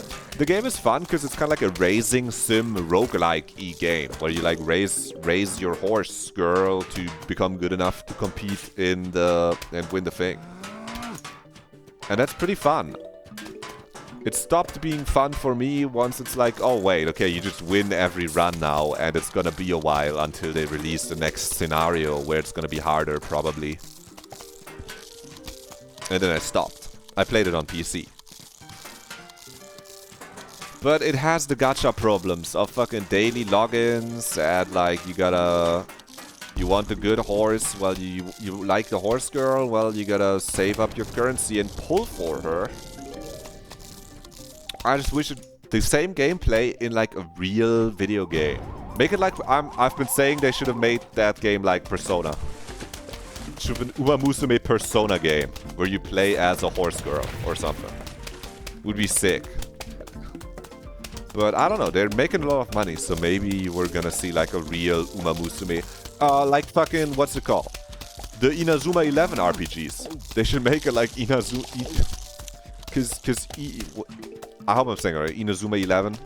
is fun because it's kind of like a racing sim roguelike-y game where you like raise your horse girl to become good enough to compete and win the thing. And that's pretty fun. It stopped being fun for me once it's like, oh wait, okay, you just win every run now and it's gonna be a while until they release the next scenario where it's gonna be harder probably. And then I stopped. I played it on PC. But it has the gacha problems of fucking daily logins and like you want a good horse, well you like the horse girl, well you gotta save up your currency and pull for her. I just wish the same gameplay in like a real video game. Make it like I've been saying they should have made that game like Persona. It should have been Uma Musume Persona game where you play as a horse girl or something. Would be sick. But I don't know, they're making a lot of money, so maybe we're gonna see like a real Uma Musume. Like fucking, what's it called? The Inazuma 11 RPGs. They should make it like Inazuma... I hope I'm saying it right. Inazuma 11.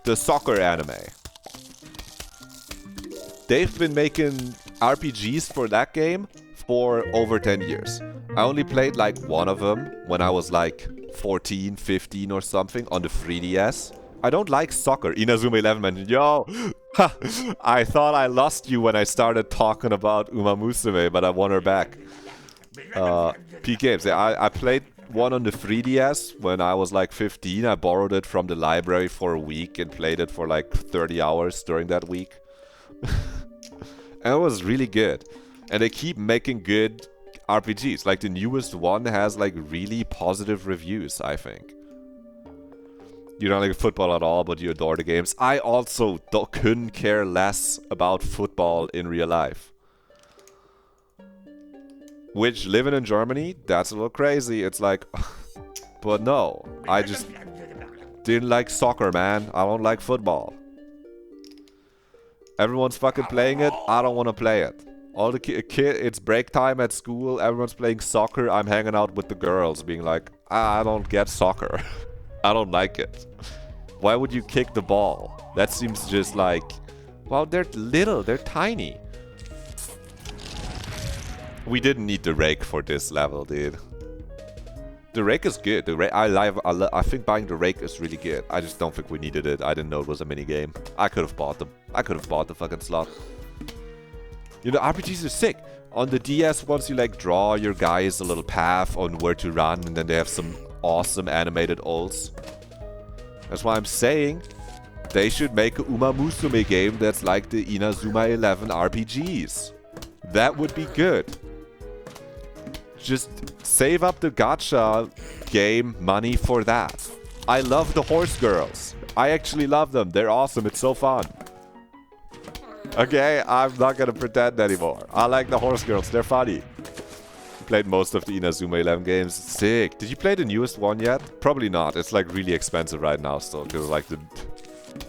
The soccer anime. They've been making RPGs for that game for over 10 years. I only played like one of them when I was like 14, 15 or something on the 3DS. I don't like soccer. Inazuma 11 mentioned, yo, I thought I lost you when I started talking about Uma Musume, but I won her back. P games. Yeah, I played one on the 3DS when I was like 15. I borrowed it from the library for a week and played it for like 30 hours during that week. And it was really good. And they keep making good RPGs. Like the newest one has like really positive reviews, I think. You don't like football at all, but you adore the games. I also couldn't care less about football in real life. Which, living in Germany, that's a little crazy. It's like, but no, I just didn't like soccer, man. I don't like football. Everyone's fucking playing it. I don't want to play it. All the it's break time at school. Everyone's playing soccer. I'm hanging out with the girls, being like, I don't get soccer. I don't like it. Why would you kick the ball? That seems just like... Well, they're little. They're tiny. We didn't need the rake for this level, dude. The rake is good. I think buying the rake is really good. I just don't think we needed it. I didn't know it was a minigame. I could have bought them. I could have bought the fucking slot. You know, RPGs are sick. On the DS, once you like draw your guys a little path on where to run, and then they have some awesome animated ults. That's why I'm saying they should make a Uma Musume game that's like the Inazuma 11 RPGs. That would be good. Just save up the gacha game money for that. I love the horse girls. I actually love them. They're awesome. It's so fun. Okay, I'm not gonna pretend anymore. I like the horse girls. They're funny. played most of the Inazuma 11 games. Sick. Did you play the newest one yet? Probably not. It's like really expensive right now still, because like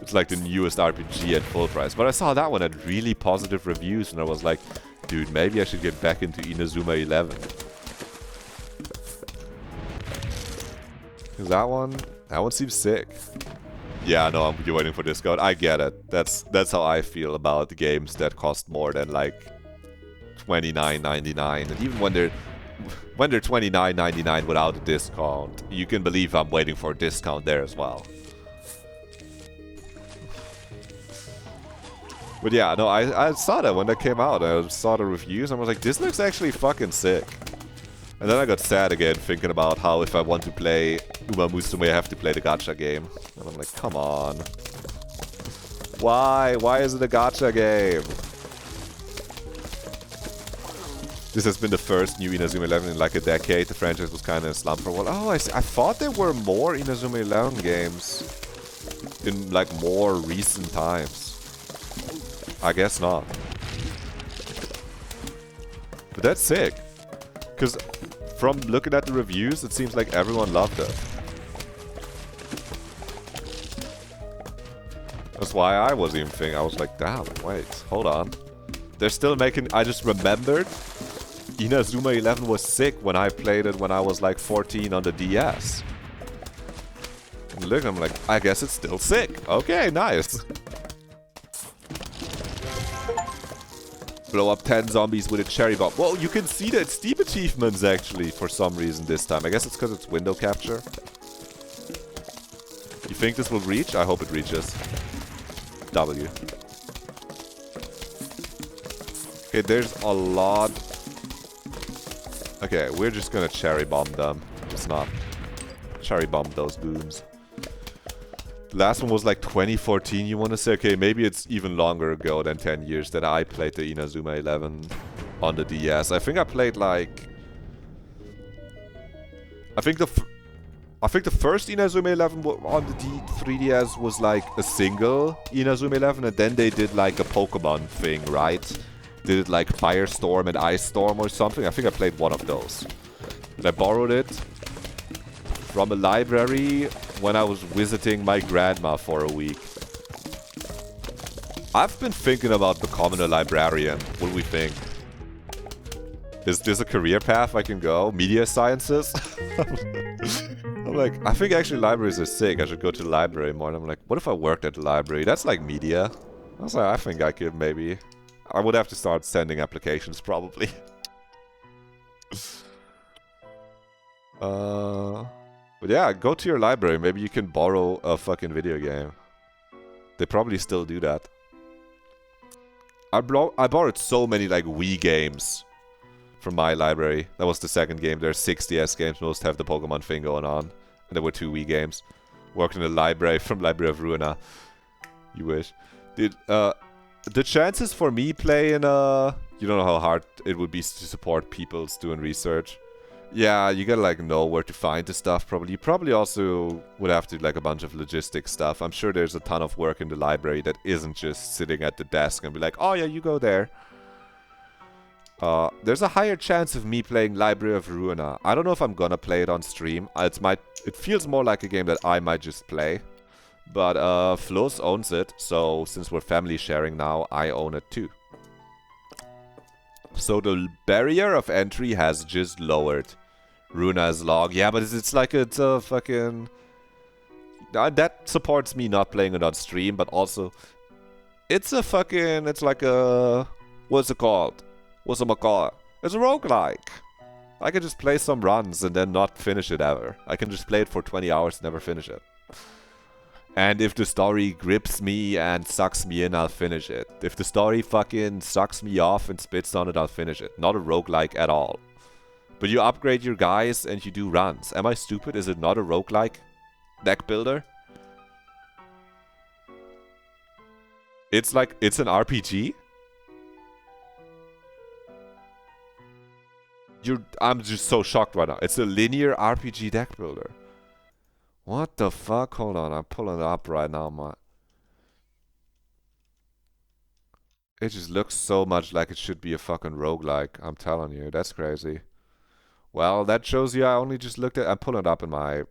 it's like the newest RPG at full price. But I saw that one had really positive reviews, and I was like, dude, maybe I should get back into Inazuma 11. Cause that one seems sick. Yeah, no, you're waiting for discount. I get it. That's how I feel about the games that cost more than like $29.99, and even when they're $29.99 without a discount, you can believe I'm waiting for a discount there as well. But yeah, no, I saw that when that came out. I saw the reviews and I was like, this looks actually fucking sick. And then I got sad again thinking about how if I want to play Uma Musume, I have to play the gacha game. And I'm like, come on. Why? Why is it a gacha game? This has been the first new Inazuma 11 in like a decade. The franchise was kind of in a slump for a while. Oh, I see. I thought there were more Inazuma 11 games in like more recent times. I guess not. But that's sick. Because from looking at the reviews, it seems like everyone loved it. That's why I was even thinking. I was like, damn, wait, hold on. They're still making... I just remembered Inazuma 11 was sick when I played it when I was like 14 on the DS. And look, I'm like, I guess it's still sick. Okay, nice. Blow up 10 zombies with a cherry bomb. Well, you can see that Steam achievements actually for some reason this time. I guess it's because it's window capture. You think this will reach? I hope it reaches. W. Okay, there's a lot. Okay, we're just gonna cherry bomb them. Just not cherry bomb those booms. The last one was like 2014, you want to say? Okay, maybe it's even longer ago than 10 years that I played the Inazuma 11 on the DS. I think I played like... I think the first Inazuma 11 on the 3DS was like a single Inazuma 11, and then they did like a Pokemon thing, right? Did it like Firestorm and Ice Storm or something? I think I played one of those. And I borrowed it from a library when I was visiting my grandma for a week. I've been thinking about becoming a librarian. What do we think? Is this a career path I can go? Media sciences? I'm like, I think actually libraries are sick. I should go to the library more. And I'm like, what if I worked at the library? That's like media. I was like, I think I could maybe. I would have to start sending applications probably. But yeah, go to your library. Maybe you can borrow a fucking video game. They probably still do that. I borrowed so many like Wii games from my library. That was the second game. There's 6 DS games. Most have the Pokemon thing going on. And there were 2 Wii games. Worked in a library from Library of Ruina. You wish. Dude, the chances for me playing, you don't know how hard it would be to support people doing research. Yeah, you gotta like know where to find the stuff probably. You probably also would have to do like a bunch of logistics stuff. I'm sure there's a ton of work in the library that isn't just sitting at the desk and be like, oh yeah, you go there. There's a higher chance of me playing Library of Ruina. I don't know if I'm gonna play it on stream. It feels more like a game that I might just play. But Flo's owns it, so since we're family sharing now, I own it too. So the barrier of entry has just lowered. Runa's log. Yeah, but it's like it's a fucking... that supports me not playing it on stream, but also... It's a fucking... It's like a... What's it called? What's it called? It's a roguelike. I can just play some runs and then not finish it ever. I can just play it for 20 hours and never finish it. And if the story grips me and sucks me in, I'll finish it. If the story fucking sucks me off and spits on it, I'll finish it. Not a roguelike at all. But you upgrade your guys and you do runs. Am I stupid? Is it not a roguelike deck builder? It's like, it's an RPG? I'm just so shocked right now. It's a linear RPG deck builder. What the fuck? Hold on, I'm pulling it up right now, man. It just looks so much like it should be a fucking roguelike. I'm telling you, that's crazy. Well, that shows you I only just looked at... I'm pulling it up in my...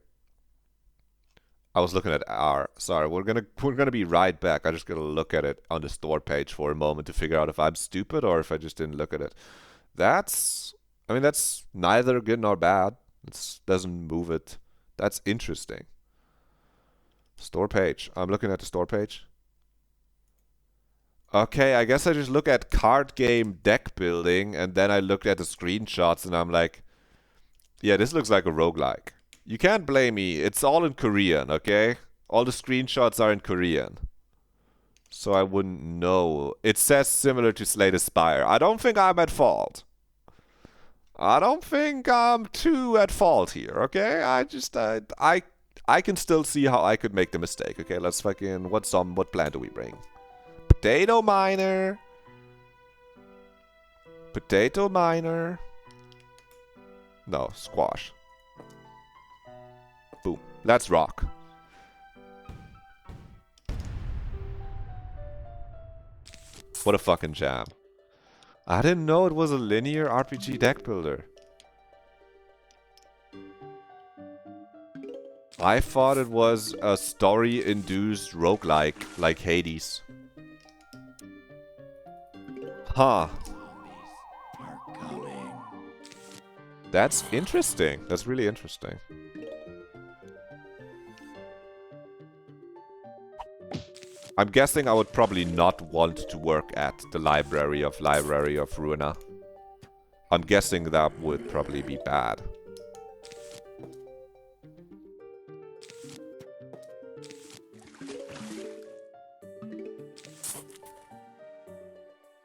I was looking at R. Sorry, we're gonna be right back. I just gotta look at it on the store page for a moment to figure out if I'm stupid or if I just didn't look at it. That's... I mean, that's neither good nor bad. It doesn't move it. That's interesting. Store page. I'm looking at the store page. Okay, I guess I just look at card game deck building and then I looked at the screenshots and I'm like, yeah, this looks like a roguelike. You can't blame me. It's all in Korean, okay? All the screenshots are in Korean. So I wouldn't know. It says similar to Slay the Spire. I don't think I'm at fault. I don't think I'm too at fault here, okay? I can still see how I could make the mistake, okay? Let's fucking... What plant do we bring? Potato miner. Potato miner. No, squash. Boom. Let's rock. What a fucking jam. I didn't know it was a linear RPG deck builder. I thought it was a story-induced roguelike, like Hades. Huh. That's interesting. That's really interesting. I'm guessing I would probably not want to work at the Library of Ruina. I'm guessing that would probably be bad.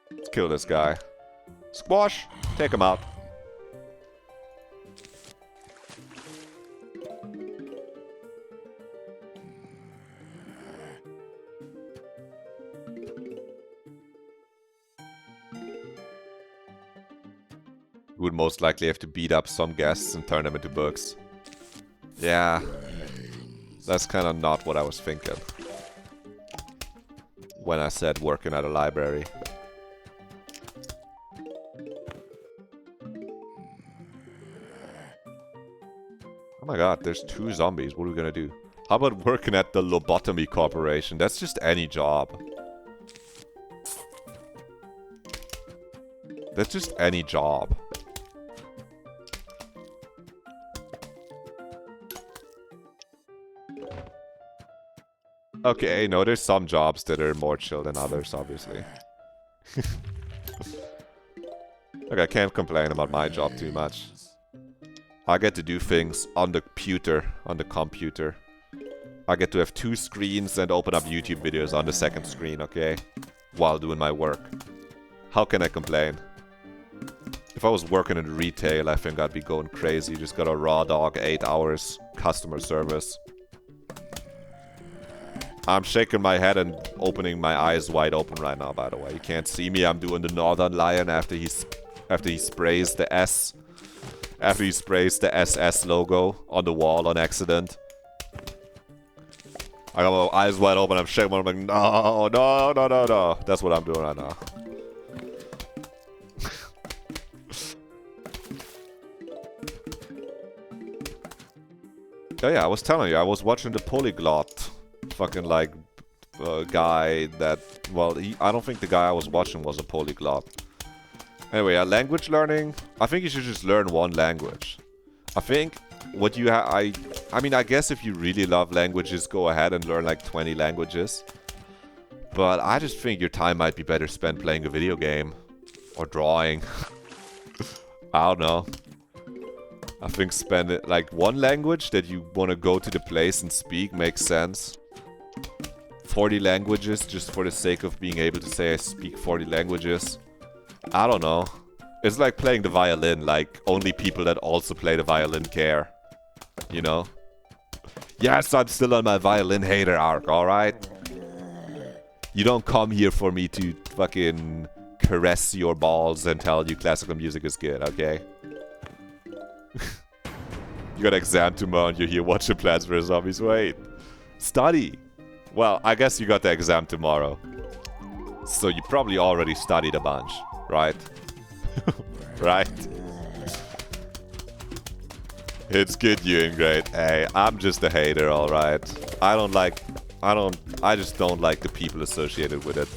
Let's kill this guy. Squash! Take him out. Would most likely have to beat up some guests and turn them into books. Yeah. That's kind of not what I was thinking when I said working at a library. Oh my god, there's 2 zombies. What are we gonna do? How about working at the Lobotomy Corporation? That's just any job. That's just any job. Okay, no, there's some jobs that are more chill than others, obviously. Look, I can't complain about my job too much. I get to do things on the computer. I get to have 2 screens and open up YouTube videos on the second screen, okay? While doing my work. How can I complain? If I was working in retail, I think I'd be going crazy. Just got a raw dog, 8 hours, customer service. I'm shaking my head and opening my eyes wide open right now, by the way. You can't see me. I'm doing the Northern Lion after he sprays the S. After he sprays the SS logo on the wall on accident. I got my eyes wide open. I'm shaking. I'm like, no, no, no, no, no. That's what I'm doing right now. Oh yeah, I was telling you, I was watching the Polyglot fucking like guy that, well, I don't think the guy I was watching was a polyglot. Anyway, language learning, I think you should just learn one language. I think what you I mean, I guess if you really love languages, go ahead and learn like 20 languages. But I just think your time might be better spent playing a video game or drawing. I don't know. I think spend it like one language that you want to go to the place and speak makes sense. 40 languages just for the sake of being able to say I speak 40 languages. I don't know. It's like playing the violin, like only people that also play the violin care. You know? Yes, I'm still on my violin hater arc, alright? You don't come here for me to fucking caress your balls and tell you classical music is good, okay? You got an exam tomorrow and you're here watching Plants vs. Zombies. Wait. Study. Well, I guess you got the exam tomorrow. So you probably already studied a bunch, right? Right? It's good you in grade. Hey, I'm just a hater, alright. I just don't like the people associated with it.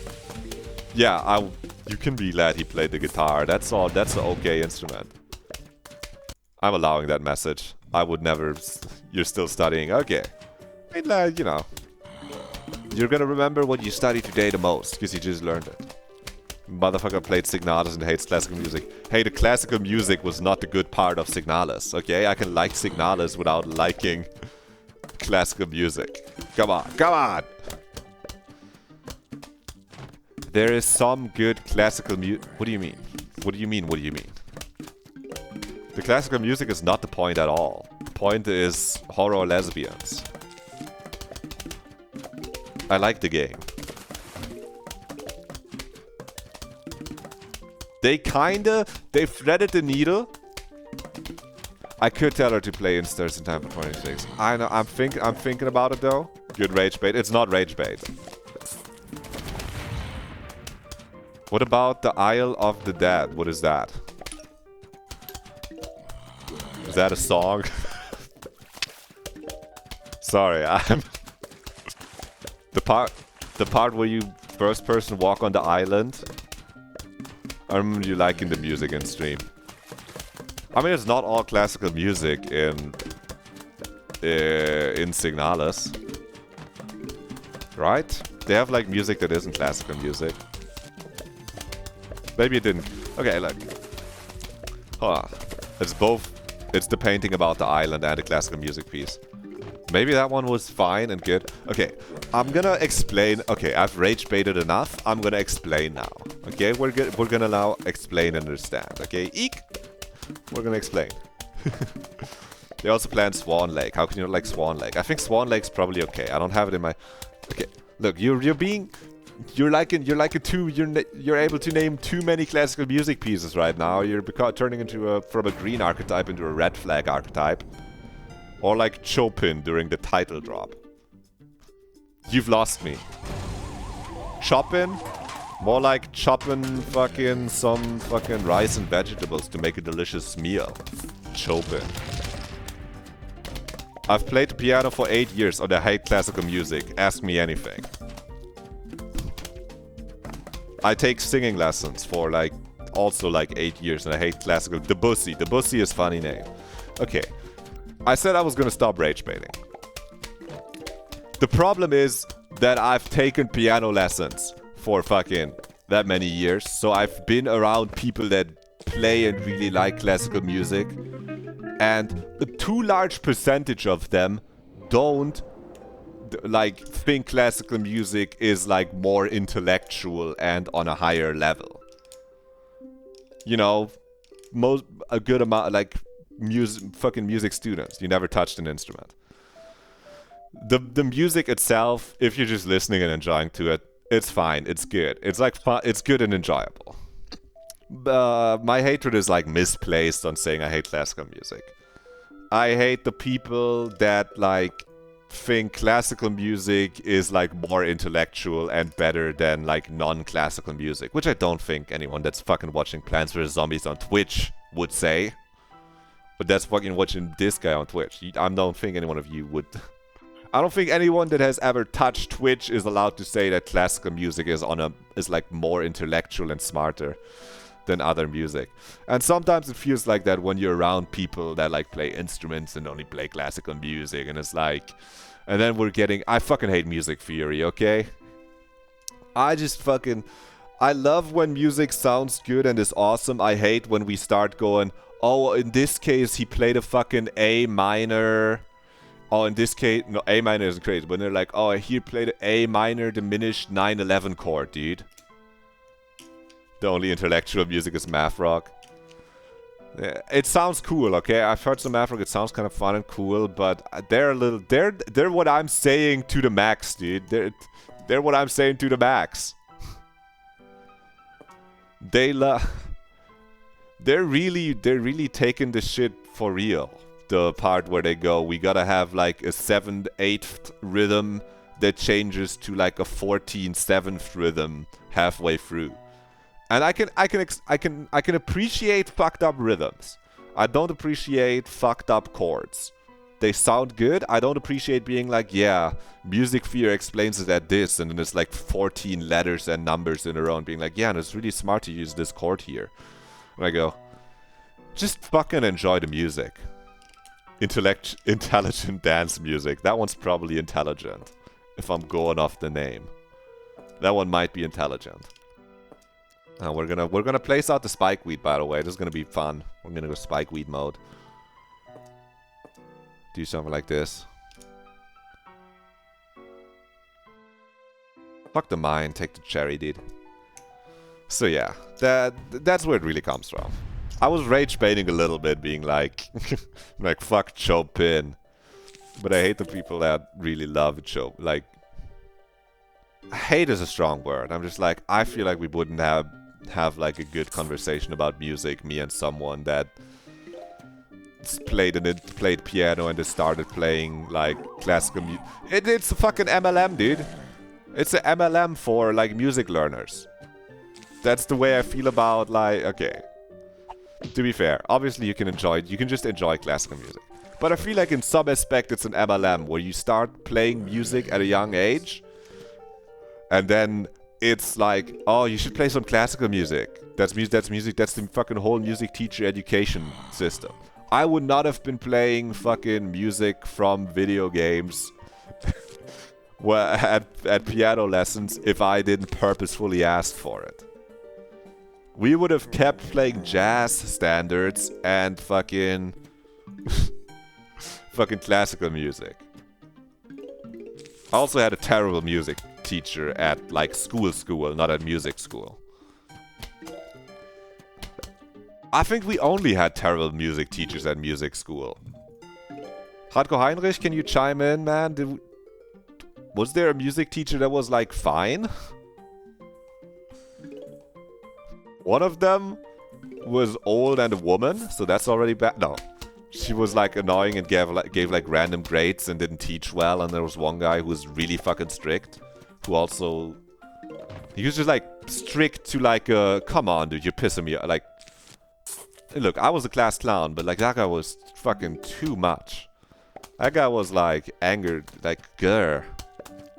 Yeah, you can be glad he played the guitar. That's all. That's an okay instrument. I'm allowing that message. I would never... You're still studying. Okay. I mean, you know. You're gonna remember what you studied today the most, because you just learned it. Motherfucker played Signalis and hates classical music. Hey, the classical music was not the good part of Signalis, okay? I can like Signalis without liking classical music. Come on, come on! There is some good classical music. What do you mean? What do you mean? What do you mean? The classical music is not the point at all. The point is horror lesbians. I like the game. They threaded the needle. I could tell her to play Instars in time for 26. I know, I'm thinking about it though. Good rage bait. It's not rage bait. What about the Isle of the Dead? What is that? Is that a song? Sorry, I'm... The part where you first person walk on the island. I remember you liking the music in stream. I mean, it's not all classical music in Signalis. Right? They have like music that isn't classical music. Maybe it didn't. Okay, look. Hold on. It's both. It's the painting about the island and the classical music piece. Maybe that one was fine and good. Okay, I'm gonna explain. Okay, I've rage baited enough. I'm gonna explain now. Okay, we're gonna now explain and understand. Okay, eek. We're gonna explain. They also planned Swan Lake. How can you not like Swan Lake? I think Swan Lake's probably okay. I don't have it in my. Okay, look, you're able to name too many classical music pieces right now. You're turning into from a green archetype into a red flag archetype. Or like Chopin during the title drop. You've lost me. Chopin? More like chopping fucking some fucking rice and vegetables to make a delicious meal. Chopin. I've played the piano for 8 years and I hate classical music. Ask me anything. I take singing lessons for like also like 8 years and I hate classical. Debussy. Debussy is funny name. Okay. I said I was gonna stop rage baiting. The problem is that I've taken piano lessons for fucking that many years. So I've been around people that play and really like classical music. And a too large percentage of them don't like think classical music is like more intellectual and on a higher level. You know, a good amount like fucking music students. You never touched an instrument. The music itself, if you're just listening and enjoying to it, it's fine. It's good. It's like fun. It's good and enjoyable. My hatred is like misplaced on saying I hate classical music. I hate the people that like think classical music is like more intellectual and better than like non-classical music, which I don't think anyone that's fucking watching Plants vs Zombies on Twitch would say. But that's fucking watching this guy on Twitch. I don't think any one of you would. I don't think anyone that has ever touched Twitch is allowed to say that classical music is like more intellectual and smarter than other music. And sometimes it feels like that when you're around people that like play instruments and only play classical music, and it's like, and then we're getting. I fucking hate music theory. Okay. I love when music sounds good and is awesome. I hate when we start going, oh, in this case, he played a fucking A minor. Oh, in this case, no, A minor isn't crazy. But they're like, oh, he played an A minor diminished 9/11 chord, dude. The only intellectual music is math rock. Yeah, it sounds cool, okay? I've heard some math rock. It sounds kind of fun and cool, but they're what I'm saying to the max, dude. They're what I'm saying to the max. They're really taking the shit for real. The part where they go, we gotta have like a 7/8 rhythm that changes to like a 14/7 rhythm halfway through. And I can appreciate fucked up rhythms. I don't appreciate fucked up chords. They sound good. I don't appreciate being like, yeah, Music Fear explains it at this, and then it's like 14 letters and numbers in a row, and being like, yeah, and it's really smart to use this chord here. And I go, just fucking enjoy the music. Intelligent dance music. That one's probably intelligent, if I'm going off the name. That one might be intelligent. We're gonna place out the spikeweed, by the way. This is gonna be fun. We're gonna go spikeweed mode. Do something like this. Fuck the mine, take the cherry, dude. So yeah, that's where it really comes from. I was rage baiting a little bit, being like, like fuck Chopin, but I hate the people that really love Chopin. Like, hate is a strong word. I'm just like, I feel like we wouldn't have like a good conversation about music, me and someone that played piano and just started playing like classical music. It's a fucking MLM, dude. It's an MLM for like music learners. That's the way I feel about like, okay. To be fair, obviously you can just enjoy classical music. But I feel like in some aspect it's an MLM where you start playing music at a young age and then it's like, oh, you should play some classical music. That's music, that's the fucking whole music teacher education system. I would not have been playing fucking music from video games at piano lessons if I didn't purposefully ask for it. We would have kept playing jazz standards and fucking fucking classical music. I also had a terrible music teacher at like school, not at music school. I think we only had terrible music teachers at music school. Hardcore Heinrich, can you chime in, man? Was there a music teacher that was like fine? One of them was old and a woman, so that's already bad. No, she was like annoying and gave like random grades and didn't teach well. And there was one guy who was really fucking strict, who also, he was just like strict to like, come on, dude, you're pissing me. Like, look, I was a class clown, but like that guy was fucking too much. That guy was like angered, like, grr.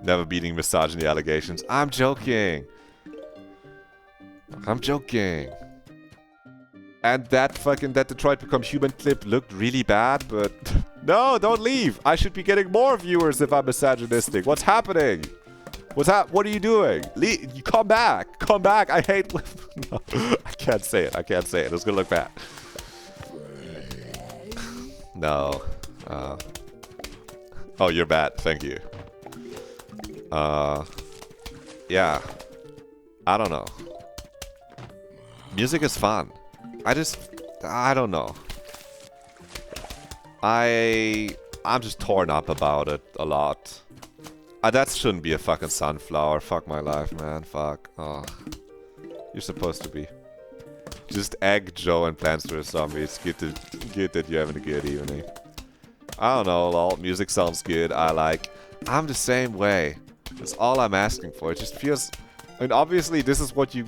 Never beating misogyny allegations. I'm joking. I'm joking. And that Detroit Become Human clip looked really bad, but no, don't leave. I should be getting more viewers if I'm misogynistic. What's happening? What are you doing? You come back. Come back. I hate... No, I can't say it. I can't say it. It's gonna look bad. No. Oh, you're bad. Thank you. Yeah. I don't know. Music is fun. I don't know. I'm just torn up about it a lot. That shouldn't be a fucking sunflower. Fuck my life, man. Fuck. Oh. You're supposed to be. Just egg Joe and Plants vs. Zombies. Good that you're having a good evening. I don't know, lol. Music sounds good. I'm the same way. That's all I'm asking for. It just feels... I mean, obviously, this is what you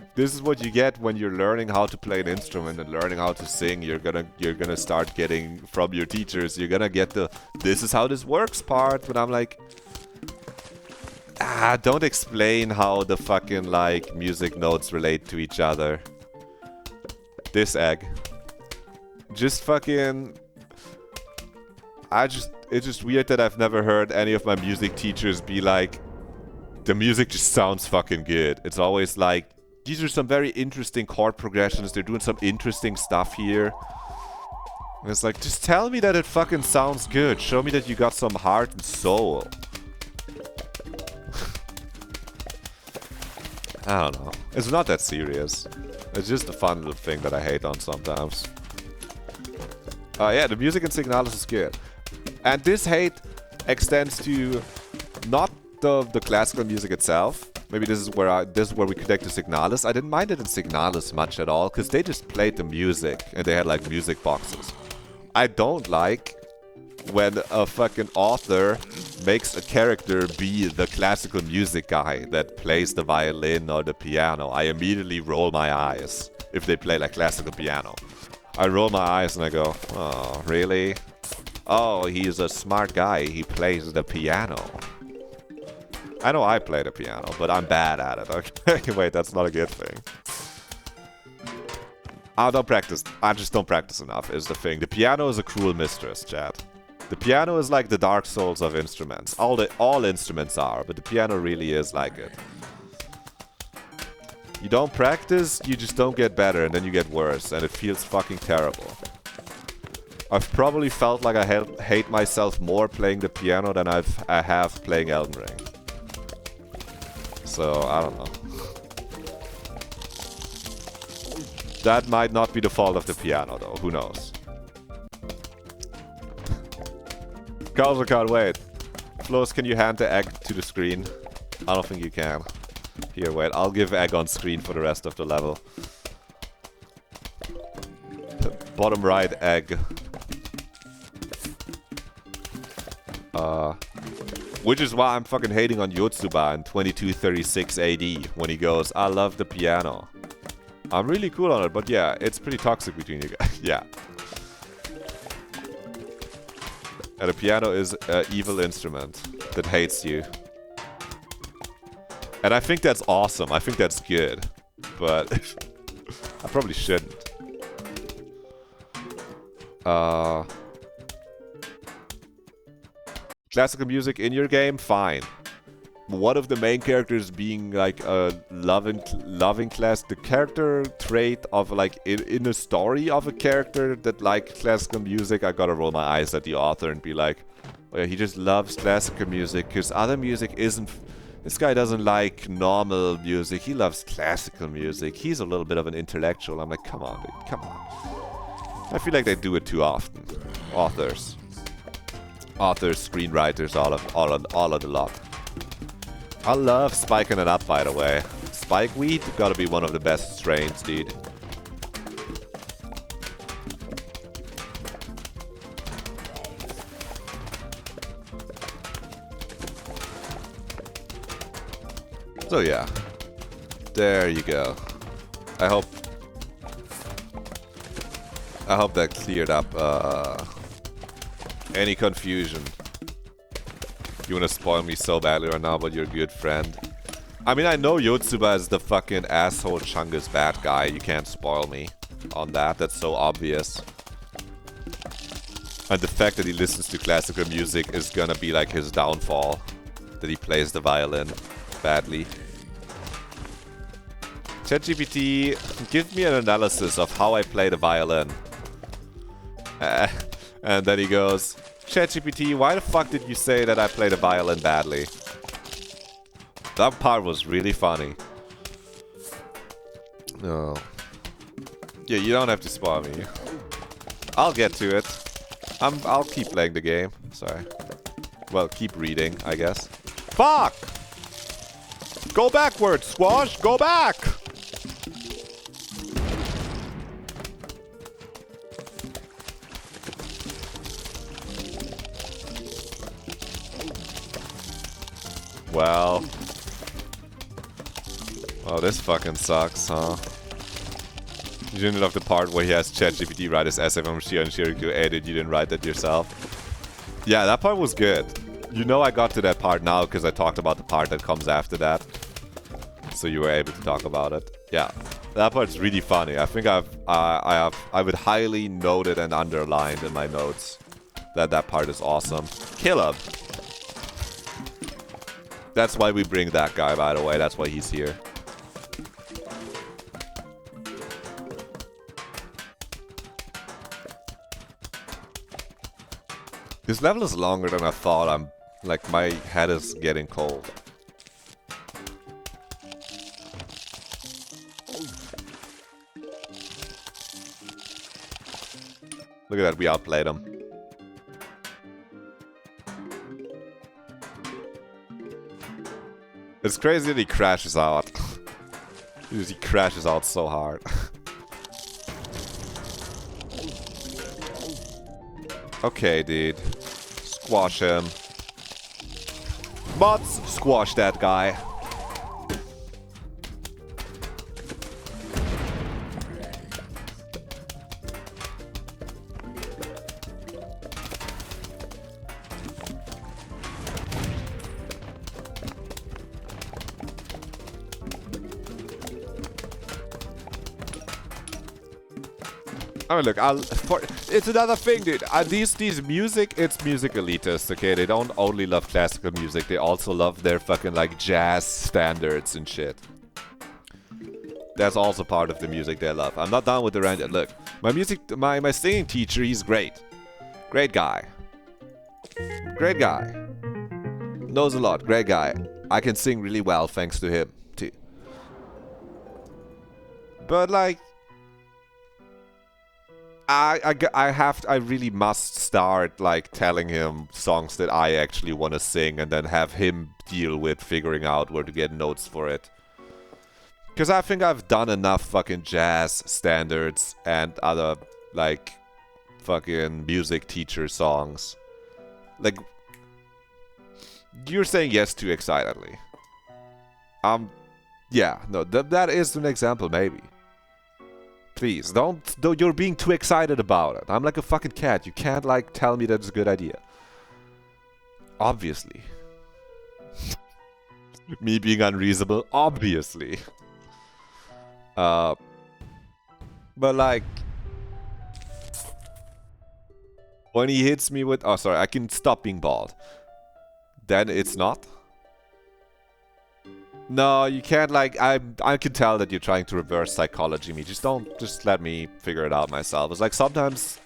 get when you're learning how to play an instrument and learning how to sing. You're gonna start getting from your teachers. You're gonna get the "this is how this works" part. But I'm like, don't explain how the fucking like music notes relate to each other. This egg, just fucking. It's just weird that I've never heard any of my music teachers be like, the music just sounds fucking good. It's always like, these are some very interesting chord progressions. They're doing some interesting stuff here. And it's like, just tell me that it fucking sounds good. Show me that you got some heart and soul. I don't know. It's not that serious. It's just a fun little thing that I hate on sometimes. Yeah, the music in Signalis is good. And this hate extends to not the classical music itself. Maybe this is where we connect to Signalis. I didn't mind it in Signalis much at all, because they just played the music and they had like music boxes. I don't like when a fucking author makes a character be the classical music guy that plays the violin or the piano. I immediately roll my eyes if they play like classical piano. I roll my eyes and I go, oh, really? Oh, he's a smart guy. He plays the piano. I know I play the piano, but I'm bad at it. Okay, wait, that's not a good thing. I don't practice. I just don't practice enough, is the thing. The piano is a cruel mistress, chat. The piano is like the Dark Souls of instruments. All instruments are, but the piano really is like it. You don't practice, you just don't get better, and then you get worse, and it feels fucking terrible. I've probably felt like I hate myself more playing the piano than I have playing Elden Ring. So, I don't know. That might not be the fault of the piano, though. Who knows? Carlos, I can't wait. Flows, can you hand the egg to the screen? I don't think you can. Here, wait. I'll give egg on screen for the rest of the level. Bottom right, egg. Which is why I'm fucking hating on Yotsuba in 2236 AD when he goes, I love the piano. I'm really cool on it, but yeah, it's pretty toxic between you guys. Yeah. And the piano is an evil instrument that hates you. And I think that's awesome. I think that's good. But I probably shouldn't. Classical music in your game? Fine. One of the main characters being like a loving class, the character trait of like in a story of a character that likes classical music, I gotta roll my eyes at the author and be like, oh yeah, he just loves classical music because other music isn't. This guy doesn't like normal music. He loves classical music. He's a little bit of an intellectual. I'm like, come on, dude, come on. I feel like they do it too often. Authors, screenwriters, all of the lot. I love spiking it up, by the way. Spike wheat gotta be one of the best strains, dude. So yeah, there you go. I hope that cleared up any confusion. You wanna spoil me so badly right now, but you're a good friend. I mean, I know Yotsuba is the fucking asshole Chungus bad guy. You can't spoil me on that. That's so obvious. And the fact that he listens to classical music is gonna be like his downfall. That he plays the violin badly. ChatGPT, give me an analysis of how I play the violin. And then he goes, ChatGPT, why the fuck did you say that I play the violin badly? That part was really funny. No. Yeah, you don't have to spoil me. I'll get to it. I'll keep playing the game. Sorry. Well, keep reading, I guess. Fuck! Go backwards, Squash! Go back! Well. Oh, this fucking sucks, huh? You didn't love the part where he has ChatGPT write his essay from Shia and Shira go, hey, dude, you didn't write that yourself. Yeah, that part was good. You know I got to that part now because I talked about the part that comes after that. So you were able to talk about it. Yeah, that part's really funny. I think I would highly note it and underlined in my notes that that part is awesome. Kill him. That's why we bring that guy, by the way. That's why he's here. This level is longer than I thought. Like, my head is getting cold. Look at that, we outplayed him. It's crazy that he crashes out. He crashes out so hard. Okay, dude. Squash him. Bots, squash that guy. I mean, look, it's another thing, dude. These music, it's music elitists, okay? They don't only love classical music, they also love their fucking, like, jazz standards and shit. That's also part of the music they love. I'm not done with the rant yet. Look, my singing teacher, he's great. Great guy. Great guy. Knows a lot. Great guy. I can sing really well thanks to him, too. But, like, I really must start, like, telling him songs that I actually want to sing and then have him deal with figuring out where to get notes for it. Because I think I've done enough fucking jazz standards and other, like, fucking music teacher songs. Like, you're saying yes too excitedly. Yeah, no, that is an example, maybe. Please, don't, you're being too excited about it. I'm like a fucking cat. You can't, like, tell me that's a good idea. Obviously. Me being unreasonable, obviously. But, like, when he hits me with... Oh, sorry, I can stop being bald. Then it's not? No, you can't, like, I can tell that you're trying to reverse psychology me. Just let me figure it out myself. It's like sometimes...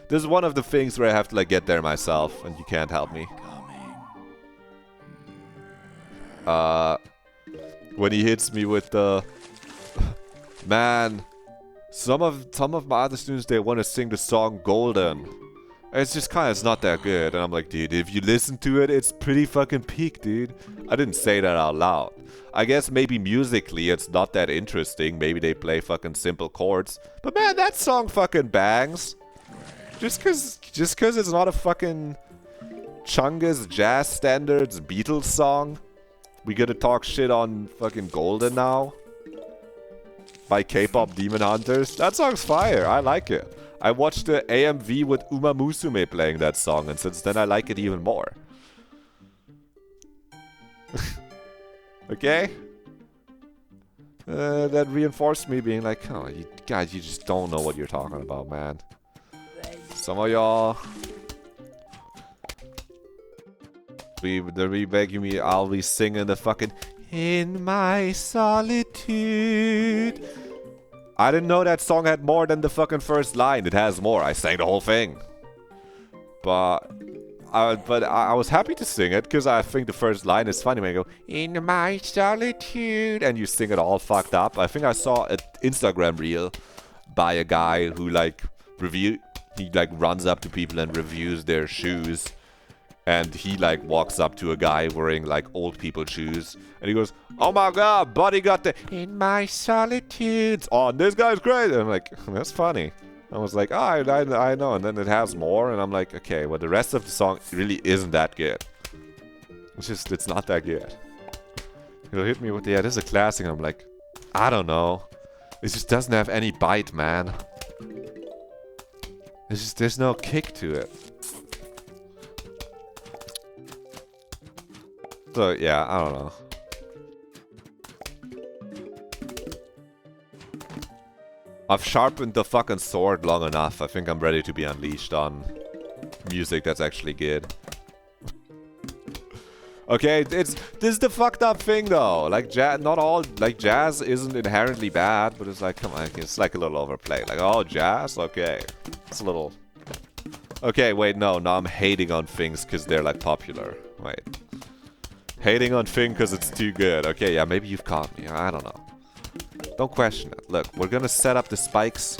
This is one of the things where I have to, like, get there myself, and you can't help me. When he hits me with the... Man, some of my other students, they want to sing the song Golden. It's just kind of, it's not that good. And I'm like, dude, if you listen to it, it's pretty fucking peak, dude. I didn't say that out loud. I guess maybe musically it's not that interesting. Maybe they play fucking simple chords. But man, that song fucking bangs. Just cause it's not a fucking Chungus jazz standards Beatles song. We gonna talk shit on fucking Golden now? By K-pop Demon Hunters? That song's fire. I like it. I watched the AMV with Uma Musume playing that song, and since then I like it even more. Okay? That reinforced me being like, oh, you guys, you just don't know what you're talking about, man. Some of y'all... They'll be begging me, I'll be singing the fucking... In my solitude... I didn't know that song had more than the fucking first line. It has more. I sang the whole thing. But I was happy to sing it because I think the first line is funny when you go, in my solitude, and you sing it all fucked up. I think I saw an Instagram reel by a guy who, like, he, like, runs up to people and reviews their shoes. And he, like, walks up to a guy wearing, like, old people shoes. And he goes, oh my god, buddy got the in my solitude. Oh, this guy's great. And I'm like, that's funny. I was like, oh, I know. And then it has more. And I'm like, okay, well, the rest of the song really isn't that good. It's not that good. He'll hit me with, yeah, this is a classic. And I'm like, I don't know. It just doesn't have any bite, man. It's just, there's no kick to it. So, yeah, I don't know. I've sharpened the fucking sword long enough. I think I'm ready to be unleashed on music that's actually good. Okay, this is the fucked up thing though. Like, not all, like, jazz isn't inherently bad, but it's like, come on, it's like a little overplayed. Like, oh, jazz? Okay. It's a little... Okay, wait, no, I'm hating on things because they're, like, popular. Wait. Hating on thing because it's too good. Okay, yeah, maybe you've caught me. I don't know. Don't question it. Look, we're gonna set up the spikes.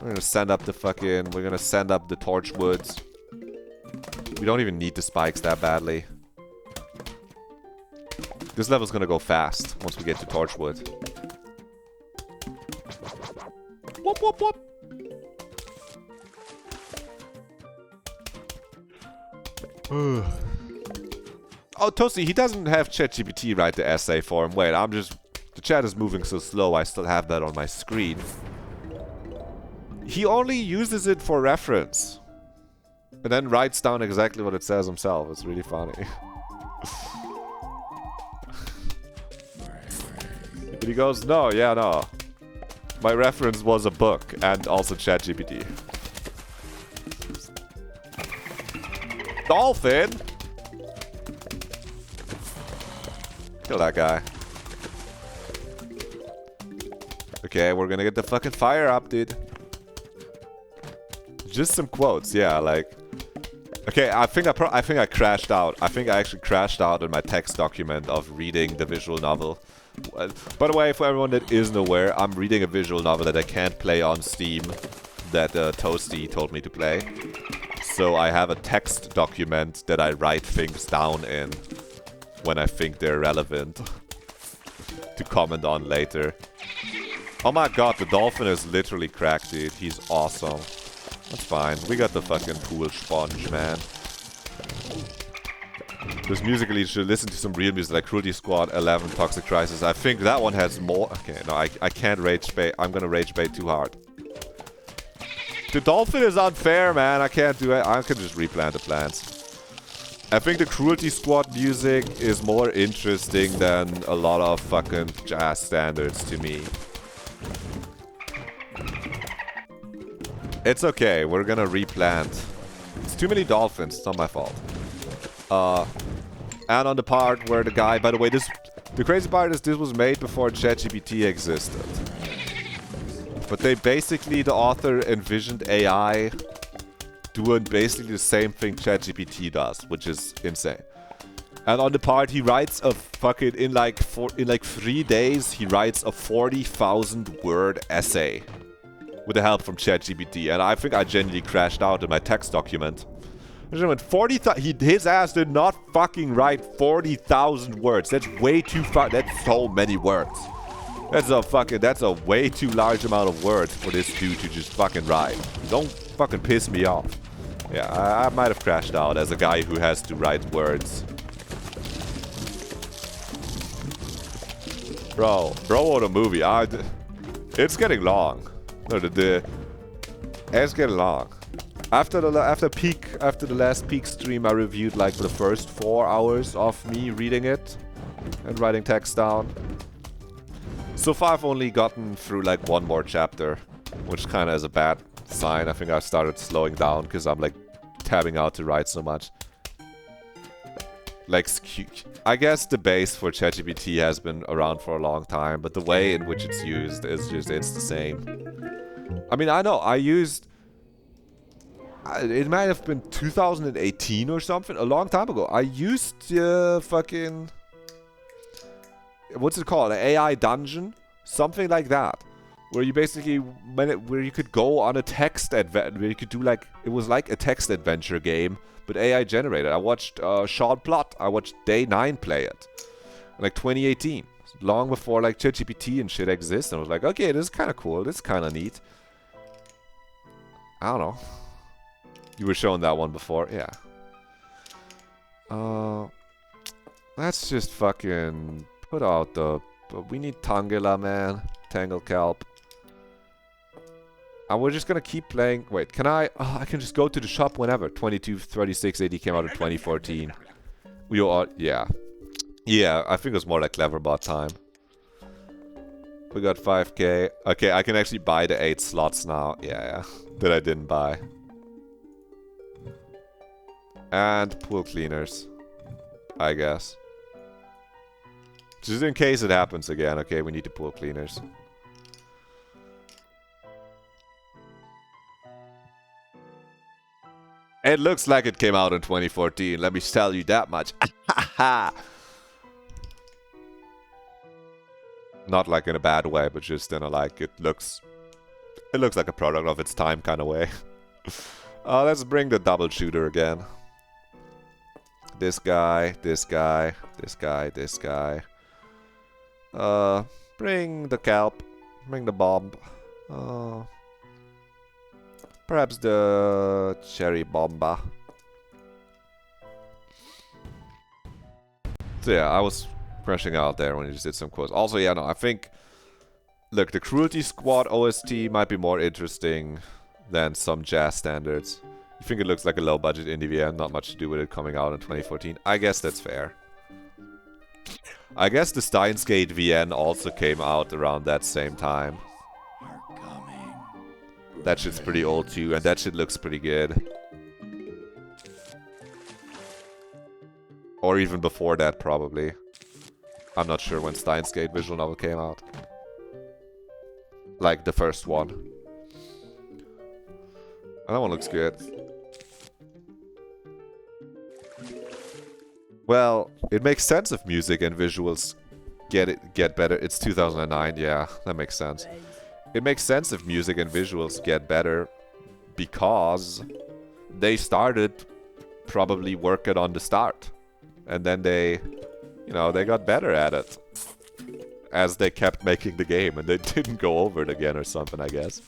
We're gonna send up the fucking... We're gonna send up the torchwoods. We don't even need the spikes that badly. This level's gonna go fast once we get to torchwood. Whoop, whoop, whoop. Oh, Toasty, he doesn't have ChatGPT write the essay for him. Wait, I'm just... The chat is moving so slow, I still have that on my screen. He only uses it for reference. And then writes down exactly what it says himself. It's really funny. But he goes, no, yeah, no. My reference was a book and also ChatGPT. Dolphin! Kill that guy. Okay, we're gonna get the fucking fire up, dude. Just some quotes, yeah, like... Okay, I think I crashed out. I think I actually crashed out in my text document of reading the visual novel. By the way, for everyone that isn't aware, I'm reading a visual novel that I can't play on Steam that Toasty told me to play. So I have a text document that I write things down in when I think they're relevant to comment on later. Oh my god, the dolphin is literally cracked, dude. He's awesome. That's fine. We got the fucking pool sponge, man. This musically, you should listen to some real music like Cruelty Squad, 11, Toxic Crisis. I think that one has more... Okay, no, I can't rage bait. I'm gonna rage bait too hard. The dolphin is unfair, man. I can't do it. I can just replant the plants. I think the Cruelty Squad music is more interesting than a lot of fucking jazz standards to me. It's okay, we're gonna replant. It's too many dolphins, it's not my fault. And on the part where the guy, by the way, the crazy part is this was made before ChatGPT existed. But they basically, the author envisioned AI doing basically the same thing ChatGPT does, which is insane. And on the part, he writes a fucking, in like 3 days, he writes a 40,000 word essay. With the help from ChatGPT, and I think I genuinely crashed out in my text document. His ass did not fucking write 40,000 words. That's way too far. That's so many words. That's a way too large amount of words for this dude to just fucking write. Don't fucking piss me off. Yeah, I might have crashed out as a guy who has to write words. Bro, what a movie. It's getting long. No, it's getting long. After the last peak stream, I reviewed like the first 4 hours of me reading it and writing text down. So far, I've only gotten through like 1 more chapter, which kind of is a bad sign. I think I started slowing down because I'm like tabbing out to write so much. Like, I guess the base for ChatGPT has been around for a long time, but the way in which it's used is just, it's the same. I mean, I know, I used... It might have been 2018 or something, a long time ago. I used fucking... What's it called? An AI dungeon? Something like that. Where you basically... Where you could go on a text adventure, where you could do like... It was like a text adventure game, but AI generated. I watched Sean Plott. I watched Day 9 play it. In like 2018. Long before like ChatGPT and shit exists. And I was like, okay, this is kind of cool. This is kind of neat. I don't know. You were showing that one before? Yeah. Let's just fucking put out the... We need Tangela, man. Tangle Kelp. And we're just gonna keep playing... Wait, can I... Oh, I can just go to the shop whenever. 2236 AD came out in 2014. We all... Yeah. Yeah, I think it was more like Cleverbot time. We got 5k. Okay, I can actually buy the 8 slots now. Yeah. That I didn't buy. And pool cleaners. I guess. Just in case it happens again. Okay, we need the pool cleaners. It looks like it came out in 2014. Let me tell you that much. Not like in a bad way, but just in a like it looks like a product of its time kind of way. Let's bring the double shooter again. This guy, this guy, this guy, this guy. Bring the kelp, bring the bomb. Perhaps the cherry bomba. So yeah, I was crashing out there when you just did some quotes. Also, yeah, no, I think... Look, the Cruelty Squad OST might be more interesting than some jazz standards. You think it looks like a low-budget indie VM, not much to do with it coming out in 2014. I guess that's fair. I guess the Steins Gate VN also came out around that same time. That shit's pretty old too, and that shit looks pretty good. Or even before that, probably. I'm not sure when Steins Gate visual novel came out. Like the first one. And that one looks good. Well, it makes sense if music and visuals get better. It's 2009, yeah, that makes sense. It makes sense if music and visuals get better because they started probably working on the start. And then they, you know, they got better at it as they kept making the game and they didn't go over it again or something, I guess.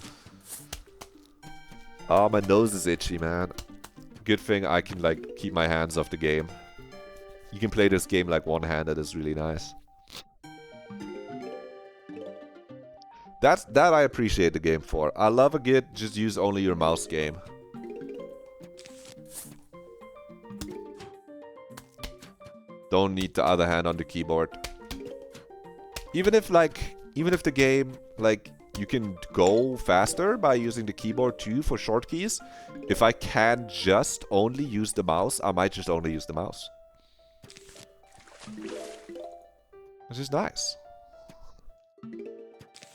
Oh, my nose is itchy, man. Good thing I can, like, keep my hands off the game. You can play this game, like, one-handed. It's really nice. That I appreciate the game for. I love a good just use only your mouse game. Don't need the other hand on the keyboard. Even if the game, like, you can go faster by using the keyboard too for short keys. If I can just only use the mouse, I might just only use the mouse. Which is nice.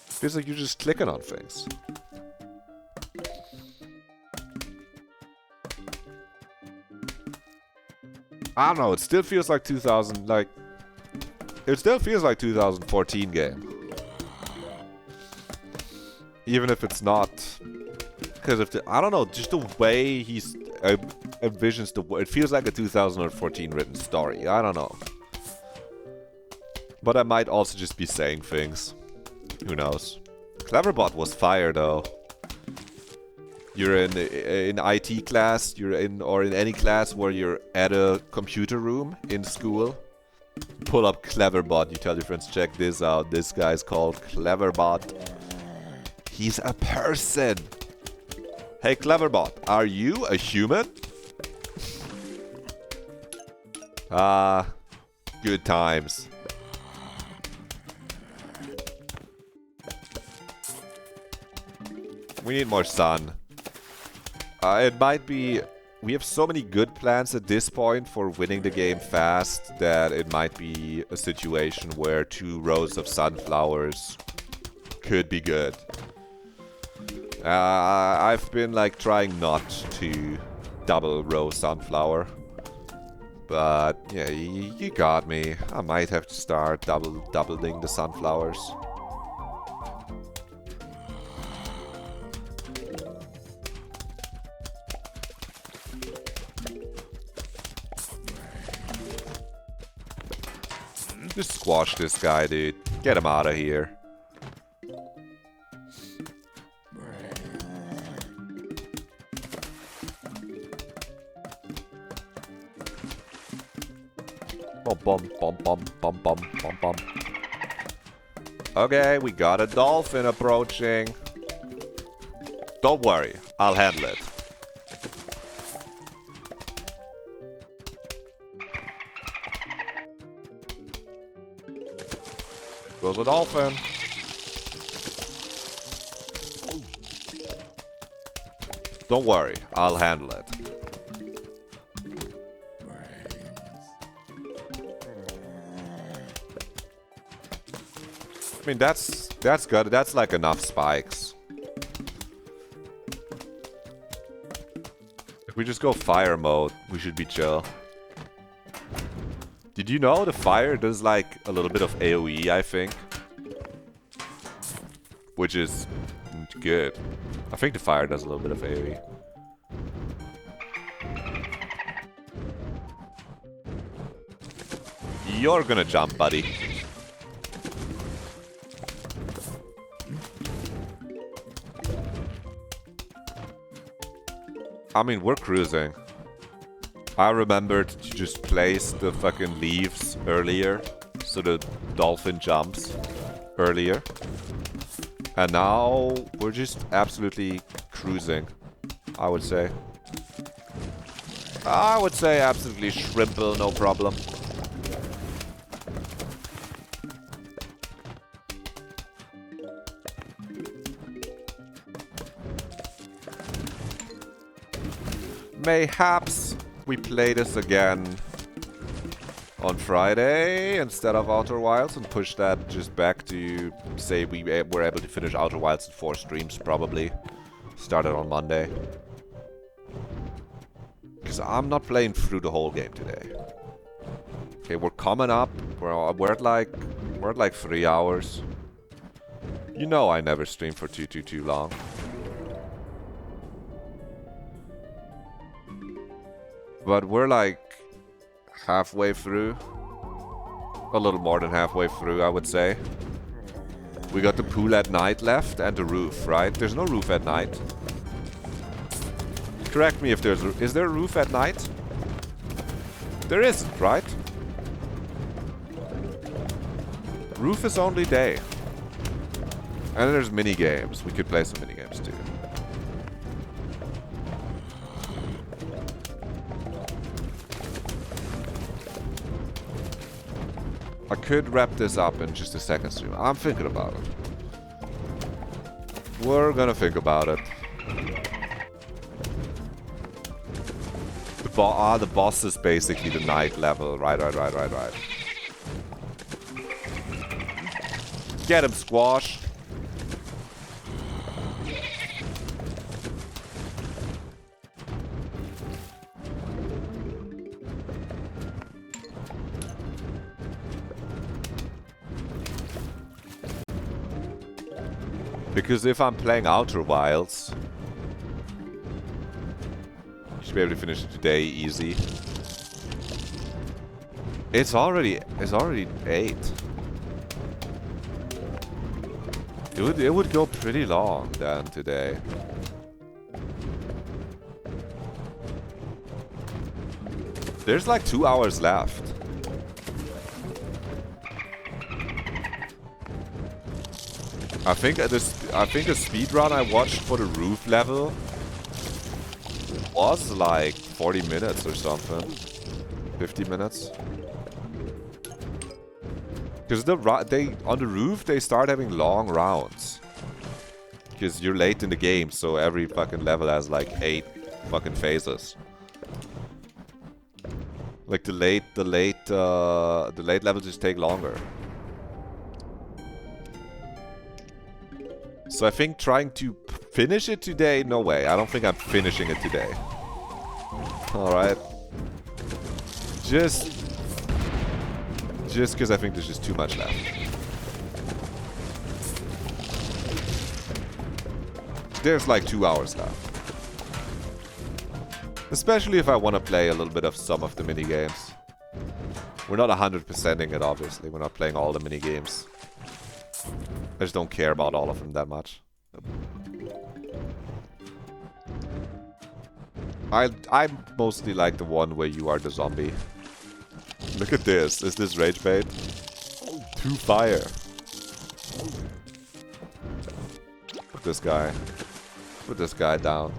Feels like you're just clicking on things. I don't know, it still feels like 2000, like... It still feels like 2014 game. Even if it's not... Because if the... I don't know, just the way he's... envisions the... It feels like a 2014 written story, I don't know. But I might also just be saying things. Who knows? Cleverbot was fire though. You're in IT class, you're in any class where you're at a computer room in school. Pull up Cleverbot, you tell your friends, check this out. This guy's called Cleverbot. He's a person. Hey Cleverbot, are you a human? Good times. We need more sun. It might be... We have so many good plans at this point for winning the game fast that it might be a situation where 2 rows of sunflowers could be good. I've been like trying not to double row sunflower. But yeah, you got me. I might have to start doubling the sunflowers. Just squash this guy, dude. Get him out of here. Bum bum bum bum bum bum bum bum. Okay, we got a dolphin approaching. Don't worry, I'll handle it. Goes a dolphin. Don't worry, I'll handle it. I mean, that's good. That's like enough spikes. If we just go fire mode, we should be chill. Did you know the fire does like a little bit of AoE, I think? Which is good. I think the fire does a little bit of AoE. You're gonna jump, buddy. I mean, we're cruising. I remembered to just place the fucking leaves earlier, so the dolphin jumps earlier. And now we're just absolutely cruising, I would say. I would say absolutely shrimple, no problem. mayhaps we play this again on Friday instead of Outer Wilds and push that just back to, say, we're able to finish Outer Wilds in 4 streams, probably. Started on Monday. Because I'm not playing through the whole game today. Okay, we're coming up. We're at like 3 hours. You know I never stream for too long. But we're like halfway through. A little more than halfway through, I would say. We got the pool at night left and the roof, right? There's no roof at night. Correct me if there's... Is there a roof at night? There isn't, right? Roof is only day. And then there's mini games. We could play some mini games too. I could wrap this up in just a second stream. I'm thinking about it. We're gonna think about it. The boss is basically the night level. Right. Get him, Squash. Because if I'm playing Outer Wilds, you should be able to finish it today, easy. It's already 8. It would go pretty long then today. There's like 2 hours left. I think the speed run I watched for the roof level was like 40 minutes or something. 50 minutes. Because on the roof they start having long rounds. Because you're late in the game, so every fucking level has like 8 fucking phases. Like the late levels just take longer. So I think trying to finish it today, no way. I don't think I'm finishing it today. Alright. Just because I think there's just too much left. There's like 2 hours left. Especially if I want to play a little bit of some of the mini games. We're not 100%ing it, obviously. We're not playing all the mini games. I just don't care about all of them that much. I mostly like the one where you are the zombie. Look at this. Is this rage bait? To fire. Put this guy. Put this guy down.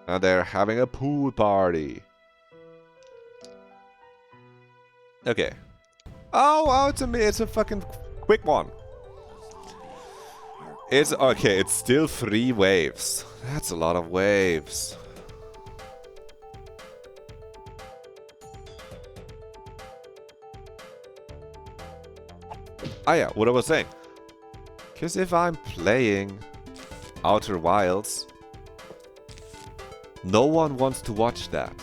And they're having a pool party. Okay. Oh, it's a fucking quick one. It's okay. It's still 3 waves. That's a lot of waves. Ah yeah, what I was saying. Because if I'm playing Outer Wilds, no one wants to watch that.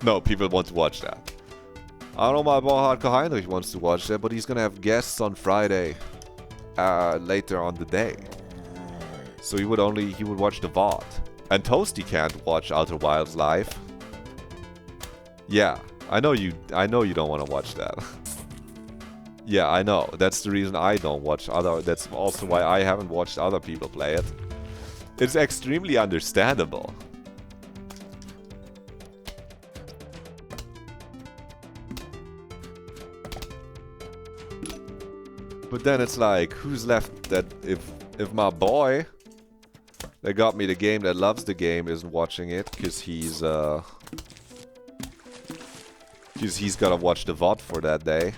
No, people want to watch that. I don't know, my boy Hardcore Heinrich wants to watch that, but he's gonna have guests on Friday, later on the day. So he would watch the VOD. And Toasty can't watch Outer Wilds live. Yeah, I know you don't want to watch that. Yeah, I know. That's the reason I don't watch that's also why I haven't watched other people play it. It's extremely understandable. But then it's like, who's left that if my boy that got me the game, that loves the game, isn't watching it because he's Because he's gotta watch the VOD for that day.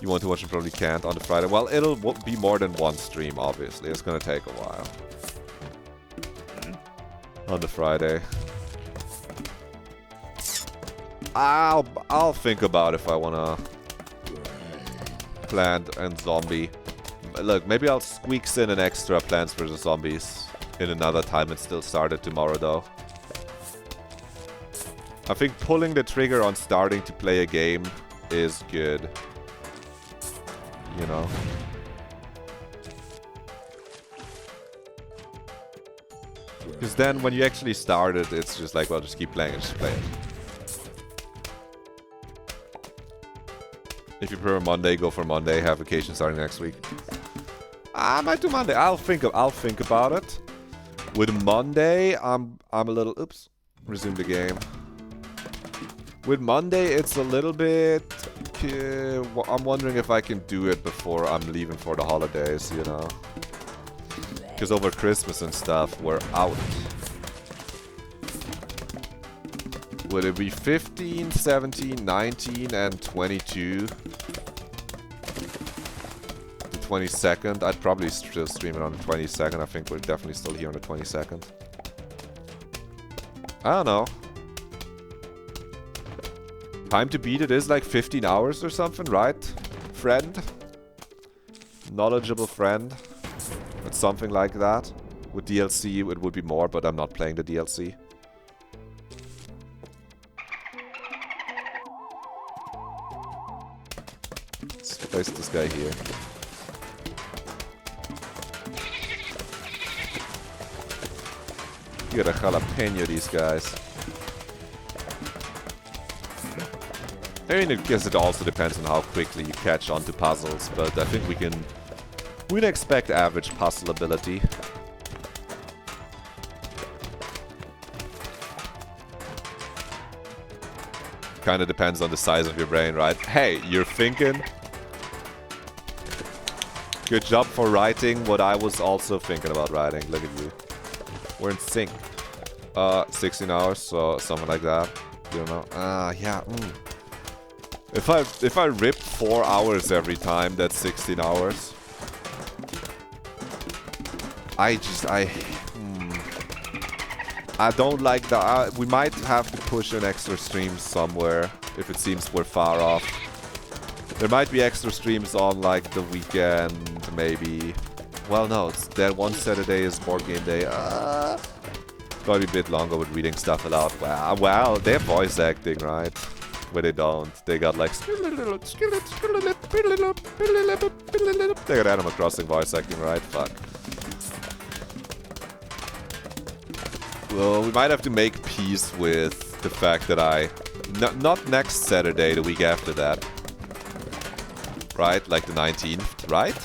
You want to watch it, probably can't on the Friday. Well, it'll be more than one stream, obviously. It's gonna take a while. On the Friday. I'll think about if I wanna Plant and Zombie. Look, maybe I'll squeaks in an extra Plants vs. Zombies in another time and still start it tomorrow, though. I think pulling the trigger on starting to play a game is good. You know? Because then when you actually start it, it's just like, well, just keep playing and just play it. If you prefer Monday, go for Monday. Have vacation starting next week. I might do Monday. I'll think about it. With Monday, I'm a little... Oops. Resume the game. With Monday, it's a little bit... I'm wondering if I can do it before I'm leaving for the holidays, you know. Because over Christmas and stuff, we're out. Would it be 15, 17, 19, and 22? The 22nd? I'd probably still stream it on the 22nd. I think we're definitely still here on the 22nd. I don't know. Time to beat it is like 15 hours or something, right? Friend? Knowledgeable friend? It's something like that. With DLC it would be more, but I'm not playing the DLC. Let's place this guy here. You gotta jalapeno these guys. I mean, I guess it also depends on how quickly you catch on to puzzles, but I think we'd expect average puzzle ability. Kinda depends on the size of your brain, right? Hey, you're thinking? Good job for writing what I was also thinking about writing. Look at you. We're in sync. 16 hours, so something like that. You don't know? Yeah. If I rip 4 hours every time, that's 16 hours. I don't like that. We might have to push an extra stream somewhere if it seems we're far off. There might be extra streams on like the weekend, maybe. Well, no, it's that one Saturday is board game day. Probably a bit longer with reading stuff aloud. Wow, they're voice acting, right? Where they don't. They got like... They got Animal Crossing voice acting, right? Fuck. Well, we might have to make peace with the fact that not next Saturday, the week after that. Right? Like the 19th, right?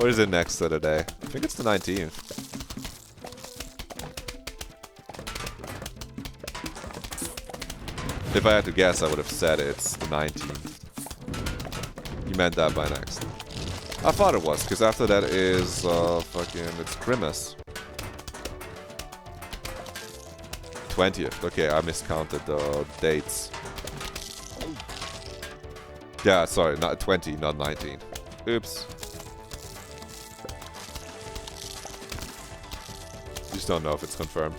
Or is it next Saturday? I think it's the 19th. If I had to guess, I would have said it's the 19th. You meant that by next. I thought it was, because after that is, it's Christmas. 20th. Okay, I miscounted the dates. Yeah, sorry, not 20, not 19. Oops. Just don't know if it's confirmed.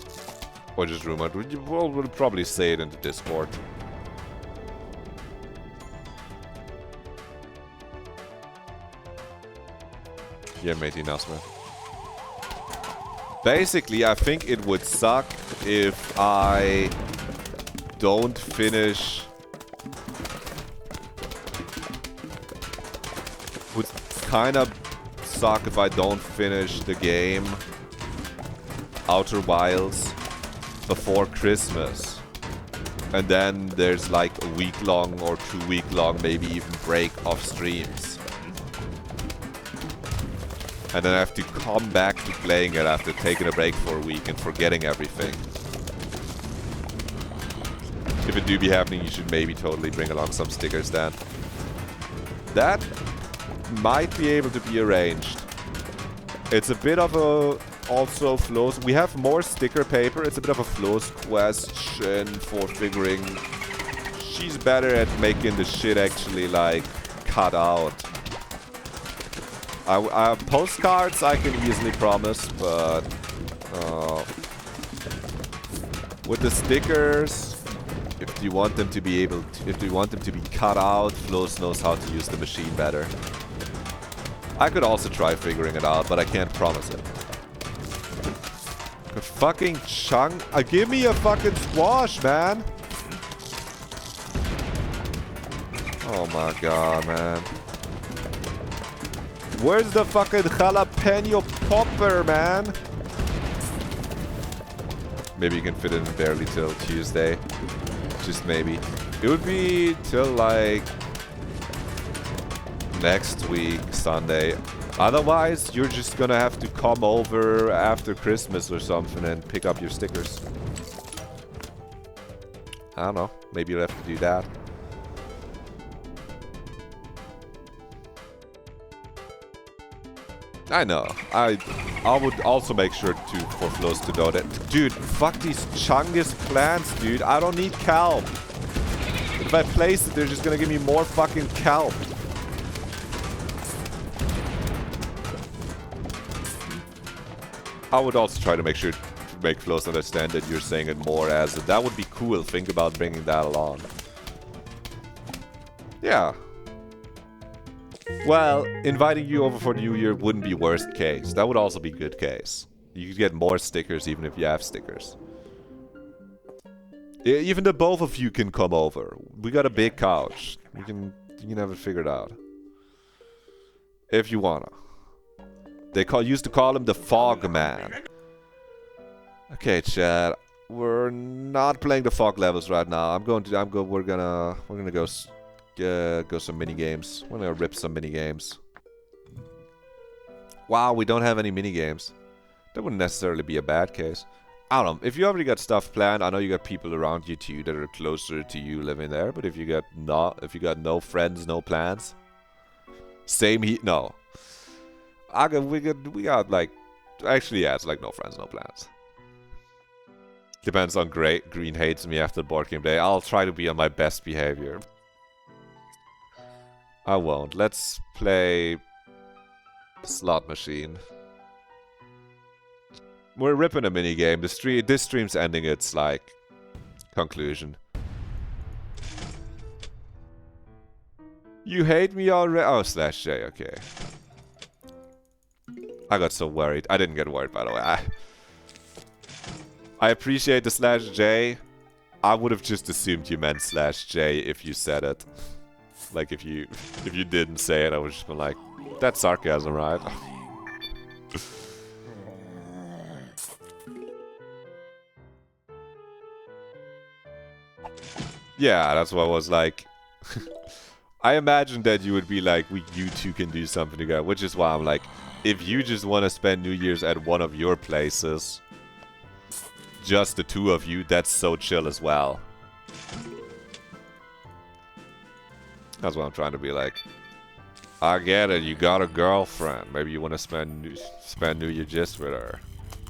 Or just rumored. We'll probably say it in the Discord. Yeah, matey announcement. Basically, I think it would suck if I don't finish... Would kind of suck if I don't finish the game Outer Wilds before Christmas. And then there's like a week-long or 2-week-long, maybe even break of streams. And then I have to come back to playing it after taking a break for a week and forgetting everything. If it do be happening, you should maybe totally bring along some stickers then. That might be able to be arranged. It's a bit of a Also, Flo's, we have more sticker paper. It's a bit of a Flo's question for figuring. She's better at making the shit actually, like, cut out. Postcards I can easily promise, but with the stickers, if you want them to be cut out, Flo's knows how to use the machine better. I could also try figuring it out, but I can't promise it. A fucking chunk. Give me a fucking squash, man. Oh my god, man. Where's the fucking jalapeno popper, man? Maybe you can fit it in barely till Tuesday. Just maybe. It would be till like next week, Sunday. Otherwise, you're just gonna have to come over after Christmas or something and pick up your stickers. I don't know. Maybe you'll have to do that. I know. I would also make sure for Flo's to know that. Dude, fuck these Chungus plants, dude. I don't need kelp. If I place it, they're just gonna give me more fucking kelp. I would also try to make Flo's understand that you're saying it more as that would be cool. Think about bringing that along. Yeah. Well, inviting you over for New Year wouldn't be worst case. That would also be good case. You could get more stickers even if you have stickers. Even the both of you can come over. We got a big couch. You can have it figured out. If you wanna. They used to call him the Fog Man. Okay, chat. We're not playing the fog levels right now. We're gonna go some mini games. We're gonna rip some mini games. Wow, we don't have any mini games. That wouldn't necessarily be a bad case. I don't know. If you already got stuff planned, I know you got people around you too that are closer to you living there. But if you got no friends, no plans, no. We got like, actually yeah, it's like no friends, no plans. Depends on Green hates me after board game day. I'll try to be on my best behavior. I won't. Let's play slot machine. We're ripping a mini game. This stream's ending its like conclusion. You hate me already? Oh, /J. Okay. I got so worried. I didn't get worried, by the way. I appreciate the /J. I would have just assumed you meant /J if you said it. Like if you didn't say it, I would just been like, that's sarcasm, right? Yeah, that's what I was like. I imagined that you would be like, you two can do something together, which is why I'm like, if you just want to spend New Year's at one of your places, just the two of you, that's so chill as well. That's what I'm trying to be like. I get it, you got a girlfriend. Maybe you want to spend New Year just with her.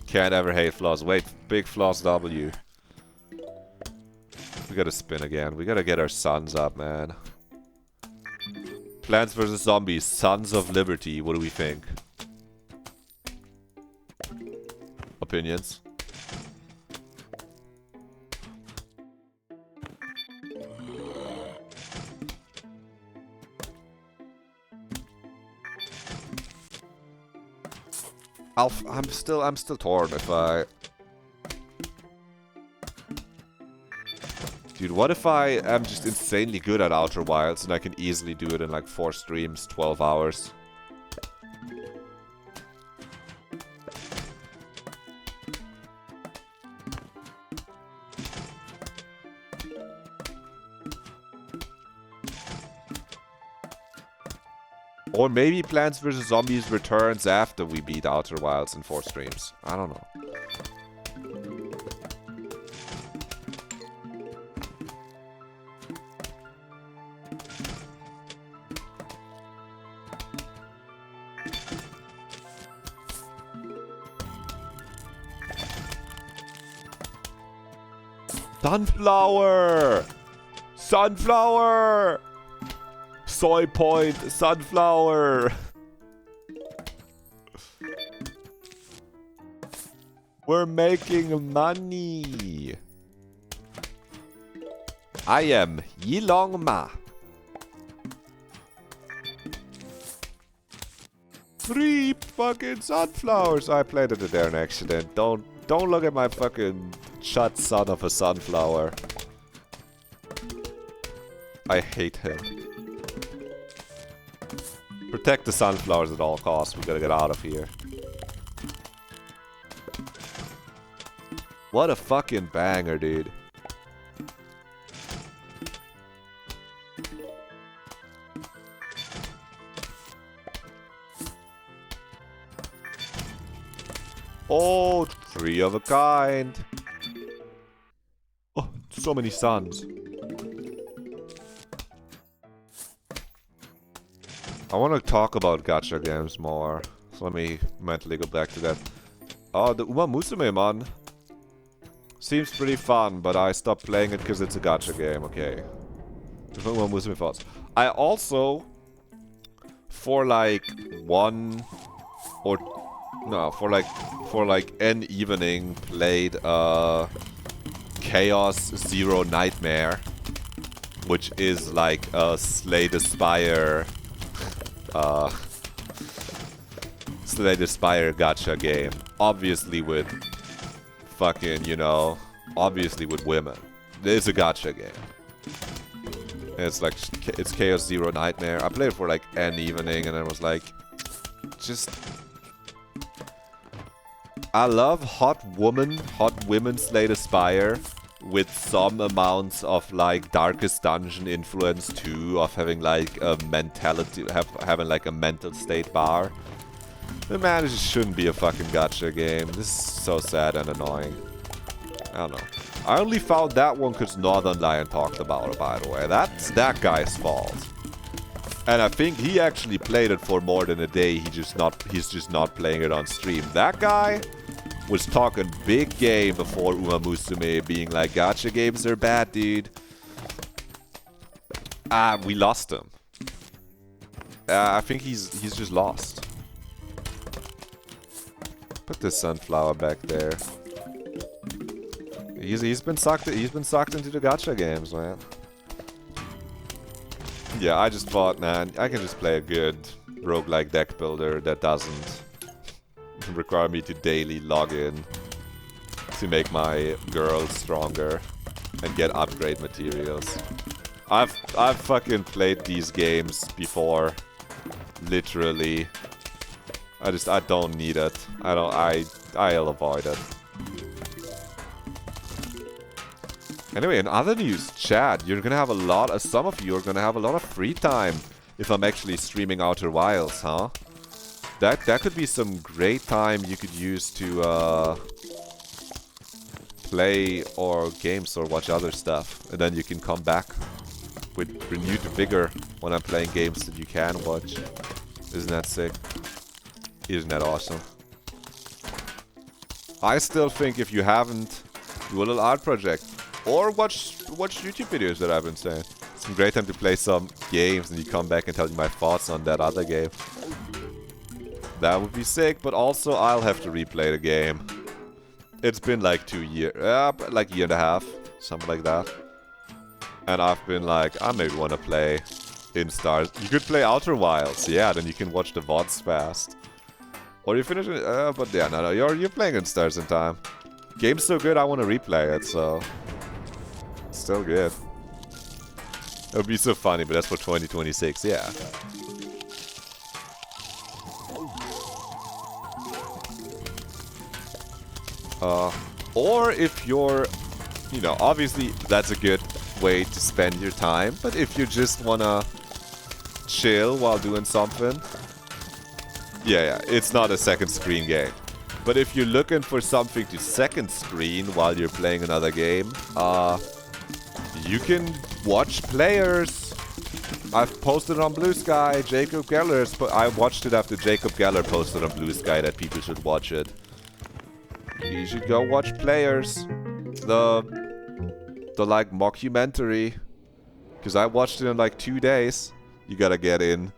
Can't ever hate Floss. Wait, big Floss W. We gotta spin again. We gotta get our sons up, man. Plants vs. Zombies. Sons of Liberty. What do we think? Opinions? I'm still torn if I... Dude, what if I am just insanely good at Outer Wilds and I can easily do it in like 4 streams, 12 hours? Or maybe Plants vs. Zombies returns after we beat Outer Wilds in 4 streams. I don't know. Sunflower! Sunflower! Soy point, sunflower! We're making money! I am Yilong Ma. 3 fucking sunflowers! I planted it there in accident. Don't look at my fucking shut son of a sunflower. I hate him. Protect the sunflowers at all costs. We gotta get out of here. What a fucking banger, dude. Oh, 3 of a kind. Oh, so many suns. I want to talk about gacha games more. So let me mentally go back to that. Oh, the Uma Musume, man. Seems pretty fun, but I stopped playing it because it's a gacha game. Okay. There's no Uma Musume thoughts. I also, for like an evening, played Chaos Zero Nightmare, which is like a Slay the Spire gacha game. Obviously with fucking, you know, obviously with women. It's a gacha game. It's like, it's Chaos Zero Nightmare. I played it for like an evening and I was like, just... I love hot women Slay the Spire with some amounts of like Darkest Dungeon influence too, of having like a mentality, having like a mental state bar. But man, it just shouldn't be a fucking gacha game. This is so sad and annoying. I don't know. I only found that one because Northern Lion talked about it, by the way. That's that guy's fault. And I think he actually played it for more than a day. He's just not playing it on stream. That guy was talking big game before Uma Musume, being like, gacha games are bad, dude. We lost him. I think he's just lost. Put this sunflower back there. He's been sucked into the gacha games, man. Yeah, I just thought, man, I can just play a good roguelike deck builder that doesn't require me to daily log in to make my girls stronger and get upgrade materials. I've fucking played these games before. Literally. I don't need it. I'll avoid it. Anyway, in other news, chat, you're gonna have a lot, some of you are gonna have a lot of free time if I'm actually streaming Outer Wilds, huh? That could be some great time you could use to play or games or watch other stuff. And then you can come back with renewed vigor when I'm playing games that you can watch. Isn't that sick? Isn't that awesome? I still think if you haven't, do a little art project. Or watch YouTube videos that I've been saying. It's a great time to play some games and you come back and tell me my thoughts on that other game. That would be sick, but also I'll have to replay the game. It's been like 2 years, like a year and a half, something like that. And I've been like, I maybe want to play in Stars. You could play Outer Wilds, yeah, then you can watch the VODs fast. Or you finish it, but yeah, no, you're playing in Stars in time. Game's so good, I want to replay it, so... Still good. It would be so funny, but that's for 2026, yeah. Or if you're, you know, obviously that's a good way to spend your time, but if you just wanna chill while doing something, yeah, it's not a second screen game. But if you're looking for something to second screen while you're playing another game, you can watch players. I've posted on Blue Sky, Jacob Geller's, but I watched it after Jacob Geller posted on Blue Sky that people should watch it. You should go watch players. the like mockumentary. Because I watched it in like 2 days. You gotta get in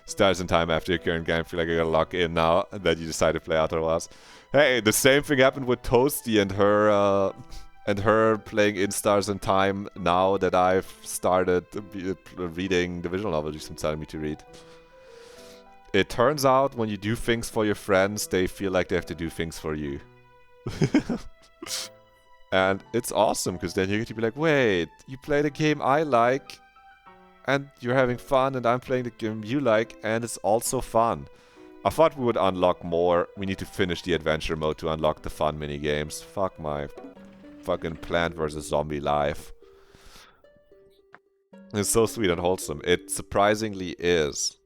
Stars in Time after your current game. Feel like I gotta lock in now, and then you decide to play Outer Wilds. Hey, the same thing happened with Toasty and her playing in Stars in Time now that I've started reading the visual novel she's been telling me to read. It turns out when you do things for your friends, they feel like they have to do things for you. And it's awesome, because then you get to be like, wait, you play the game I like, and you're having fun, and I'm playing the game you like, and it's also fun. I thought we would unlock more. We need to finish the adventure mode to unlock the fun mini-games. Fuck my fucking Plant vs. Zombie life. It's so sweet and wholesome. It surprisingly is.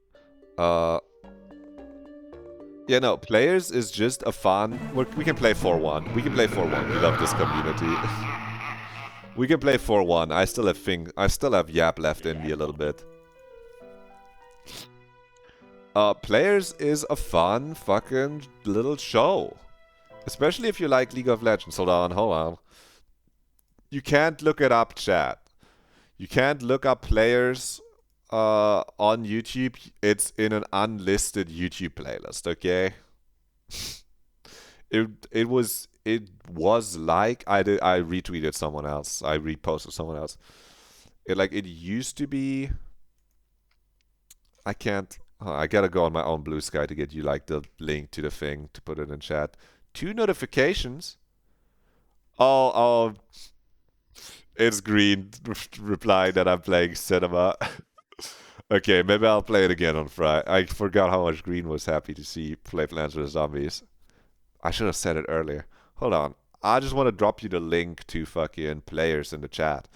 Yeah, no, Players is just a fun... We can play 4-1. We can play 4-1. We love this community. We can play 4-1. I still have Yap left in me a little bit. Players is a fun fucking little show. Especially if you like League of Legends. Hold on. You can't look it up, chat. You can't look up Players on YouTube. It's in an unlisted YouTube playlist, okay? It was like I retweeted someone else. I reposted someone else. It used to be. I can't. I gotta go on my own Blue Sky to get you like the link to the thing to put it in chat. 2 notifications. Oh, it's Green replying that I'm playing Cinema. Okay, maybe I'll play it again on Friday. I forgot how much Green was happy to see play Plants vs. Zombies. I should have said it earlier. Hold on. I just want to drop you the link to fucking Players in the chat.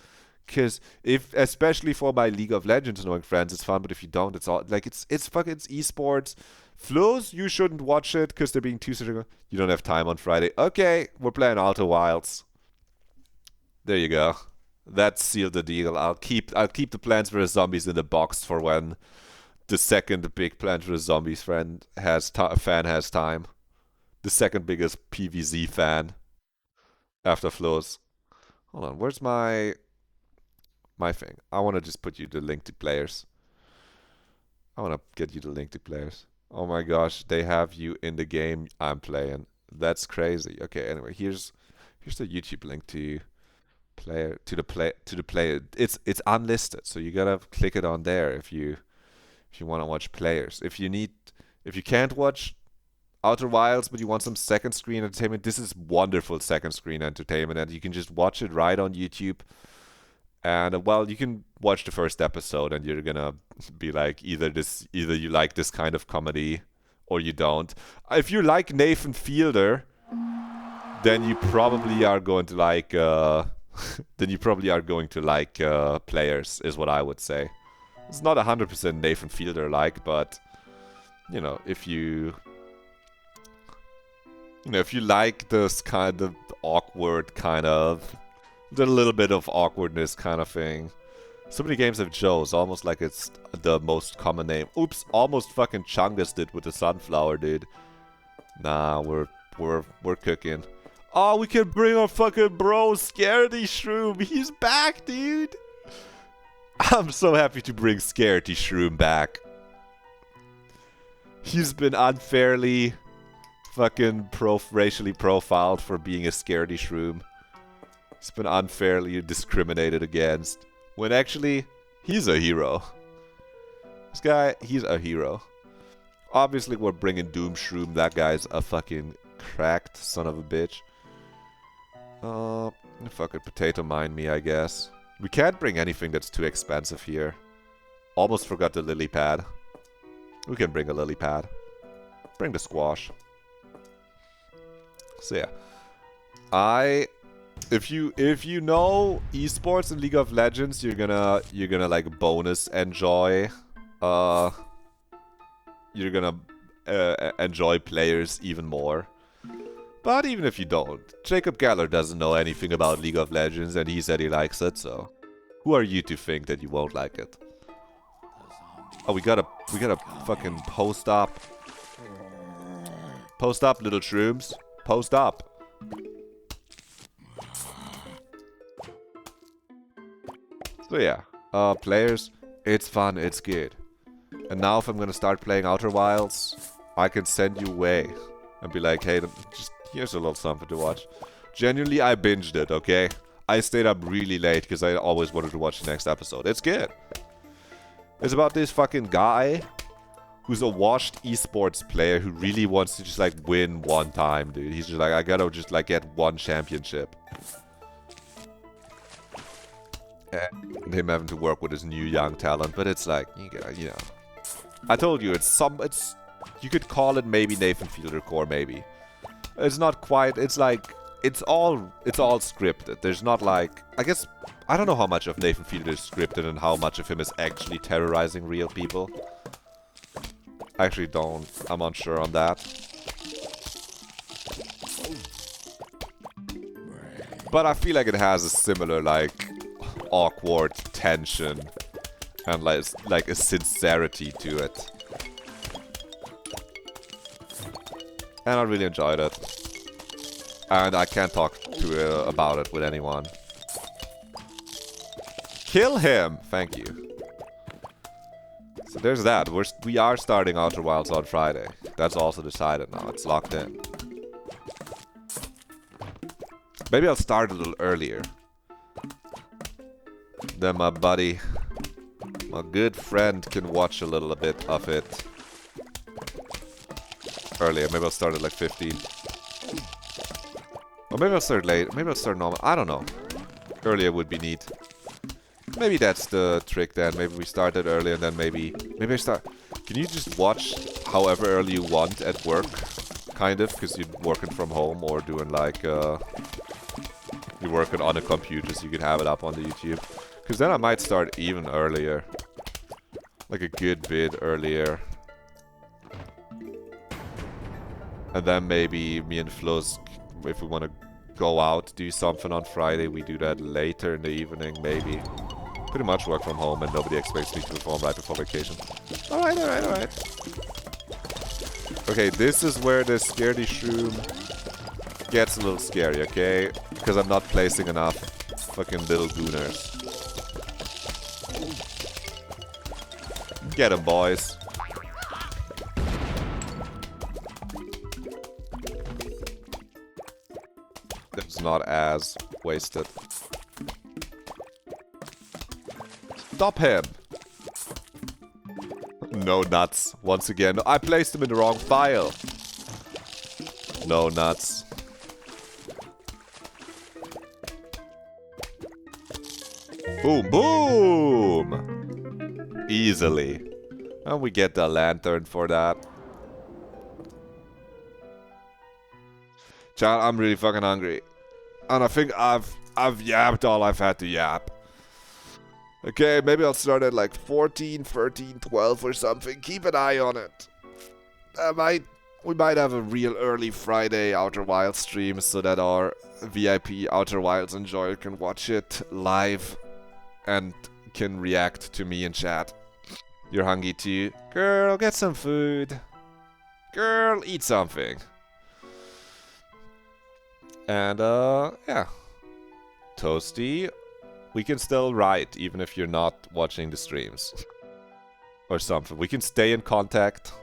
Because especially for my League of Legends knowing friends, it's fun. But if you don't, it's all like it's esports. Flows, you shouldn't watch it because they're being too strict. You don't have time on Friday. Okay, we're playing Outer Wilds. There you go. That sealed the deal. I'll keep the Plants vs. Zombies in the box for when the second big Plants vs. Zombies fan has time. The second biggest PVZ fan after Flows. Hold on, where's my thing? I want to just put you the link to Players. I want to get you the link to Players. Oh my gosh, they have you in the game I'm playing. That's crazy. Okay, anyway, here's the YouTube link to the player. It's unlisted, so you gotta click it on there if you want to watch Players. If you can't watch Outer Wilds but you want some second screen entertainment, this is wonderful second screen entertainment, and you can just watch it right on YouTube. And well, you can watch the first episode and you're gonna be like, either you like this kind of comedy or you don't. If you like Nathan Fielder, then you probably are going to like Players, is what I would say. It's not 100% Nathan Fielder like, but you know, if you like this kind of awkward kind of, the little bit of awkwardness kind of thing. So many games have Joe's, almost like it's the most common name. Oops, almost fucking Chungus did with the sunflower, dude. Nah, we're cooking. Oh, we can bring our fucking bro, Scaredy Shroom. He's back, dude. I'm so happy to bring Scaredy Shroom back. He's been unfairly fucking racially profiled for being a Scaredy Shroom. He's been unfairly discriminated against, when actually, he's a hero. This guy, he's a hero. Obviously, we're bringing Doom Shroom. That guy's a fucking cracked son of a bitch. Fucking potato mine me, I guess. We can't bring anything that's too expensive here. Almost forgot the lily pad. We can bring a lily pad. Bring the squash. So yeah. If you know esports and League of Legends, you're gonna like bonus enjoy. You're gonna enjoy Players even more. But even if you don't, Jacob Geller doesn't know anything about League of Legends, and he said he likes it. So, who are you to think that you won't like it? Oh, we gotta fucking post up. Post up, little shrooms. Post up. So yeah, players, it's fun, it's good. And now if I'm gonna start playing Outer Wilds, I can send you away and be like, hey, just here's a little something to watch. Genuinely, I binged it, okay? I stayed up really late because I always wanted to watch the next episode. It's good. It's about this fucking guy who's a washed esports player who really wants to just like win one time, dude. He's just like, I gotta just like get one championship. And him having to work with his new young talent, but it's like, you know. I told you, it's you could call it maybe Nathan Fielder core, maybe. It's not quite, it's like, it's all scripted. There's not like, I guess, I don't know how much of Nathan Fielder is scripted and how much of him is actually terrorizing real people. I actually don't, I'm unsure on that. But I feel like it has a similar, like, awkward tension and like a sincerity to it. And I really enjoyed it. And I can't talk about it with anyone. Kill him! Thank you. So there's that. We are starting Outer Wilds on Friday. That's also decided now. It's locked in. Maybe I'll start a little earlier. Then my buddy, my good friend, can watch a little bit of it earlier. Maybe I'll start at like 15. Or maybe I'll start late. Maybe I'll start normal. I don't know. Earlier would be neat. Maybe that's the trick then. Maybe we started earlier and then maybe I start... Can you just watch however early you want at work? Kind of, because you're working from home or doing like... you're working on a computer so you can have it up on the YouTube. Because then I might start even earlier. Like a good bit earlier. And then maybe me and Flo's, if we want to go out, do something on Friday, we do that later in the evening, maybe. Pretty much work from home and nobody expects me to perform right before vacation. Alright, alright, alright. Okay, this is where the scaredy shroom gets a little scary, okay? Because I'm not placing enough fucking little gooners. Get 'em, boys. It's not as wasted. Stop him! No nuts. Once again. I placed him in the wrong file. No nuts. Boom, boom! Easily. And we get the lantern for that. Chat, I'm really fucking hungry. And I think I've yapped all I've had to yap. Okay, maybe I'll start at like 14, 13, 12 or something. Keep an eye on it. We might have a real early Friday Outer Wilds stream so that our VIP Outer Wilds enjoyer can watch it live and can react to me in chat. You're hungry too? Girl, get some food. Girl, eat something. And, yeah. Toasty, we can still write, even if you're not watching the streams. Or something. We can stay in contact,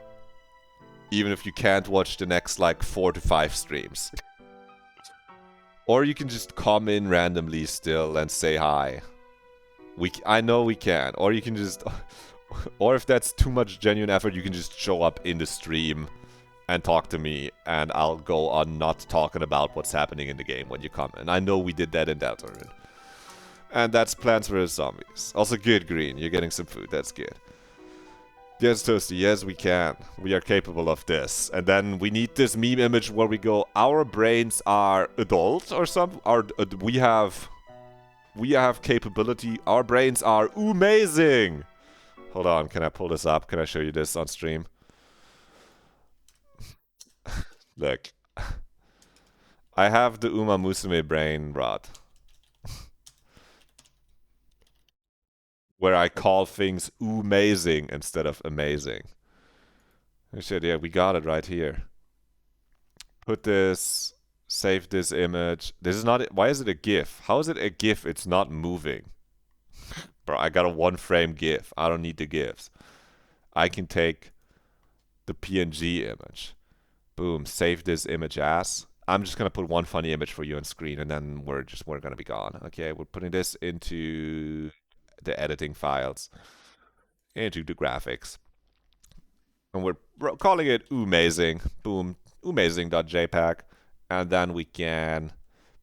even if you can't watch the next, like, 4 to 5 streams. Or you can just come in randomly still and say hi. I know we can. Or you can just... Or if that's too much genuine effort, you can just show up in the stream and talk to me, and I'll go on not talking about what's happening in the game when you come in. I know we did that in Deltarune. And that's Plants vs. Zombies. Also good, Green. You're getting some food. That's good. Yes, Toasty. Yes, we can. We are capable of this. And then we need this meme image where we go, our brains are adult or something. We have capability. Our brains are amazing. Hold on. Can I pull this up? Can I show you this on stream? Look. I have the Uma Musume brain rod. Where I call things amazing instead of amazing. Shit, yeah, we got it right here. Put this, save this image. This is not, why is it a GIF? How is it a GIF? It's not moving. Bro, I got a 1 frame GIF. I don't need the GIFs. I can take the PNG image. Boom, save this image as. I'm just gonna put one funny image for you on screen, and then we're gonna be gone. Okay, we're putting this into the editing files, into the graphics, and we're calling it amazing. Boom, amazing.jpg, and then we can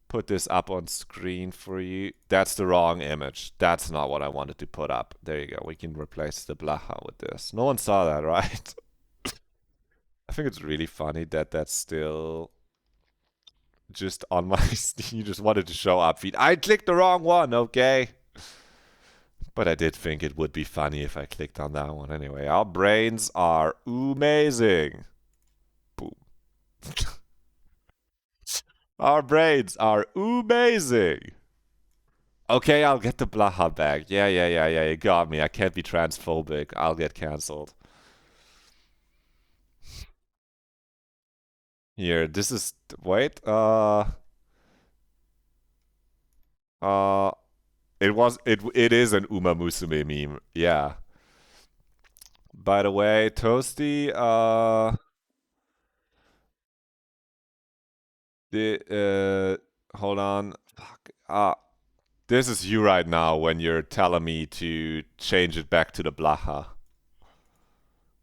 put this up on screen for you. That's the wrong image. That's not what I wanted to put up. There you go. We can replace the blaha with this. No one saw that, right? I think it's really funny that that's still just on my Steam. You just wanted to show up feed. I clicked the wrong one, okay? But I did think it would be funny if I clicked on that one anyway. Our brains are amazing. Boom. Our brains are amazing. Okay, I'll get the blaha back. Yeah. You got me. I can't be transphobic. I'll get cancelled. Here, this is. Wait. Uh. It is an Uma Musume meme. Yeah. By the way, Toasty, hold on. Fuck. This is you right now when you're telling me to change it back to the blaha.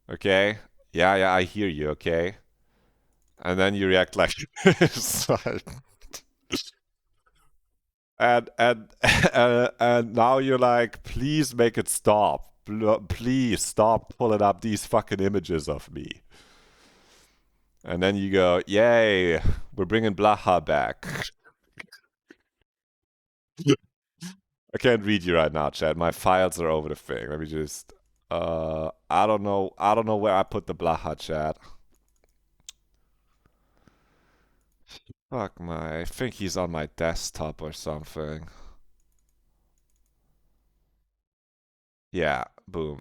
Okay? Yeah, I hear you, okay? And then you react like this. And now you're like, please make it stop. Please stop pulling up these fucking images of me. And then you go, yay, we're bringing Blaha back. I can't read you right now, Chad. My files are over the thing. Let me just, I don't know where I put the Blaha, Chad. Fuck I think he's on my desktop or something. Yeah, boom.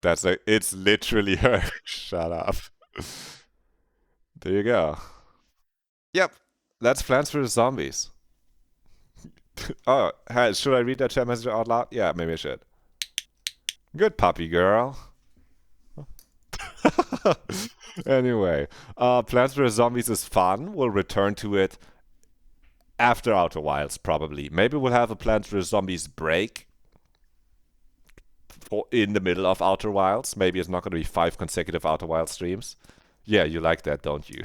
It's literally her. Shut up. There you go. Yep, that's Plants vs. Zombies. Oh, should I read that chat message out loud? Yeah, maybe I should. Good puppy girl. Anyway, Plants vs. Zombies is fun. We'll return to it after Outer Wilds, probably. Maybe we'll have a Plants vs. Zombies break in the middle of Outer Wilds. Maybe it's not going to be 5 consecutive Outer Wilds streams. Yeah, you like that, don't you?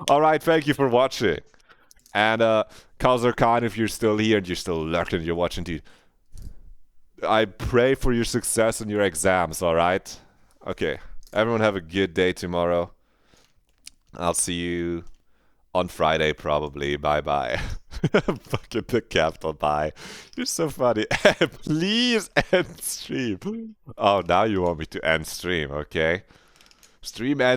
All right, thank you for watching. And Kausar Khan, if you're still here and you're still lurking, you're watching, dude. I pray for your success in your exams, all right? Okay, everyone have a good day tomorrow. I'll see you on Friday, probably. Bye-bye. Fucking the capital bye. You're so funny. Please end stream. Oh, now you want me to end stream, okay? Stream ends.